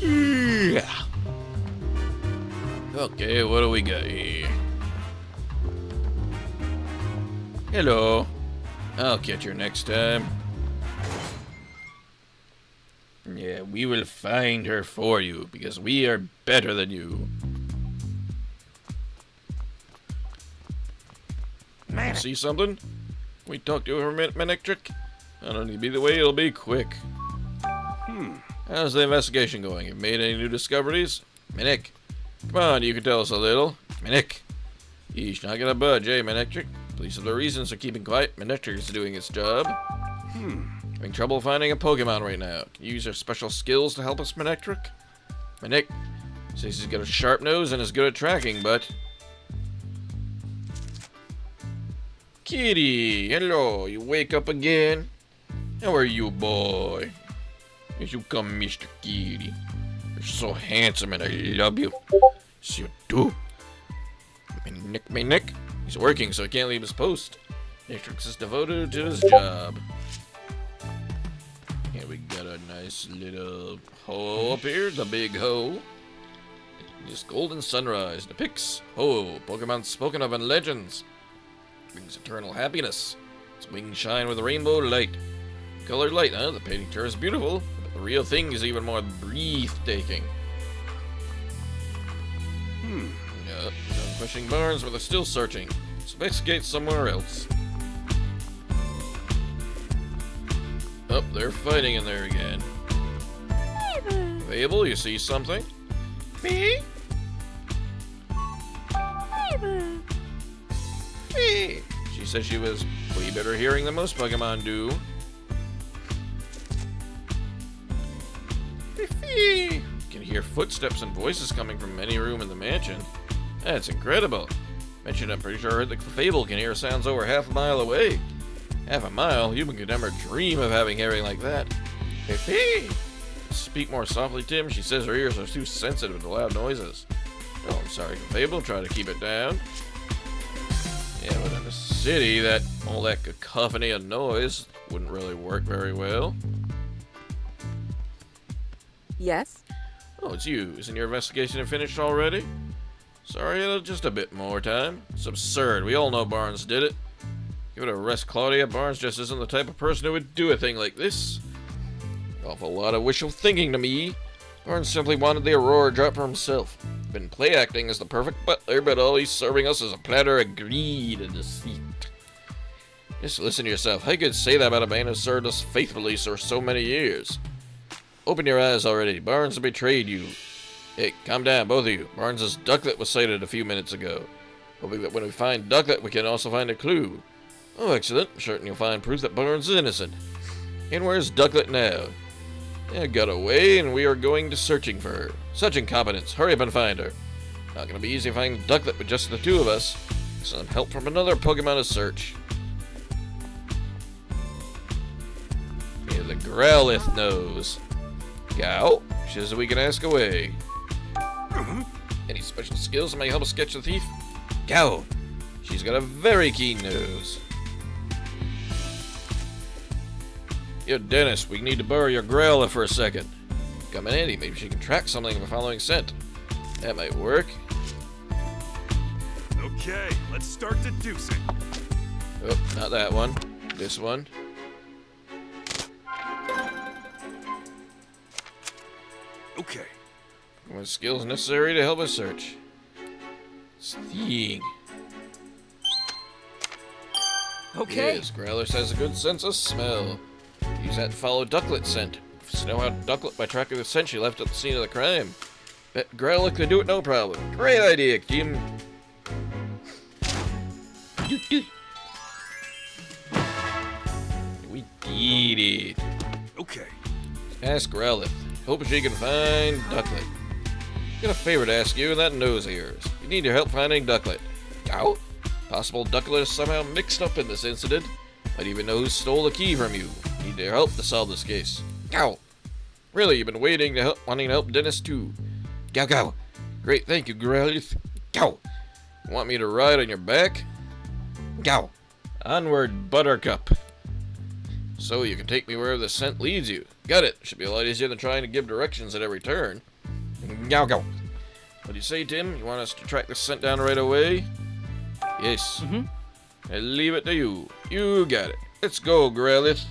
Yeah. Okay, what do we got here? Hello. I'll catch you next time. Yeah, we will find her for you, because we are better than you. See something? We talk to her, Manectric? I don't need to be the way, it'll be quick. How's the investigation going? Have you made any new discoveries? Minik, come on, you can tell us a little. Minik. Yeesh, not gonna budge, eh, Manectric? Police have their reasons for keeping quiet. Manectric is doing its job. Having trouble finding a Pokemon right now. Can you use your special skills to help us, Manectric? Manek says he's got a sharp nose and is good at tracking, but... Kitty, hello, you wake up again? How are you, boy? Yes, you come, Mr. Kitty. You're so handsome and I love you. Yes, you do. Manek. He's working, so he can't leave his post. Matrix is devoted to his job. Yeah, we got a nice little hoe up here, the big hoe. This golden sunrise depicts Ho, Pokemon spoken of in legends. Brings eternal happiness. Its wings shine with a rainbow light. Colored light, huh? The picture is beautiful, but the real thing is even more breathtaking. Yep, done pushing barns, but they're still searching. So investigate somewhere else. Oh, they're fighting in there again. Fable, you see something? Me? Fee. She said she was way better hearing than most Pokemon do. Fee. Can hear footsteps and voices coming from any room in the mansion. That's incredible. Mentioned I'm pretty sure that Fable can hear sounds over half a mile away. Half a mile? You could never dream of having hearing like that. Fee. Speak more softly, Tim. She says her ears are too sensitive to loud noises. Oh, I'm sorry, Fable. Try to keep it down. Yeah, but in the city, all that cacophony of noise wouldn't really work very well. Yes? Oh, it's you. Isn't your investigation finished already? Sorry, just a bit more time. It's absurd. We all know Barnes did it. Give it a rest, Claudia. Barnes just isn't the type of person who would do a thing like this. Awful lot of wishful thinking to me. Barnes simply wanted the Aurora drop for himself. Been play acting as the perfect butler, but all he's serving us is a platter of greed and deceit. Just listen to yourself. How could say that about a man who served us faithfully for so many years? Open your eyes already. Barnes has betrayed you. Hey, calm down, both of you. Barnes' ducklet was sighted a few minutes ago. Hoping that when we find ducklet, we can also find a clue. Oh, excellent. I'm certain you'll find proof that Barnes is innocent. And where's ducklet now? Yeah, got away, and we are going to searching for her. Such incompetence. Hurry up and find her. Not gonna be easy finding ducklet with just the two of us. Some help from another Pokemon to search. Yeah, the Growlithe knows. Gow, she says we can ask away. Any special skills that may help us catch the thief? Gow, she's got a very keen nose. Yo, Dennis, we need to borrow your Growlithe for a second. Come in handy, maybe she can track something by following scent. That might work. Okay, let's start deducing. Oh, not that one. This one. Okay. What skills necessary to help us search? Sting. Okay. Yes, Growlithe has a good sense of smell. Use that to follow Ducklet's scent. Snow out Ducklet by tracking the scent she left at the scene of the crime. Bet Growlithe could do it no problem. Great idea, Kim. Kitty. Okay. Ask Growlithe. Hope she can find Ducklet. Got a favor to ask you, and that nose of yours. You need your help finding Ducklet. Ow? Possible Ducklet is somehow mixed up in this incident. Might even know who stole the key from you. Need your help to solve this case. Ow! Really, you've been wanting to help Dennis too. Gow gow. Great, thank you, Growlithe. Gow. You want me to ride on your back? Gow. Onward, Buttercup. So you can take me wherever the scent leads you. Got it. Should be a lot easier than trying to give directions at every turn. Gow gow. What do you say, Tim? You want us to track the scent down right away? Yes. I leave it to you. You got it. Let's go, Growlithe.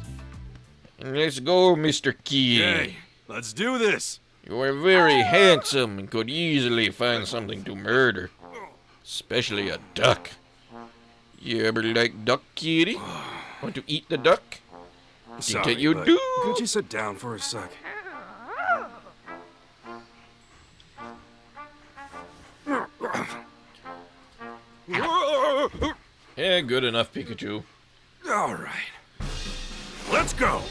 Let's go, Mr. Key. Okay, let's do this. You are very handsome and could easily find something to murder. Especially a duck. You ever like duck, kitty? Want to eat the duck? Sorry, Think you but do? could you sit down for a sec? Yeah, good enough, Pikachu. All right. Let's go.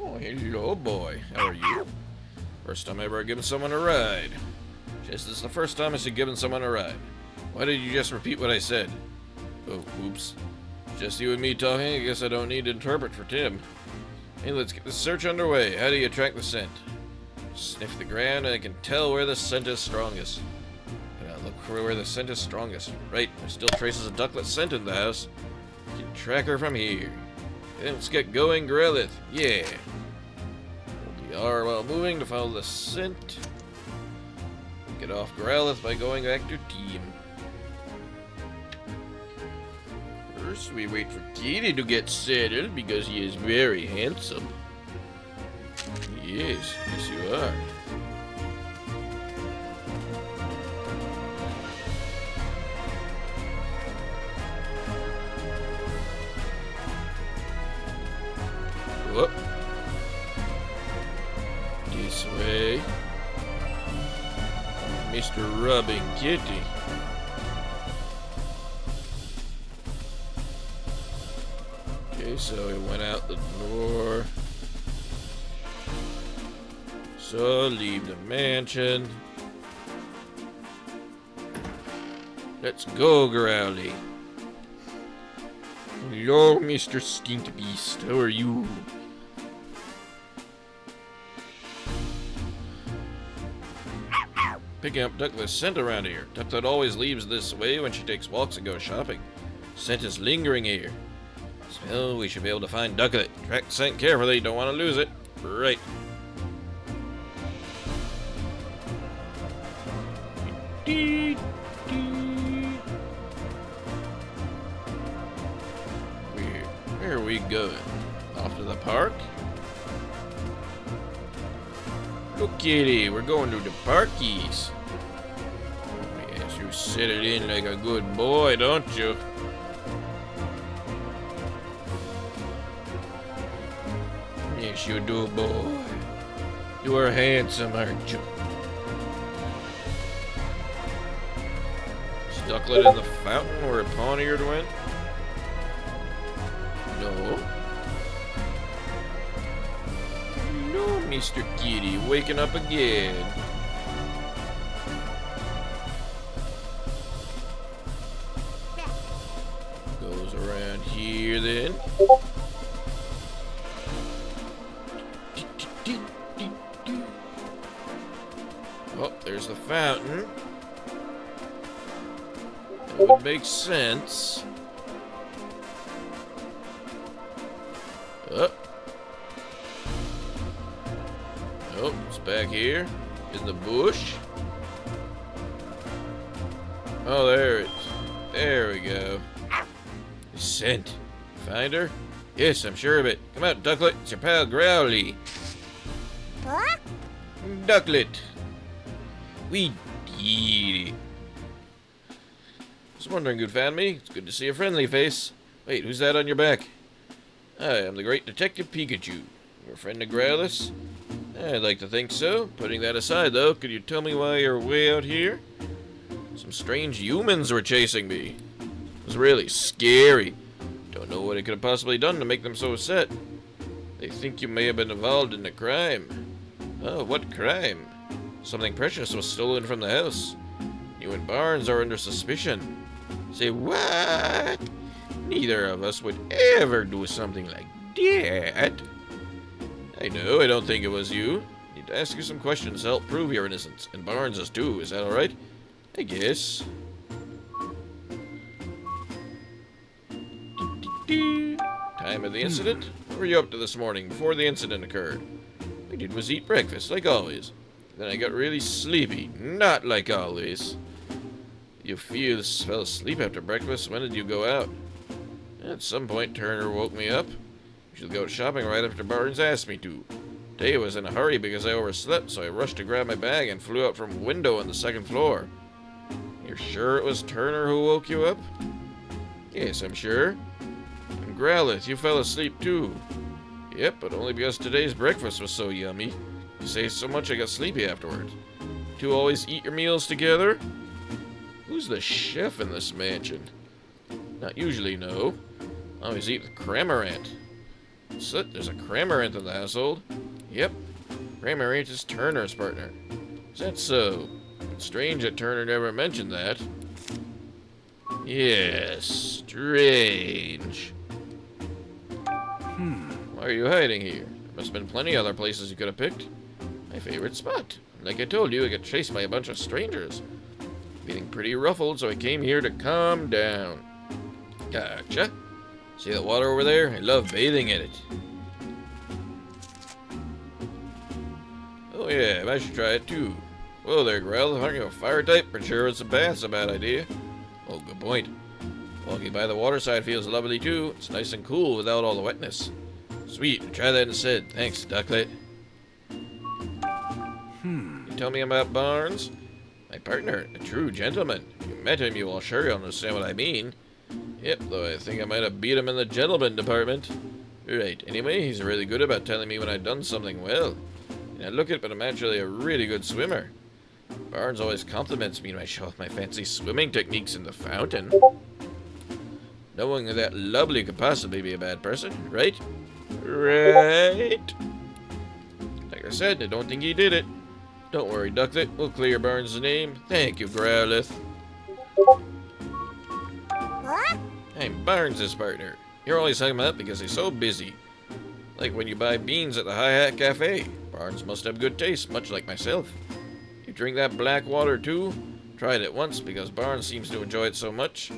Oh, hello, boy. How are you? First time I ever given someone a ride. This is the first time I should given someone a ride. Why did you just repeat what I said? Oh, oops. Just you and me talking. I guess I don't need to interpret for Tim. Hey, let's get the search underway. How do you track the scent? Sniff the ground and I can tell where the scent is strongest. Look for where the scent is strongest. Right, there's still traces of Ducklet scent in the house. You can track her from here. Okay, let's get going, Growlithe. Yeah. Hold the R while moving to follow the scent. Get off Growlithe by going back to team. First, we wait for Kitty to get settled because he is very handsome. Yes, yes you are. Whoop. This way. Mr. Rubbing Kitty. Okay, so he went out the door. So leave the mansion. Let's go, Growly. Hello, Mr. Stink Beast. How are you? Picking up Ducklet's scent around here. Ducklet always leaves this way when she takes walks and goes shopping. Scent is lingering here. So we should be able to find Ducklet. Track the scent carefully. Don't want to lose it. Right. Where are we going? Off to the park? Look, Kitty, we're going to the parkies. Yes, you set it in like a good boy, don't you? Yes, you do, boy. You are handsome, aren't you? Is Ducklet in the fountain where Pawniard went? No. No, Mr. Kitty, waking up again. Goes around here then. Oh, there's the fountain. That would make sense. Oh. Oh, it's back here in the bush. Oh, there it is. There we go. Scent. Find her? Yes, I'm sure of it. Come out, Ducklet. It's your pal Growly. Huh? Ducklet. We did it. Was wondering who'd found me. It's good to see a friendly face. Wait, who's that on your back? I am the great Detective Pikachu. Your friend of Growlithe? I'd like to think so. Putting that aside, though, could you tell me why you're way out here? Some strange humans were chasing me. It was really scary. don't know what it could have possibly done to make them so upset. They think you may have been involved in a crime. Oh, what crime? Something precious was stolen from the house. You and Barnes are under suspicion. Say what? Neither of us would ever do something like that. I know, I don't think it was you. Need to ask you some questions to help prove your innocence. And Barnes's too, is that alright? I guess. Time of the incident? What were you up to this morning before the incident occurred? What I did was eat breakfast, like always. Then I got really sleepy, not like always. You fell asleep after breakfast. When did you go out? At some point, Turner woke me up. We should go shopping right after Barnes asked me to. Today I was in a hurry because I overslept, so I rushed to grab my bag and flew out from a window on the second floor. You're sure it was Turner who woke you up? Yes, I'm sure. And Growlithe, you fell asleep too. Yep, but only because today's breakfast was so yummy. You say so much I got sleepy afterwards. Two always eat your meals together? Who's the chef in this mansion? Not usually, no. I always eat with Cramorant. So there's a Cramorant in the household? Yep. Cramorant is Turner's partner. Is that so? It's strange that Turner never mentioned that. Yes, strange. Why are you hiding here? There must have been plenty of other places you could have picked. My favorite spot. Like I told you, I got chased by a bunch of strangers. Feeling pretty ruffled, so I came here to calm down. Gotcha. See that water over there? I love bathing in it. Oh yeah, I should try it too. Whoa there, Growlithe. Aren't you a fire type? Pretty sure it's a bath's a bad idea. Oh, good point. Walking by the waterside feels lovely too. It's nice and cool without all the wetness. Sweet, try that instead. Thanks, Ducklet. You tell me about Barnes? My partner, a true gentleman. If you met him, you will surely understand what I mean. Yep, though I think I might have beat him in the gentleman department. Right, anyway, he's really good about telling me when I've done something well. And I look it, but I'm actually a really good swimmer. Barnes always compliments me when I show off my fancy swimming techniques in the fountain. Knowing that lovely could possibly be a bad person, right? Right? Like I said, I don't think he did it. Don't worry, Ducklet. We'll clear Barnes' name. Thank you, Growlithe. What? I'm Barnes' partner. You're always talking about because he's so busy. Like when you buy beans at the High Hat Cafe. Barnes must have good taste, much like myself. You drink that black water too? Tried it once because Barnes seems to enjoy it so much.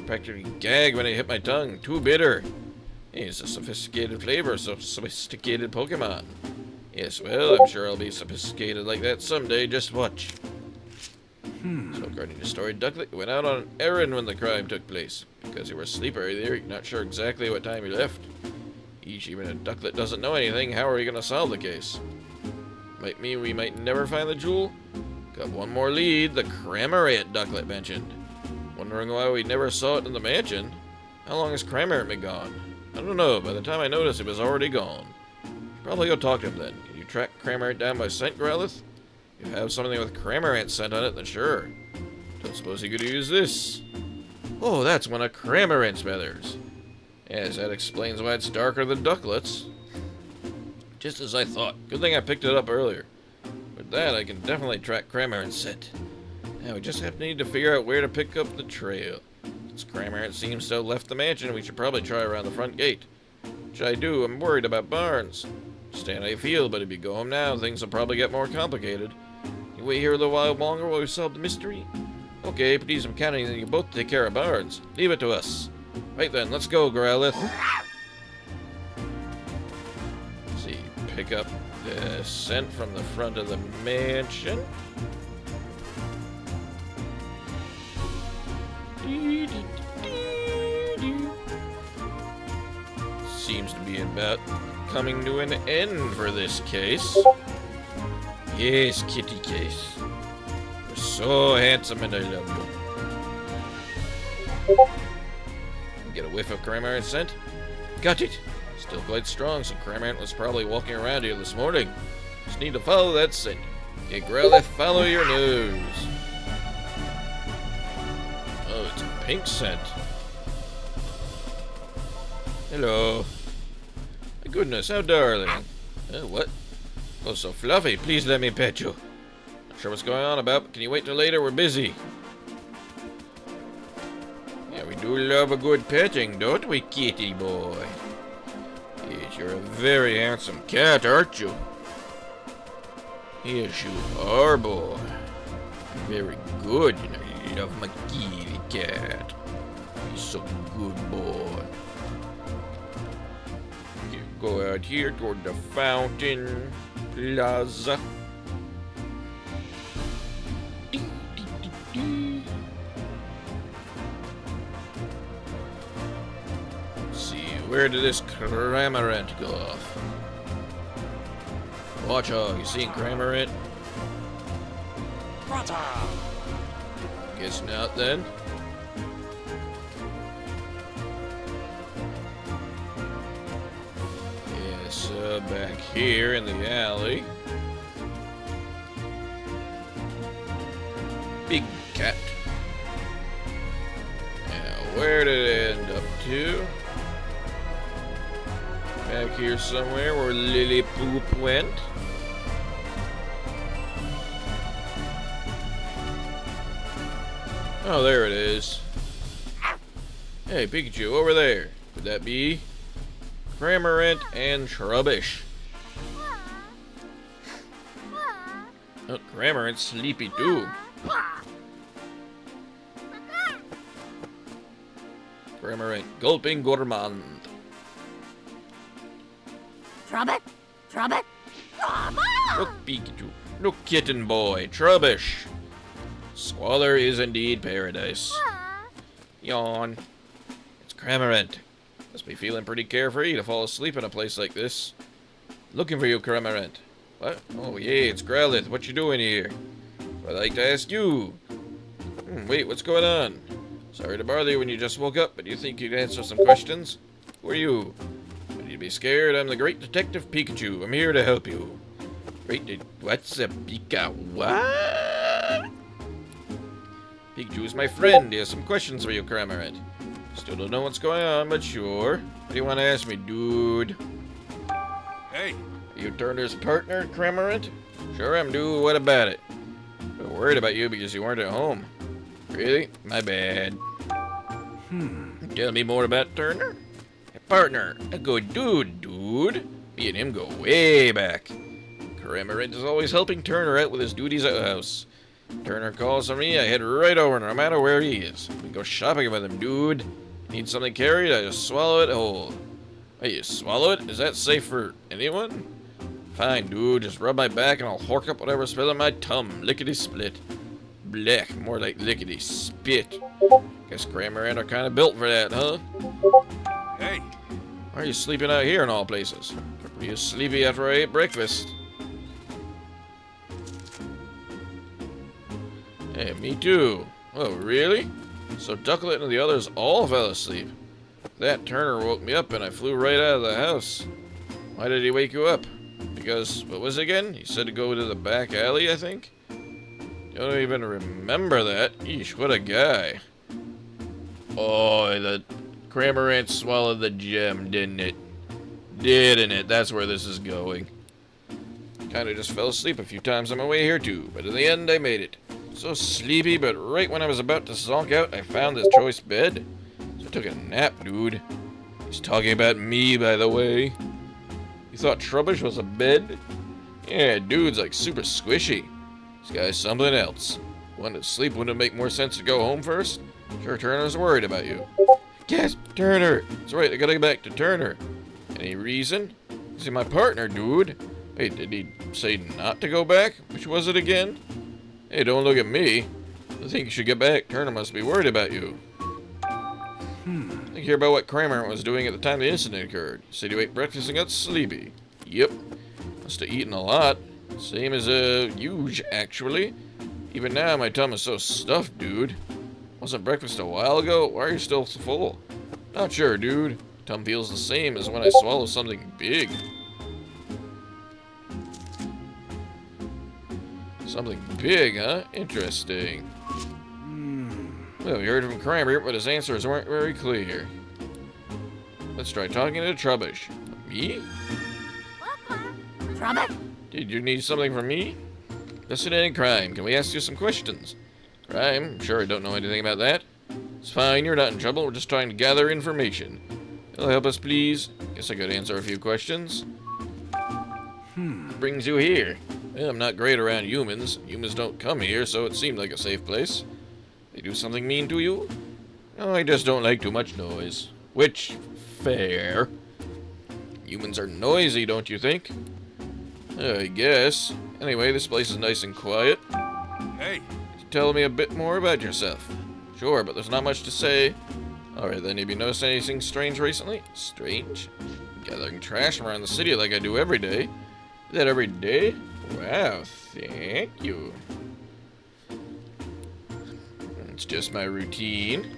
Practically gagged when it hit my tongue. Too bitter. It's a sophisticated flavor, so sophisticated Pokemon. Yes, well, I'm sure I'll be sophisticated like that someday. Just watch. So according to story, Ducklet went out on an errand when the crime took place. Because you were asleep earlier, you're not sure exactly what time you left. Even if Ducklet doesn't know anything, how are we going to solve the case? Might mean we might never find the jewel? Got one more lead, the Cramorant Ducklet mentioned. Wondering why we never saw it in the mansion? How long has Cramorant been gone? I don't know, by the time I noticed it was already gone. Probably go talk to him then. Can you track Cramorant down by scent, Growlithe? If you have something with Cramorant scent on it, then sure. Don't suppose you could use this. Oh, that's one of Cramorant's feathers. Yes, that explains why it's darker than Ducklet's. Just as I thought. Good thing I picked it up earlier. With that, I can definitely track Cramorant's scent. Now we just need to figure out where to pick up the trail. Since Cramorant seems to have left the mansion, we should probably try around the front gate. Which I do, I'm worried about Barnes. Understand how you feel, but if you go home now, things will probably get more complicated. You wait here a little while longer while we solve the mystery? Okay, please, I'm counting on you both to take care of Barnes. Leave it to us. Right then, let's go, Growlithe. Let's see, pick up the scent from the front of the mansion. Seems to be about coming to an end for this case. Yes, kitty case. You're so handsome and I love you. Get a whiff of Cramorant scent? Got it! Still quite strong, so Cramorant was probably walking around here this morning. Just need to follow that scent. Okay, Growlithe, follow your nose. Oh, it's a pink scent. Hello. My goodness, how darling. What? Oh, so fluffy. Please let me pet you. Not sure what's going on about, but can you wait till later? We're busy. Yeah, we do love a good petting, don't we, kitty boy? Yes, you're a very handsome cat, aren't you? Yes, you are, boy. Very good, you know. You love my kitty cat. He's so good, boy. You go out here toward the fountain plaza. Let's see, where did this Cramorant go off? Watch out, you seen Cramorant? Guess not then. Yes, back here in the alley. Big cat. Now, where did it end up to? Back here somewhere where Lily Poop went. Oh, there it is. Hey, Pikachu, over there. Would that be Cramorant and Trubbish? Oh, Cramorant's sleepy too. Cramorant gulping gourmand. Trubbit? Trubbit? Look, Pikachu. Look, kitten boy. Trubbish. Squalor is indeed paradise. Yawn. It's Cramorant. Must be feeling pretty carefree to fall asleep in a place like this. Looking for you, Cramorant. What? Oh, yeah, it's Growlithe. What you doing here? I'd like to ask you. Wait, what's going on? Sorry to bother you when you just woke up, but you think you could answer some questions? Who are you? Don't need to be scared. I'm the great Detective Pikachu. I'm here to help you. What's a Pika? What? Pikachu is my friend. He has some questions for you, Cramorant. Still don't know what's going on, but sure. What do you want to ask me, dude? Hey. Are you Turner's partner, Cramorant? Sure am, dude. What about it? I'm worried about you because you weren't at home. Really? My bad. Tell me more about Turner? A partner. A good dude. Me and him go way back. Cramorant is always helping Turner out with his duties at the house. Turner calls on me, I head right over no matter where he is. We go shopping with him, dude. Need something carried, I just swallow it whole. Hey, you swallow it? Is that safe for anyone? Fine, dude. Just rub my back and I'll hork up whatever's filling my tum. Lickety-split. Blech. More like lickety-spit. Guess Cramorant are kind of built for that, huh? Hey. Why are you sleeping out here in all places? Were you sleepy after I ate breakfast? Hey, me too. Oh, really? So Ducklet and the others all fell asleep. That Turner woke me up and I flew right out of the house. Why did he wake you up? Because, what was it again? He said to go to the back alley, I think? Don't even remember that. Eesh, what a guy. Oh, the Cramorant swallowed the gem, didn't it? Didn't it? That's where this is going. Kinda just fell asleep a few times on my way here too, but in the end I made it. So sleepy, but right when I was about to zonk out, I found this choice bed. So I took a nap, dude. He's talking about me, by the way. You thought Trubbish was a bed? Yeah, dude's like super squishy. This guy's something else. Wanted to sleep, wouldn't it make more sense to go home first? Sure, Turner's worried about you. Gasp, Turner! That's right, I gotta get back to Turner. Any reason? Is he my partner, dude? Wait, did he say not to go back? Which was it again? Hey, don't look at me. I think you should get back. Turner must be worried about you. Think here about what Cramorant was doing at the time the incident occurred. He said you ate breakfast and got sleepy. Yep. Must have eaten a lot. Same as huge, actually. Even now, my tum is so stuffed, dude. Wasn't breakfast a while ago? Why are you still so full? Not sure, dude. Tum feels the same as when I swallow something big. Something big, huh? Interesting. Well, we heard from Kramer, but his answers weren't very clear. Let's try talking to Trubbish. Me? Trubbish? Did you need something from me? Investigating crime. Can we ask you some questions? Crime? Sure, I don't know anything about that. It's fine, you're not in trouble. We're just trying to gather information. You'll help us, please? Guess I could answer a few questions. What brings you here? Well, I'm not great around humans. Humans don't come here, so it seemed like a safe place. They do something mean to you? No, I just don't like too much noise. Which, fair. Humans are noisy, don't you think? I guess. Anyway, this place is nice and quiet. Hey! Tell me a bit more about yourself. Sure, but there's not much to say. Alright then, have you noticed anything strange recently? Strange? Gathering trash around the city like I do every day. Is that every day? Wow, thank you. It's just my routine.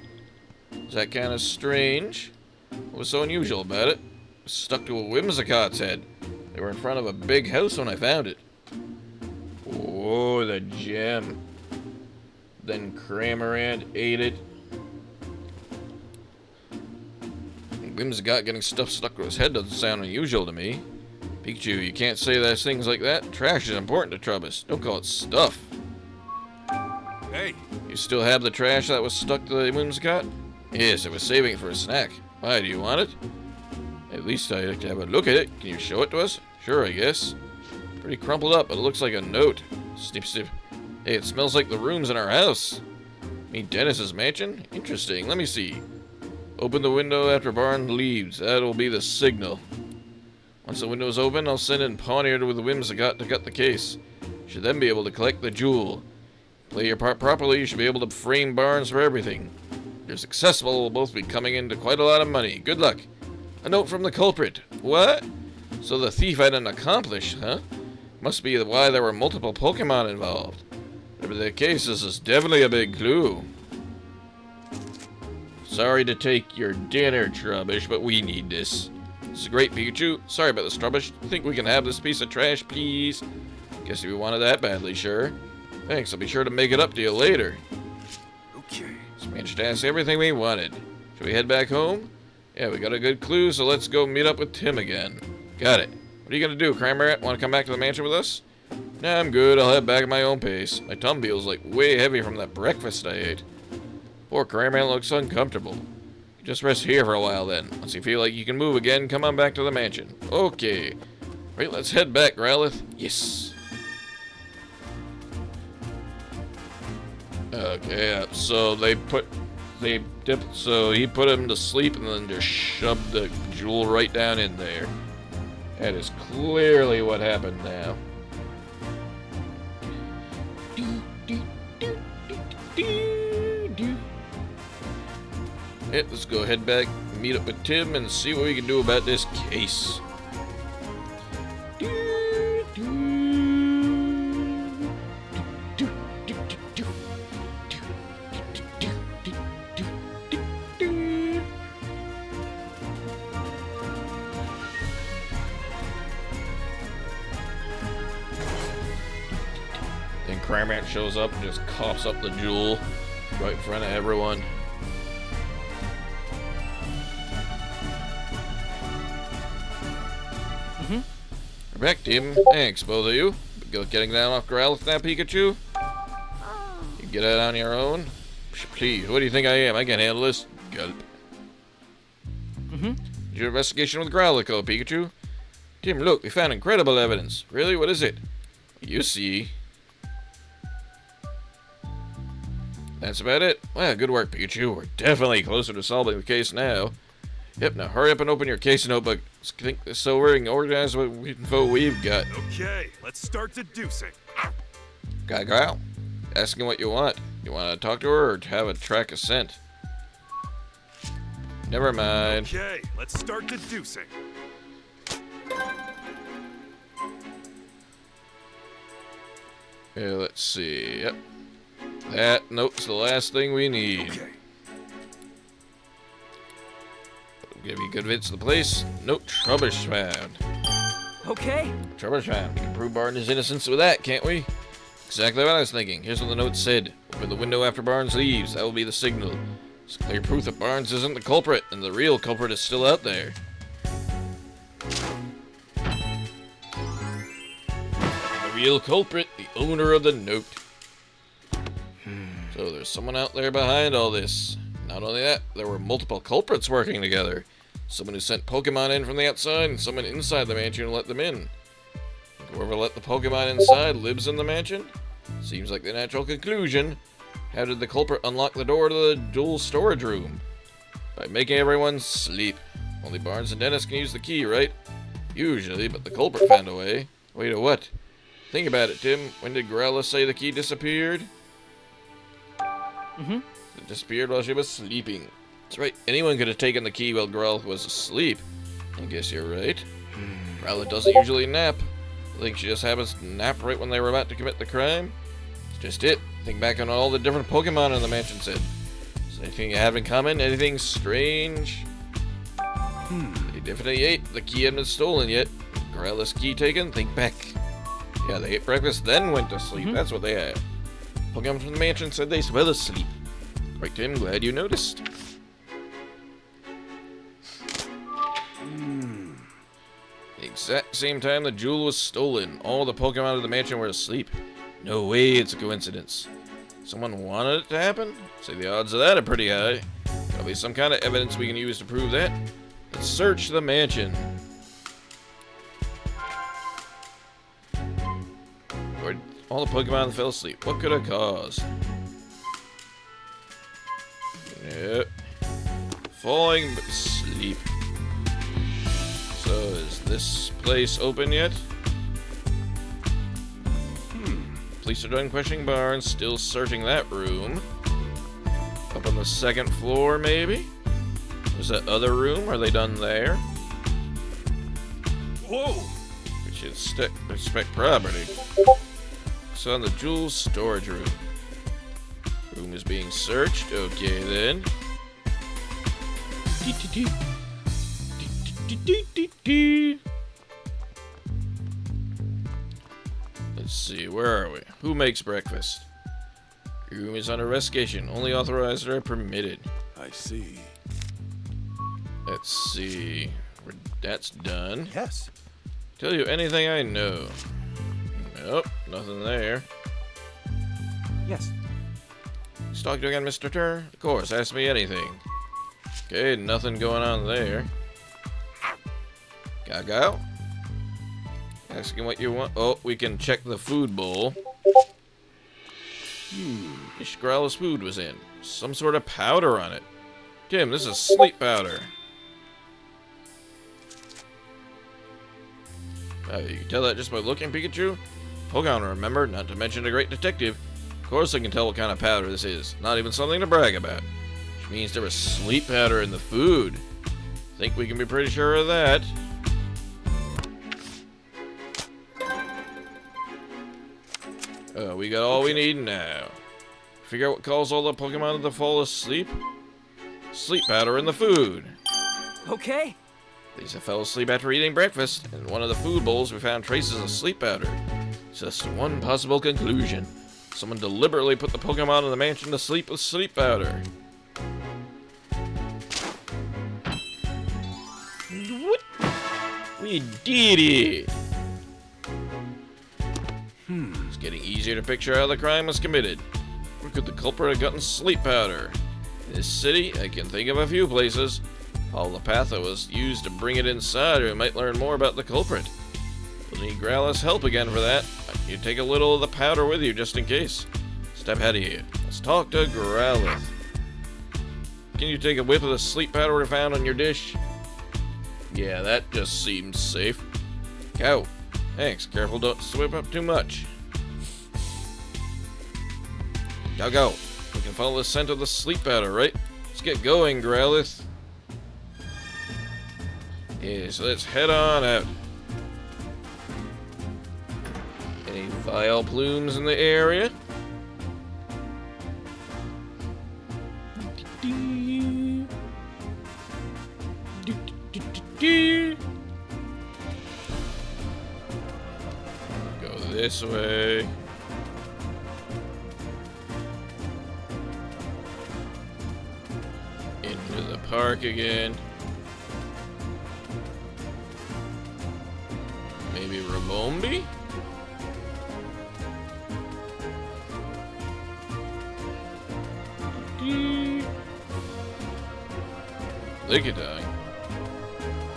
Is that kind of strange? What was so unusual about it? It was stuck to a whimsicot's head. They were in front of a big house when I found it. Oh, the gem. Then Cramorant ate it. Whimsicott getting stuff stuck to his head doesn't sound unusual to me. Pikachu, you can't say those things like that. Trash is important to Trubbish. Don't call it stuff. Hey! You still have the trash that was stuck to the Whimsicott? Yes, I was saving it for a snack. Why, do you want it? At least I'd like to have a look at it. Can you show it to us? Sure, I guess. Pretty crumpled up, but it looks like a note. Snip, snip. Hey, it smells like the rooms in our house. Meet Dennis's mansion? Interesting. Let me see. Open the window after Barnes leaves. That'll be the signal. Once the window is open, I'll send in Pawniard with the Whimsicott to cut the case. You should then be able to collect the jewel. Play your part properly, you should be able to frame Barnes for everything. If you're successful, we'll both be coming into quite a lot of money. Good luck. A note from the culprit. What? So the thief had an accomplice, huh? Must be why there were multiple Pokemon involved. Whatever the case, this is definitely a big clue. Sorry to take your dinner, Trubbish, but we need this. This is great, Pikachu. Sorry about this, Trubbish. Think we can have this piece of trash, please? Guess you wanted that badly, sure. Thanks, I'll be sure to make it up to you later. Okay. Just managed to ask everything we wanted. Should we head back home? Yeah, we got a good clue, so let's go meet up with Tim again. Got it. What are you gonna do, Cramorant? Want to come back to the mansion with us? Nah, I'm good. I'll head back at my own pace. My tum feels like way heavy from that breakfast I ate. Poor Cramorant looks uncomfortable. Just rest here for a while then. Once you feel like you can move again, come on back to the mansion. Okay. Right, let's head back, Growlithe. Yes. Okay, so he put him to sleep and then just shoved the jewel right down in there. That is clearly what happened now. Let's go head back, meet up with Tim, and see what we can do about this case. Then Cramorant shows up and just coughs up the jewel right in front of everyone. We're back, Tim. Thanks, both of you. Getting down off Growlithe now, Pikachu? You get out on your own? Please, what do you think I am? I can handle this. Gulp. Did your investigation with Growlithe go, Pikachu? Tim, look, we found incredible evidence. Really? What is it? You see. That's about it. Well, good work, Pikachu. We're definitely closer to solving the case now. Yep, now hurry up and open your case notebook. Think this over and organize what info we've got. Okay, let's start deducing. Growl. Asking what you want. You want to talk to her or have a track of scent? Never mind. Okay, let's start deducing. Yeah, let's see. Yep. That note's the last thing we need. Okay. Have you convinced the place? Note Trubbish found. Okay. Trubbish found. We can prove Barnes' innocence with that, can't we? Exactly what I was thinking. Here's what the note said. Open the window after Barnes leaves. That will be the signal. It's clear proof that Barnes isn't the culprit, and the real culprit is still out there. The real culprit, the owner of the note. So there's someone out there behind all this. Not only that, there were multiple culprits working together. Someone who sent Pokemon in from the outside, and someone inside the mansion who let them in. Whoever let the Pokemon inside lives in the mansion? Seems like the natural conclusion. How did the culprit unlock the door to the dual storage room? By making everyone sleep. Only Barnes and Dennis can use the key, right? Usually, but the culprit found a way. Wait, a what? Think about it, Tim. When did Growlithe say the key disappeared? It disappeared while she was sleeping. That's right. Anyone could have taken the key while Growlithe was asleep. I guess you're right. Growlithe doesn't usually nap. I think she just happens to nap right when they were about to commit the crime. It's just it. Think back on all the different Pokemon in the mansion said. Is there anything you have in common? Anything strange? They definitely ate. The key hadn't been stolen yet. Growlithe's key taken? Think back. Yeah, they ate breakfast, then went to sleep. That's what they had. Pokemon from the mansion said they fell asleep. Right, Tim, glad you noticed. The exact same time the jewel was stolen, all the Pokemon of the mansion were asleep. No way it's a coincidence. Someone wanted it to happen? Say the odds of that are pretty high. Gotta be some kind of evidence we can use to prove that. Let's search the mansion. Where'd all the Pokemon fell asleep? What could have caused? Yep. Falling but sleep. So is this place open yet? Police are done questioning Barnes, still searching that room. Up on the second floor, maybe? There's that other room. Are they done there? Whoa! We should inspect property. So on the jewel storage room. Room is being searched. Okay then. Let's see, where are we? Who makes breakfast? Room is under investigation. Only authorized are permitted. I see. Let's see. That's done. Yes. Tell you anything I know. Nope, nothing there. Yes. You talking again, Mr. Turner? Of course, ask me anything. Okay, nothing going on there. Gago? Asking what you want. Oh, we can check the food bowl. This Growlithe's food was in. Some sort of powder on it. Tim, this is sleep powder. You can tell that just by looking, Pikachu? Pokemon, remember, not to mention a great detective. Of course I can tell what kind of powder this is. Not even something to brag about. Which means there was sleep powder in the food. Think we can be pretty sure of that. We got all we need now. Figure out what caused all the Pokemon to fall asleep? Sleep powder in the food. Okay. Lisa fell asleep after eating breakfast. In one of the food bowls, we found traces of sleep powder. Just one possible conclusion. Someone deliberately put the Pokemon in the mansion to sleep with sleep powder. What? We did it! It's getting easier to picture how the crime was committed. Where could the culprit have gotten sleep powder? In this city, I can think of a few places. Follow the path that was used to bring it inside, or we might learn more about the culprit. We'll need Growlithe's help again for that. You take a little of the powder with you, just in case. Step ahead of you. Let's talk to Growlithe. Can you take a whiff of the sleep powder we found on your dish? Yeah, that just seems safe. Go. Thanks. Careful, don't swim up too much. Go. We can follow the scent of the sleep powder, right? Let's get going, Growlithe. Yeah, so let's head on out. Any vile plumes in the area? Go this way. Into the park again. Maybe Rabombi? Lickitung.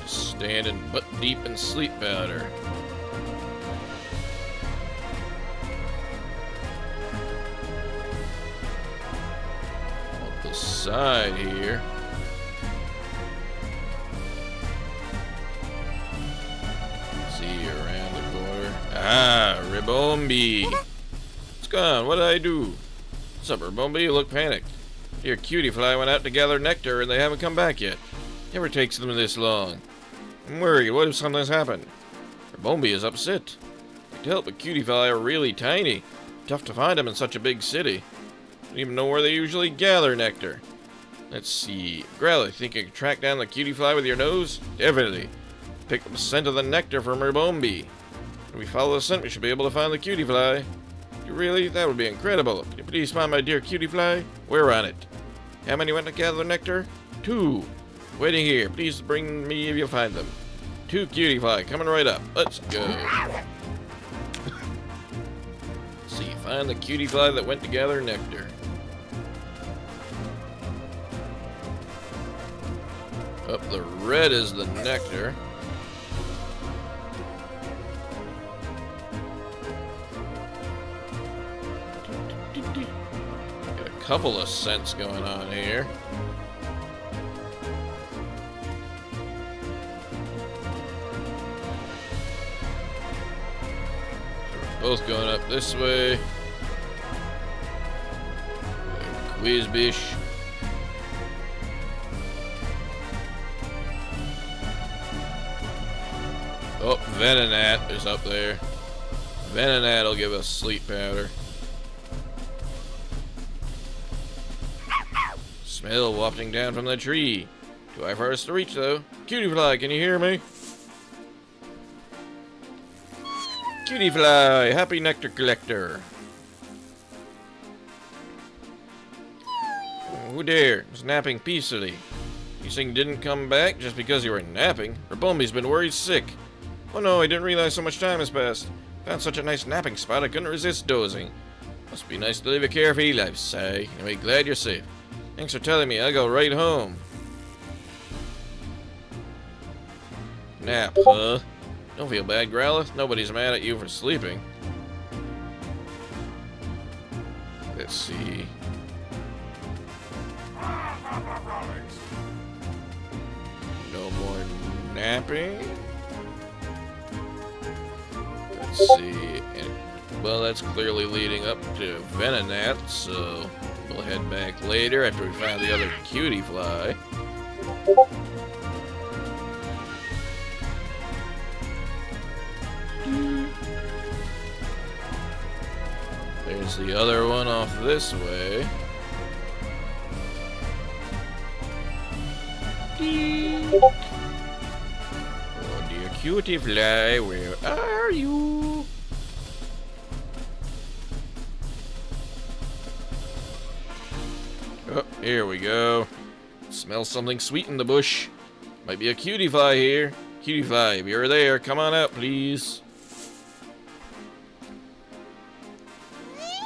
Just standing butt deep in sleep powder. Up the side here. See around the corner. Ah, Rabombi. It's gone. What did I do? What's up, Rabombi? You look panicked. Your cutie fly went out to gather nectar and they haven't come back yet. Never takes them this long. I'm worried. What if something's happened? Rabombi is upset. I can help, but cutie fly are really tiny. Tough to find them in such a big city. Don't even know where they usually gather nectar. Let's see. Growlithe, think you can track down the cutie fly with your nose? Definitely. Pick up the scent of the nectar from Rabombi. If we follow the scent, we should be able to find the cutie fly. Really? That would be incredible. Can you please find my dear cutie fly? We're on it. How many went to gather nectar? 2. Waiting here. Please bring me if you find them. 2 cutie fly coming right up. Let's go. See, find the cutie fly that went to gather nectar. Up the red is the nectar. Couple of scents going on here. We're both going up this way. Quizbish. Oh, Venonat is up there. Venonat will give us sleep powder. Smell wafting down from the tree. Too high for us to reach, though. Cutie fly, can you hear me? Cutie fly, happy nectar collector. Who dare? Was napping peacefully. You saying didn't come back just because you were napping? Rabombi's been worried sick. Oh no, I didn't realize so much time has passed. Found such a nice napping spot I couldn't resist dozing. Must be nice to live a carefree life, say. Anyway, glad you're safe. Thanks for telling me. I'll go right home. Nap, huh? Don't feel bad, Growlithe. Nobody's mad at you for sleeping. Let's see. No more napping. Let's see. Well, that's clearly leading up to Venonat, so we'll head back later after we find the other cutie fly. There's the other one off this way. Oh dear cutie fly, where are you? Oh, here we go. Smell something sweet in the bush. Might be a cutie fly here. Cutie fly, if you're there, come on out, please.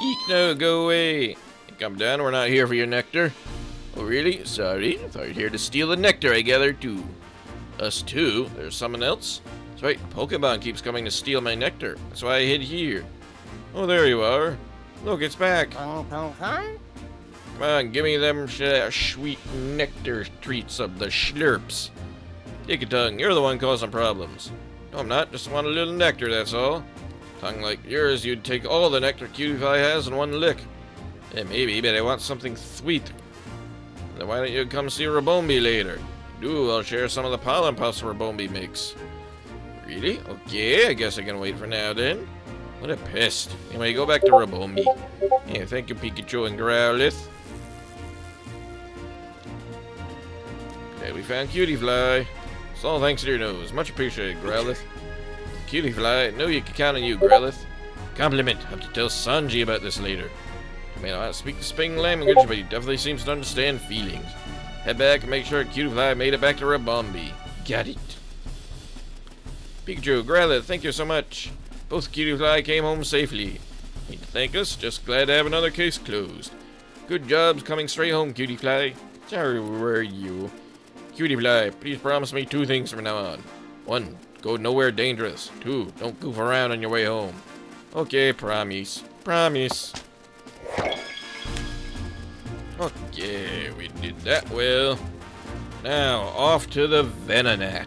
Eek, no, go away. Come down, we're not here for your nectar. Oh, really? Sorry. Thought you're here to steal the nectar I gathered, too. Us too? There's someone else? That's right, Pokemon keeps coming to steal my nectar. That's why I hid here. Oh, there you are. Look, it's back. Come on, give me them sweet nectar treats of the Schlurps. Tickatung, you're the one causing problems. No, I'm not. Just want a little nectar, that's all. Tongue like yours, you'd take all the nectar Cutie Pie has in one lick. Yeah, maybe, but I want something sweet. Then why don't you come see Rabombi later? Do, I'll share some of the pollen puffs Rabombi makes. Really? Okay, I guess I can wait for now then. What a pest. Anyway, go back to Rabombi. Yeah, thank you, Pikachu and Growlithe. Okay, we found Cutie Fly. It's all thanks to your nose. Much appreciated, Growlithe. Cutie Fly, I know you can count on you, Growlithe. Compliment. Have to tell Sanji about this later. I may not speak the Sping language, but he definitely seems to understand feelings. Head back and make sure Cutie Fly made it back to Rabombi. Got it. Pikachu, Growlithe, thank you so much. Both Cutie Fly came home safely. Need to thank us, just glad to have another case closed. Good jobs coming straight home, Cutie Fly. Sorry, where are you? Cutie Fly, please promise me 2 things from now on. 1, go nowhere dangerous. 2, don't goof around on your way home. Okay, promise. Promise. Okay, we did that well. Now, off to the Venonat.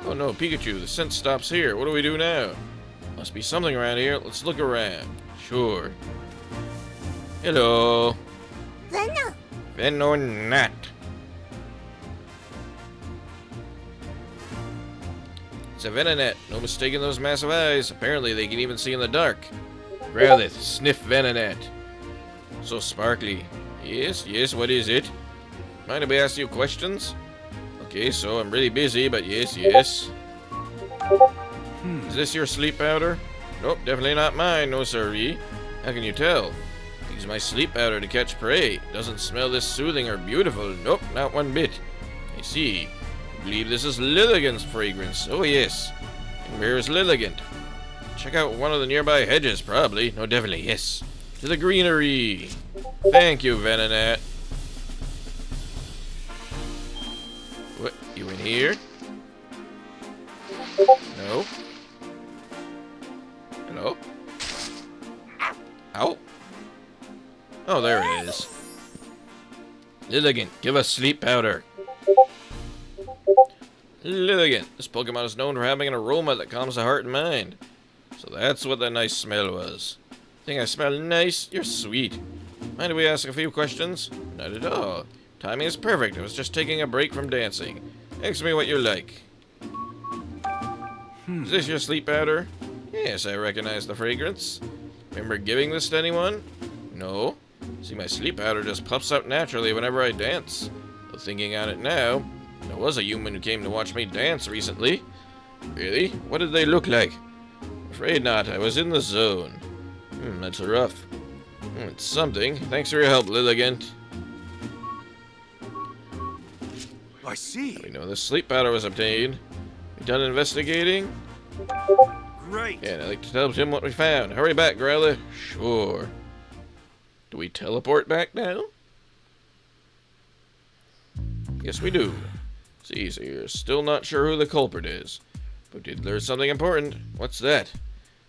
Oh no, Pikachu, the scent stops here. What do we do now? Must be something around here. Let's look around. Sure. Hello. Venonat. It's a Venonat. No mistaking those massive eyes. Apparently they can even see in the dark. Growlithe, sniff Venonat. So sparkly. Yes, yes, what is it? Mind if I ask you questions? Okay, so I'm really busy, but yes, yes. Is this your sleep powder? Nope, definitely not mine, no siree. How can you tell? Use my sleep powder to catch prey. Doesn't smell this soothing or beautiful. Nope, not one bit. I see. I believe this is Lilligant's fragrance. Oh yes. And where is Lilligant? Check out one of the nearby hedges, probably. No, definitely, yes. To the greenery. Thank you, Venonat. What? You in here? No? Hello? Ow. Oh, there it is. Lilligant, give us sleep powder. Lilligant, this Pokemon is known for having an aroma that calms the heart and mind. So that's what that nice smell was. Think I smell nice? You're sweet. Mind if we ask a few questions? Not at all. Timing is perfect. I was just taking a break from dancing. Ask me what you like. Is this your sleep powder? Yes, I recognize the fragrance. Remember giving this to anyone? No. See, my sleep powder just puffs up naturally whenever I dance. Though thinking on it now, there was a human who came to watch me dance recently. Really? What did they look like? Afraid not. I was in the zone. That's rough. It's something. Thanks for your help, Lilligant. I see. We know the sleep powder was obtained. We done investigating? Great. Yeah, and I'd like to tell Tim what we found. Hurry back, Growlithe. Sure. Do we teleport back now? Yes, we do. See, so you're still not sure who the culprit is. But did learn something important. What's that?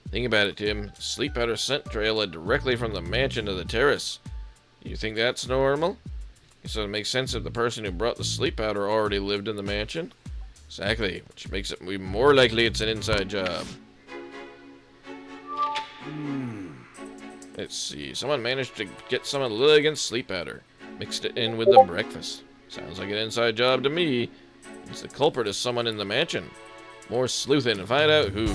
Think about it, Tim. The sleep powder scent trail led directly from the mansion to the terrace. Do you think that's normal? Guess it makes sense if the person who brought the sleep powder already lived in the mansion. Exactly, which makes it even more likely it's an inside job. Let's see. Someone managed to get some of Lilligant's sleep powder. Mixed it in with the breakfast. Sounds like an inside job to me. Means the culprit is someone in the mansion. More sleuthing and find out who.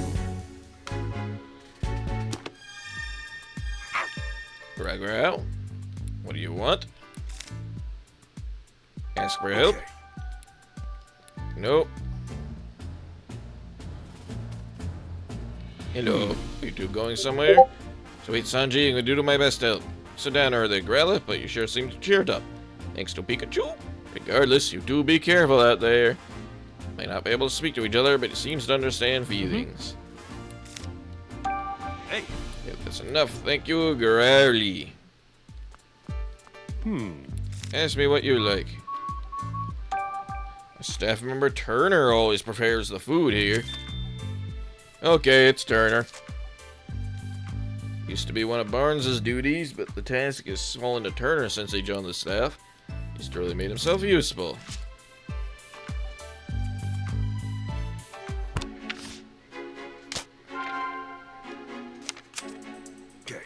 Growl. What do you want? Ask for help? Nope. Hello. You two going somewhere? Sweet Sanji, I'm gonna do my best to help. Sit down early, Growlithe, but you sure seem cheered up. Thanks to Pikachu. Regardless, you two be careful out there. Might not be able to speak to each other, but it seems to understand feelings. Hey. If that's enough, thank you, Growly. Ask me what you like. My staff member Turner always prepares the food here. Okay, it's Turner. Used to be one of Barnes's duties, but the task has fallen to Turner since he joined the staff. He's truly made himself useful. Okay.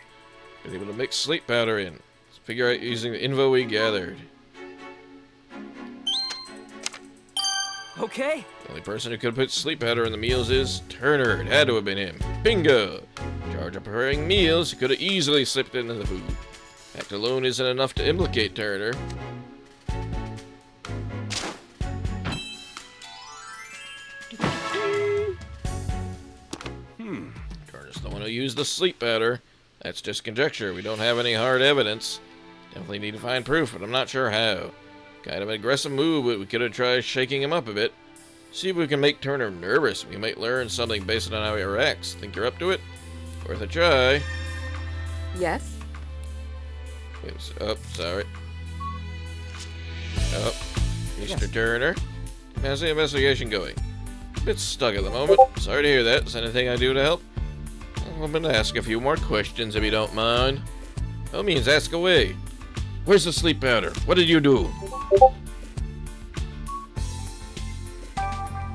Been able to mix sleep powder in. Let's figure out using the info we gathered. Okay. The only person who could have put sleep powder in the meals is Turner. It had to have been him. Bingo! In charge of preparing meals, he could have easily slipped into the food. Fact alone isn't enough to implicate Turner. Turner's the one who used the sleep powder. That's just conjecture. We don't have any hard evidence. Definitely need to find proof, but I'm not sure how. Kind of an aggressive move, but we could have tried shaking him up a bit. See if we can make Turner nervous. We might learn something based on how he reacts. Think you're up to it? Worth a try. Yes? Oops. Oh, sorry. Oh, Mr. Turner. How's the investigation going? A bit stuck at the moment. Sorry to hear that. Is anything I do to help? I'm hoping to ask a few more questions if you don't mind. By all means, ask away. Where's the sleep powder? What did you do?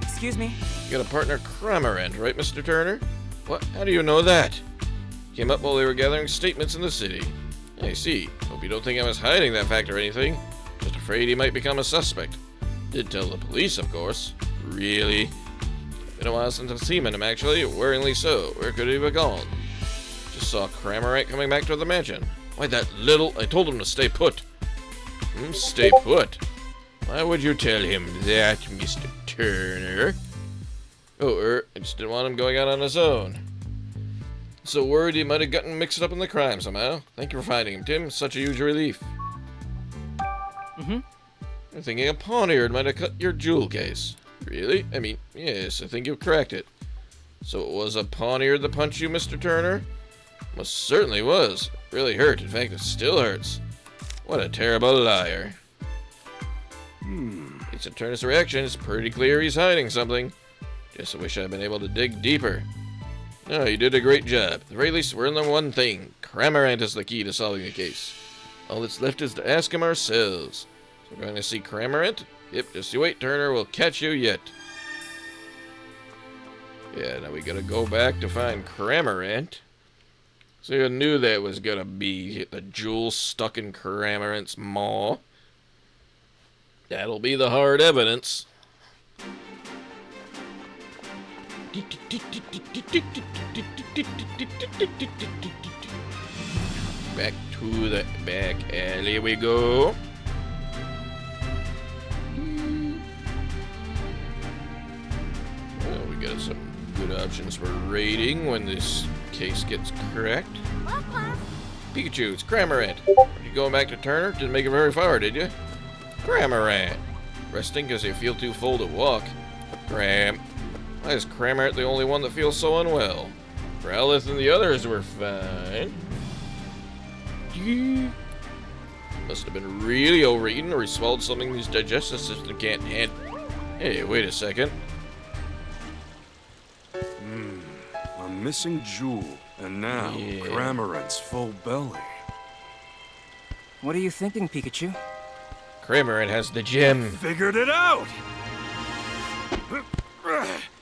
Excuse me? You got a partner, Cramorant, right, Mr. Turner? What? How do you know that? Came up while they were gathering statements in the city. I see. Hope you don't think I was hiding that fact or anything. Just afraid he might become a suspect. Did tell the police, of course. Really? Been a while since I've seen him, actually. Worryingly so. Where could he have gone? Just saw Cramorant coming back to the mansion. Why, that little... I told him to stay put. Stay put? Why would you tell him that, Mr. Turner? Oh, I just didn't want him going out on his own. So worried he might have gotten mixed up in the crime somehow. Thank you for finding him, Tim. Such a huge relief. Mm-hmm. I'm thinking a poniard might have cut your jewel case. Really? I mean, yes, I think you've cracked it. So it was a poniard that punched you, Mr. Turner? Most certainly was. Really hurt. In fact, it still hurts. What a terrible liar. It's a Turner's reaction. It's pretty clear he's hiding something. Just wish I'd been able to dig deeper. No, you did a great job. At the very least, we're in the one thing. Cramorant is the key to solving the case. All that's left is to ask him ourselves. So we're going to see Cramorant? Yep, just you wait, Turner. We'll catch you yet. Yeah, now we gotta go back to find Cramorant. So you knew that was gonna be the jewel stuck in Cramorant's maw. That'll be the hard evidence. Back to the back alley we go. Well, we got some good options for rating when this case gets cracked. Pikachu, it's Cramorant. Are you going back to Turner? Didn't make it very far, did you? Cramorant. Resting because you feel too full to walk. Why is Cramorant the only one that feels so unwell? Growlithe and the others were fine. Must have been really overeaten or he swallowed something his digestive system can't handle. Hey, wait a second. A missing jewel, and now Cramorant's full belly. What are you thinking, Pikachu? Cramorant has the gem. Figured it out!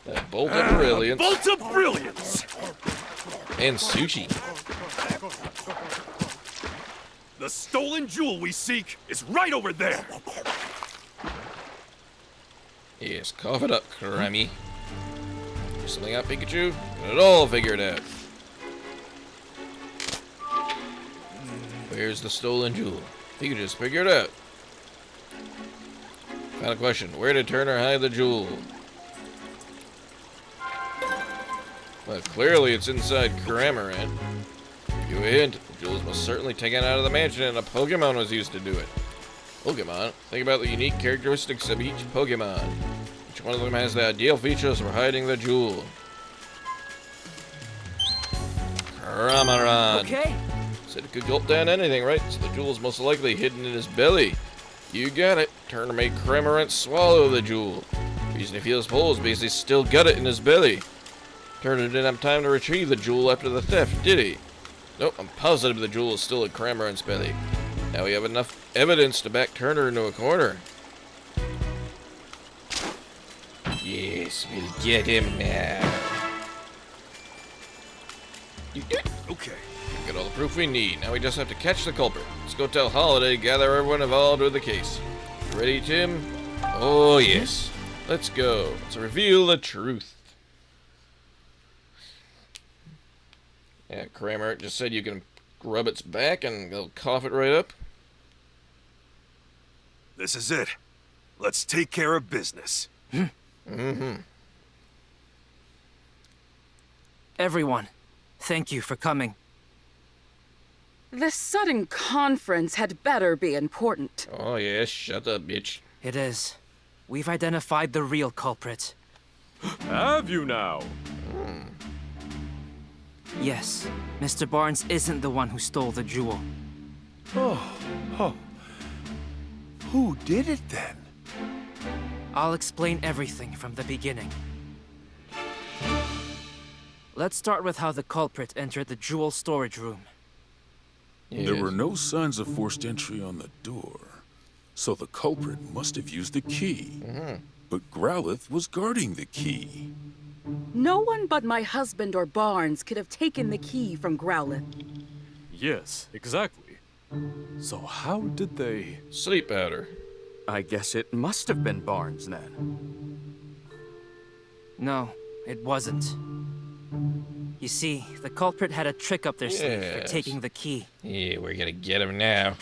That bolt of brilliance. Bolt of brilliance! And sushi. The stolen jewel we seek is right over there! Yes, cough it up, Crammy. Figure something out, Pikachu? Got it all figured out. Where's the stolen jewel? Pikachu just figured it out. Final question. Where did Turner hide the jewel? Well, clearly it's inside Cramorant. Give you a hint. The jewel was most certainly taken out of the mansion and a Pokemon was used to do it. Pokemon? Think about the unique characteristics of each Pokemon. Each one of them has the ideal features for hiding the jewel. Cramorant. Okay. Said it could gulp down anything, right? So the jewel's most likely hidden in his belly. You got it. Turner made Cramorant swallow the jewel. The reason he feels full is because he's still got it in his belly. Turner didn't have time to retrieve the jewel after the theft, did he? Nope, I'm positive the jewel is still in Cramorant's belly. Now we have enough evidence to back Turner into a corner. Yes, we'll get him now. Okay. Got all the proof we need. Now we just have to catch the culprit. Let's go tell Holiday, gather everyone involved with the case. You ready, Tim? Oh, yes. Let's go. Let's reveal the truth. Yeah, Cramorant just said you can rub its back and it'll cough it right up. This is it. Let's take care of business. Everyone, Thank you for coming. This sudden conference had better be important. Oh, yeah, shut up, bitch. It is. We've identified the real culprit. Have you now? Yes, Mr. Barnes isn't the one who stole the jewel. Oh. Who did it then? I'll explain everything from the beginning. Let's start with how the culprit entered the jewel storage room. There were no signs of forced entry on the door, so the culprit must have used the key. But Growlithe was guarding the key. No one but my husband or Barnes could have taken the key from Growlithe. Yes, exactly. So how did they... Sleep powder. I guess it must have been Barnes then. No, it wasn't. You see, the culprit had a trick up their sleeve for taking the key. Yeah, we're gonna get him now.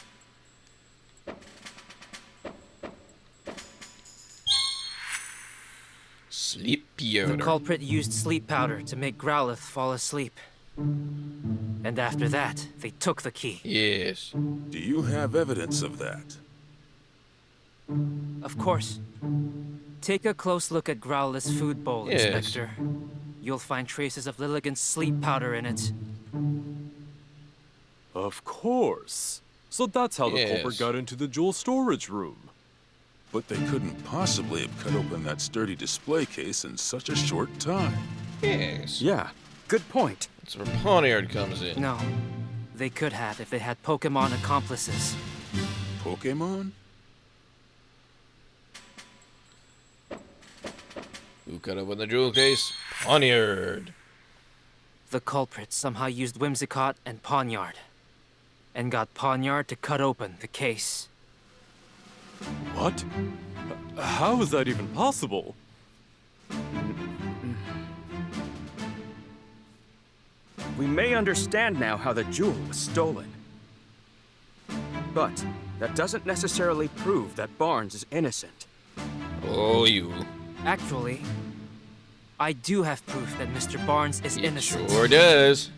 Sleep powder. The culprit used sleep powder to make Growlithe fall asleep. And after that, they took the key. Yes. Do you have evidence of that? Of course. Take a close look at Growlithe's food bowl, Inspector. You'll find traces of Lilligant's sleep powder in it. Of course. So that's how the culprit got into the jewel storage room. But they couldn't possibly have cut open that sturdy display case in such a short time. Yes. Yeah, good point. That's where Poniard comes in. No. They could have if they had Pokemon accomplices. Pokemon? Who cut open the jewel case? Poniard. The culprit somehow used Whimsicott and Poniard. And got Poniard to cut open the case. What? How is that even possible? We may understand now how the jewel was stolen. But that doesn't necessarily prove that Barnes is innocent. Oh, you. Actually, I do have proof that Mr. Barnes is innocent. Sure does.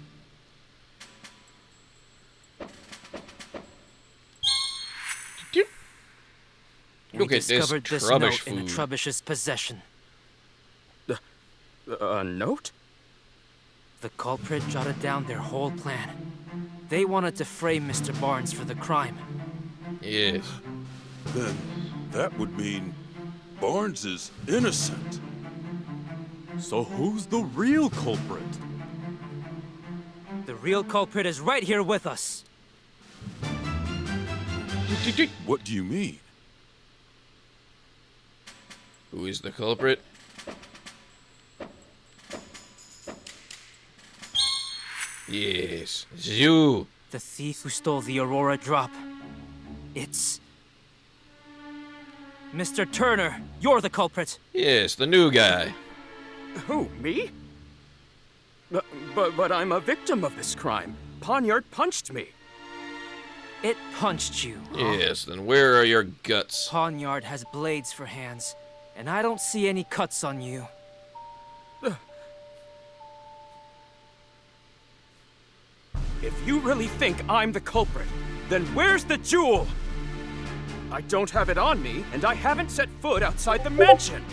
We discovered this note food. in Trubbish's possession. A note? The culprit jotted down their whole plan. They wanted to frame Mr. Barnes for the crime. Yes. Then that would mean Barnes is innocent. So who's the real culprit? The real culprit is right here with us. What do you mean? Who is the culprit? Yes, it's you. The thief who stole the Aurora drop. It's... Mr. Turner, you're the culprit. Yes, the new guy. Who, me? But I'm a victim of this crime. Poniard punched me. It punched you, huh? Yes, then where are your guts? Poniard has blades for hands, and I don't see any cuts on you. If you really think I'm the culprit, then where's the jewel? I don't have it on me, and I haven't set foot outside the mansion.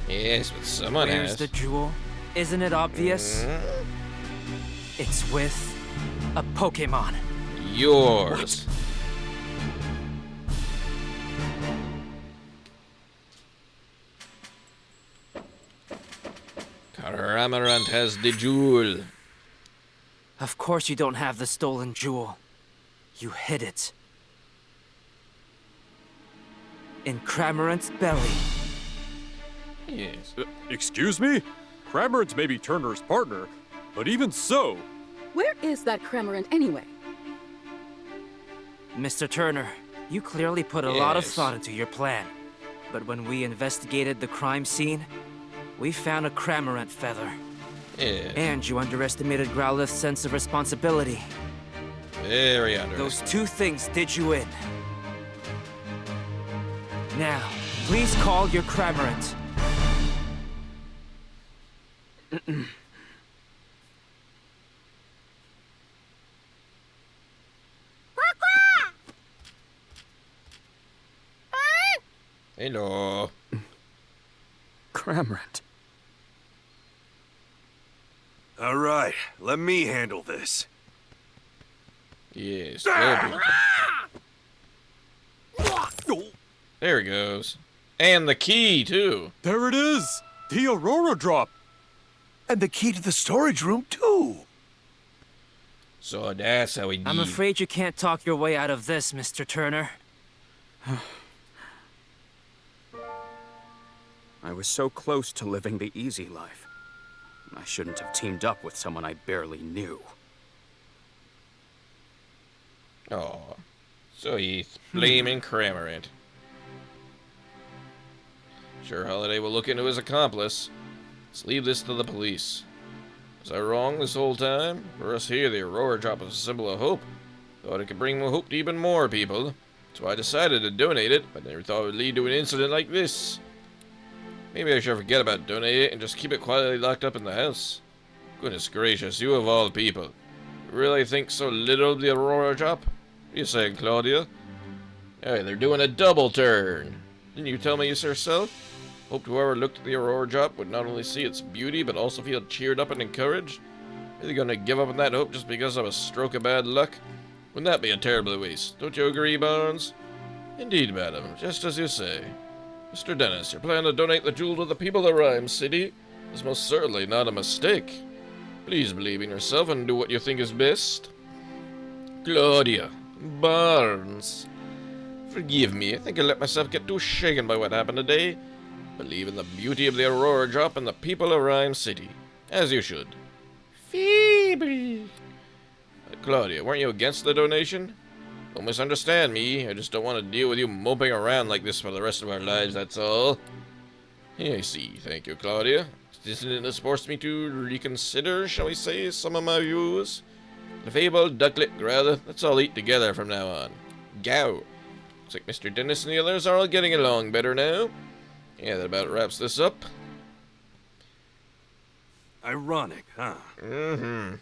Yes, but someone Where's has. the jewel? Isn't it obvious? It's with a Pokemon. Yours. Caramarant has the jewel. Of course you don't have the stolen jewel. You hid it. In Cramorant's belly. Yes. Excuse me? Cramorant may be Turner's partner, but even so... Where is that Cramorant anyway? Mr. Turner, you clearly put a lot of thought into your plan. But when we investigated the crime scene, we found a Cramorant feather. Yes. And you underestimated Growlithe's sense of responsibility. Very underestimated. Those two things did you in. Now, please call your Cramorant. Hello. Cramorant. All right, let me handle this. Yes. There it goes. And the key, too. There it is! The Aurora Drop! And the key to the storage room, too. So that's how we need. I'm afraid you can't talk your way out of this, Mr. Turner. I was so close to living the easy life. I shouldn't have teamed up with someone I barely knew. Oh. So he's blaming Cramorant. Sure, Holiday will look into his accomplice. Let's leave this to the police. Was I wrong this whole time? For us here, the Aurora Drop was a symbol of hope. Thought it could bring hope to even more people. So I decided to donate it, but never thought it would lead to an incident like this. Maybe I should forget about donating it and just keep it quietly locked up in the house. Goodness gracious, you of all people. You really think so little of the Aurora Drop? What are you saying, Claudia? Hey, they're doing a double turn. Didn't you tell me yourself? Hoped whoever looked at the Aurora Drop would not only see its beauty, but also feel cheered up and encouraged. Are they gonna give up on that hope just because of a stroke of bad luck? Wouldn't that be a terrible waste? Don't you agree, Barnes? Indeed, madam, just as you say. Mr. Dennis, your plan to donate the jewel to the people of Rhyme City is most certainly not a mistake. Please believe in yourself and do what you think is best. Claudia, Barnes, forgive me, I think I let myself get too shaken by what happened today. Believe in the beauty of the Aurora Drop and the people of Rhyme City, as you should. Phoebe! Claudia, weren't you against the donation? Don't misunderstand me, I just don't want to deal with you moping around like this for the rest of our lives, that's all. I see, thank you, Claudia. Isn't this forced me to reconsider, shall we say, some of my views? The fabled ducklet growler, let's all eat together from now on. Gow! Looks like Mr. Dennis and the others are all getting along better now. Yeah, that about wraps this up. Ironic, huh? Mm-hmm.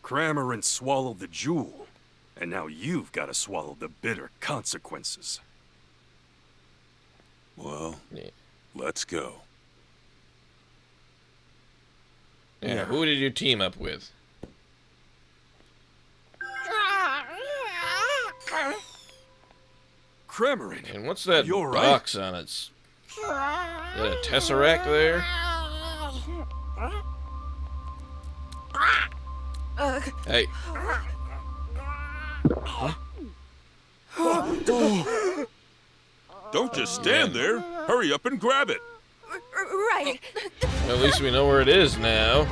Cramorant swallowed the jewel, and now you've got to swallow the bitter consequences. Well, let's go. Yeah, who did you team up with? Cramorant! And what's that You're box on it? Is that a tesseract there? Hey. Huh? Don't just stand there. Hurry up and grab it. Right. Well, at least we know where it is now.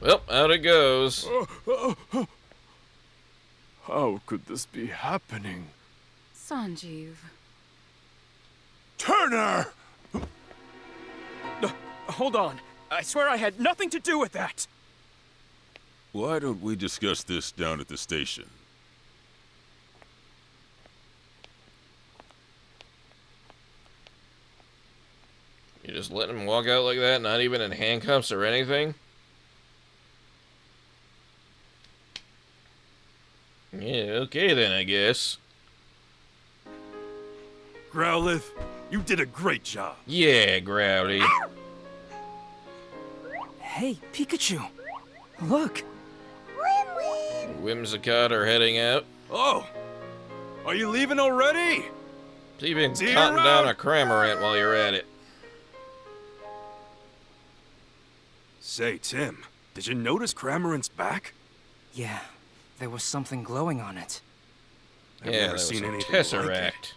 Well, out it goes. How could this be happening? Sanjeev. Turner! Hold on. I swear I had nothing to do with that. Why don't we discuss this down at the station? You just letting him walk out like that, not even in handcuffs or anything? Yeah, okay then, I guess. Growlithe, you did a great job. Yeah, Growly. Hey, Pikachu. Look. Whimsicott are heading out. Oh! Are you leaving already? See if you can See you cotton down around. a Cramorant while you're at it. Say, Tim, did you notice Cramorant's back? Yeah, there was something glowing on it. I've Yeah, never that was seen a anything like tesseract. it.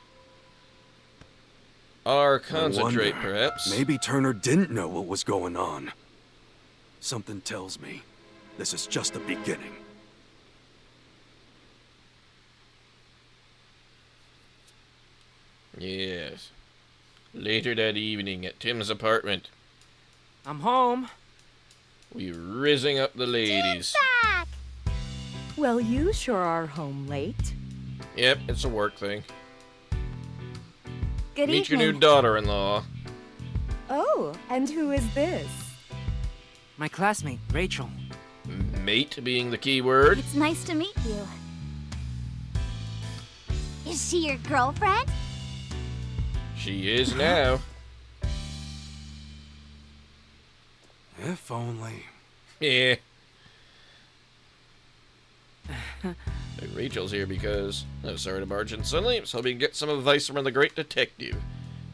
Or I concentrate, wonder, perhaps. Maybe Turner didn't know what was going on. Something tells me this is just the beginning. Yes. Later that evening at Tim's apartment, I'm home. we rizzing up the ladies. Back! Well, you sure are home late. Yep, it's a work thing. Good Meet your evening. new daughter-in-law. Oh, and who is this? My classmate, Rachel. Mate being the key word. It's nice to meet you. Is she your girlfriend? She is now. If only. Yeah. Rachel's here because I was sorry to barge in suddenly. I was hoping to get some advice from the great detective.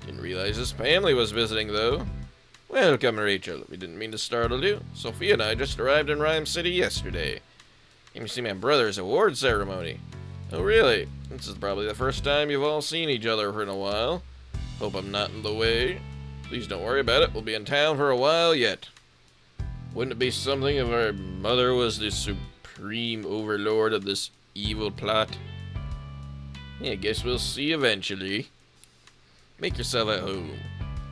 Didn't realize his family was visiting, though. Welcome, Rachel. We didn't mean to startle you. Sophia and I just arrived in Rhyme City yesterday. Came to see my brother's award ceremony. Oh, really? This is probably the first time you've all seen each other for a while. Hope I'm not in the way. Please don't worry about it. We'll be in town for a while yet. Wouldn't it be something if our mother was the supreme overlord of this evil plot? Yeah, I guess we'll see eventually. Make yourself at home.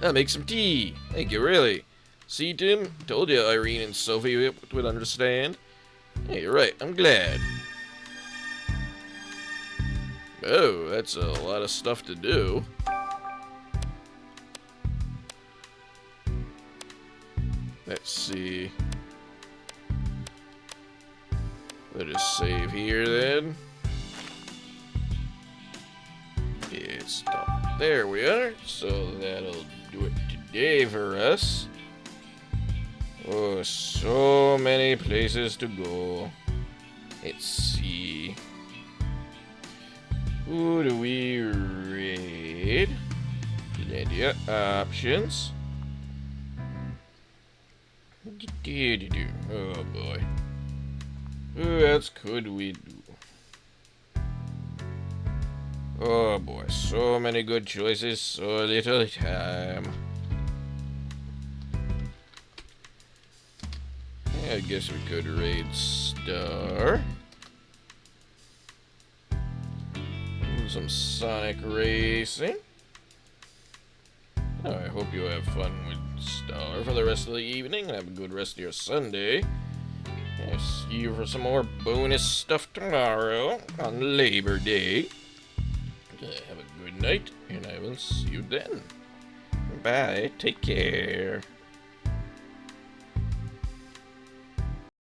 I'll make some tea. Thank you, really. See, Tim? Told you Irene and Sophie would understand. Yeah, you're right. I'm glad. Oh, that's a lot of stuff to do. Let's see. Let us save here then. Yeah, stop. There we are. So that'll do it today for us. Oh, so many places to go. Let's see. Who do we raid? Plenty of options. Oh boy. Who else could we do? Oh boy, so many good choices, so little time. Yeah, I guess we could raid Star. Some Sonic Racing. Oh, I hope you have fun with Star for the rest of the evening and have a good rest of your Sunday. I'll see you for some more bonus stuff tomorrow on Labor Day. Have a good night, and I will see you then. Bye. Take care.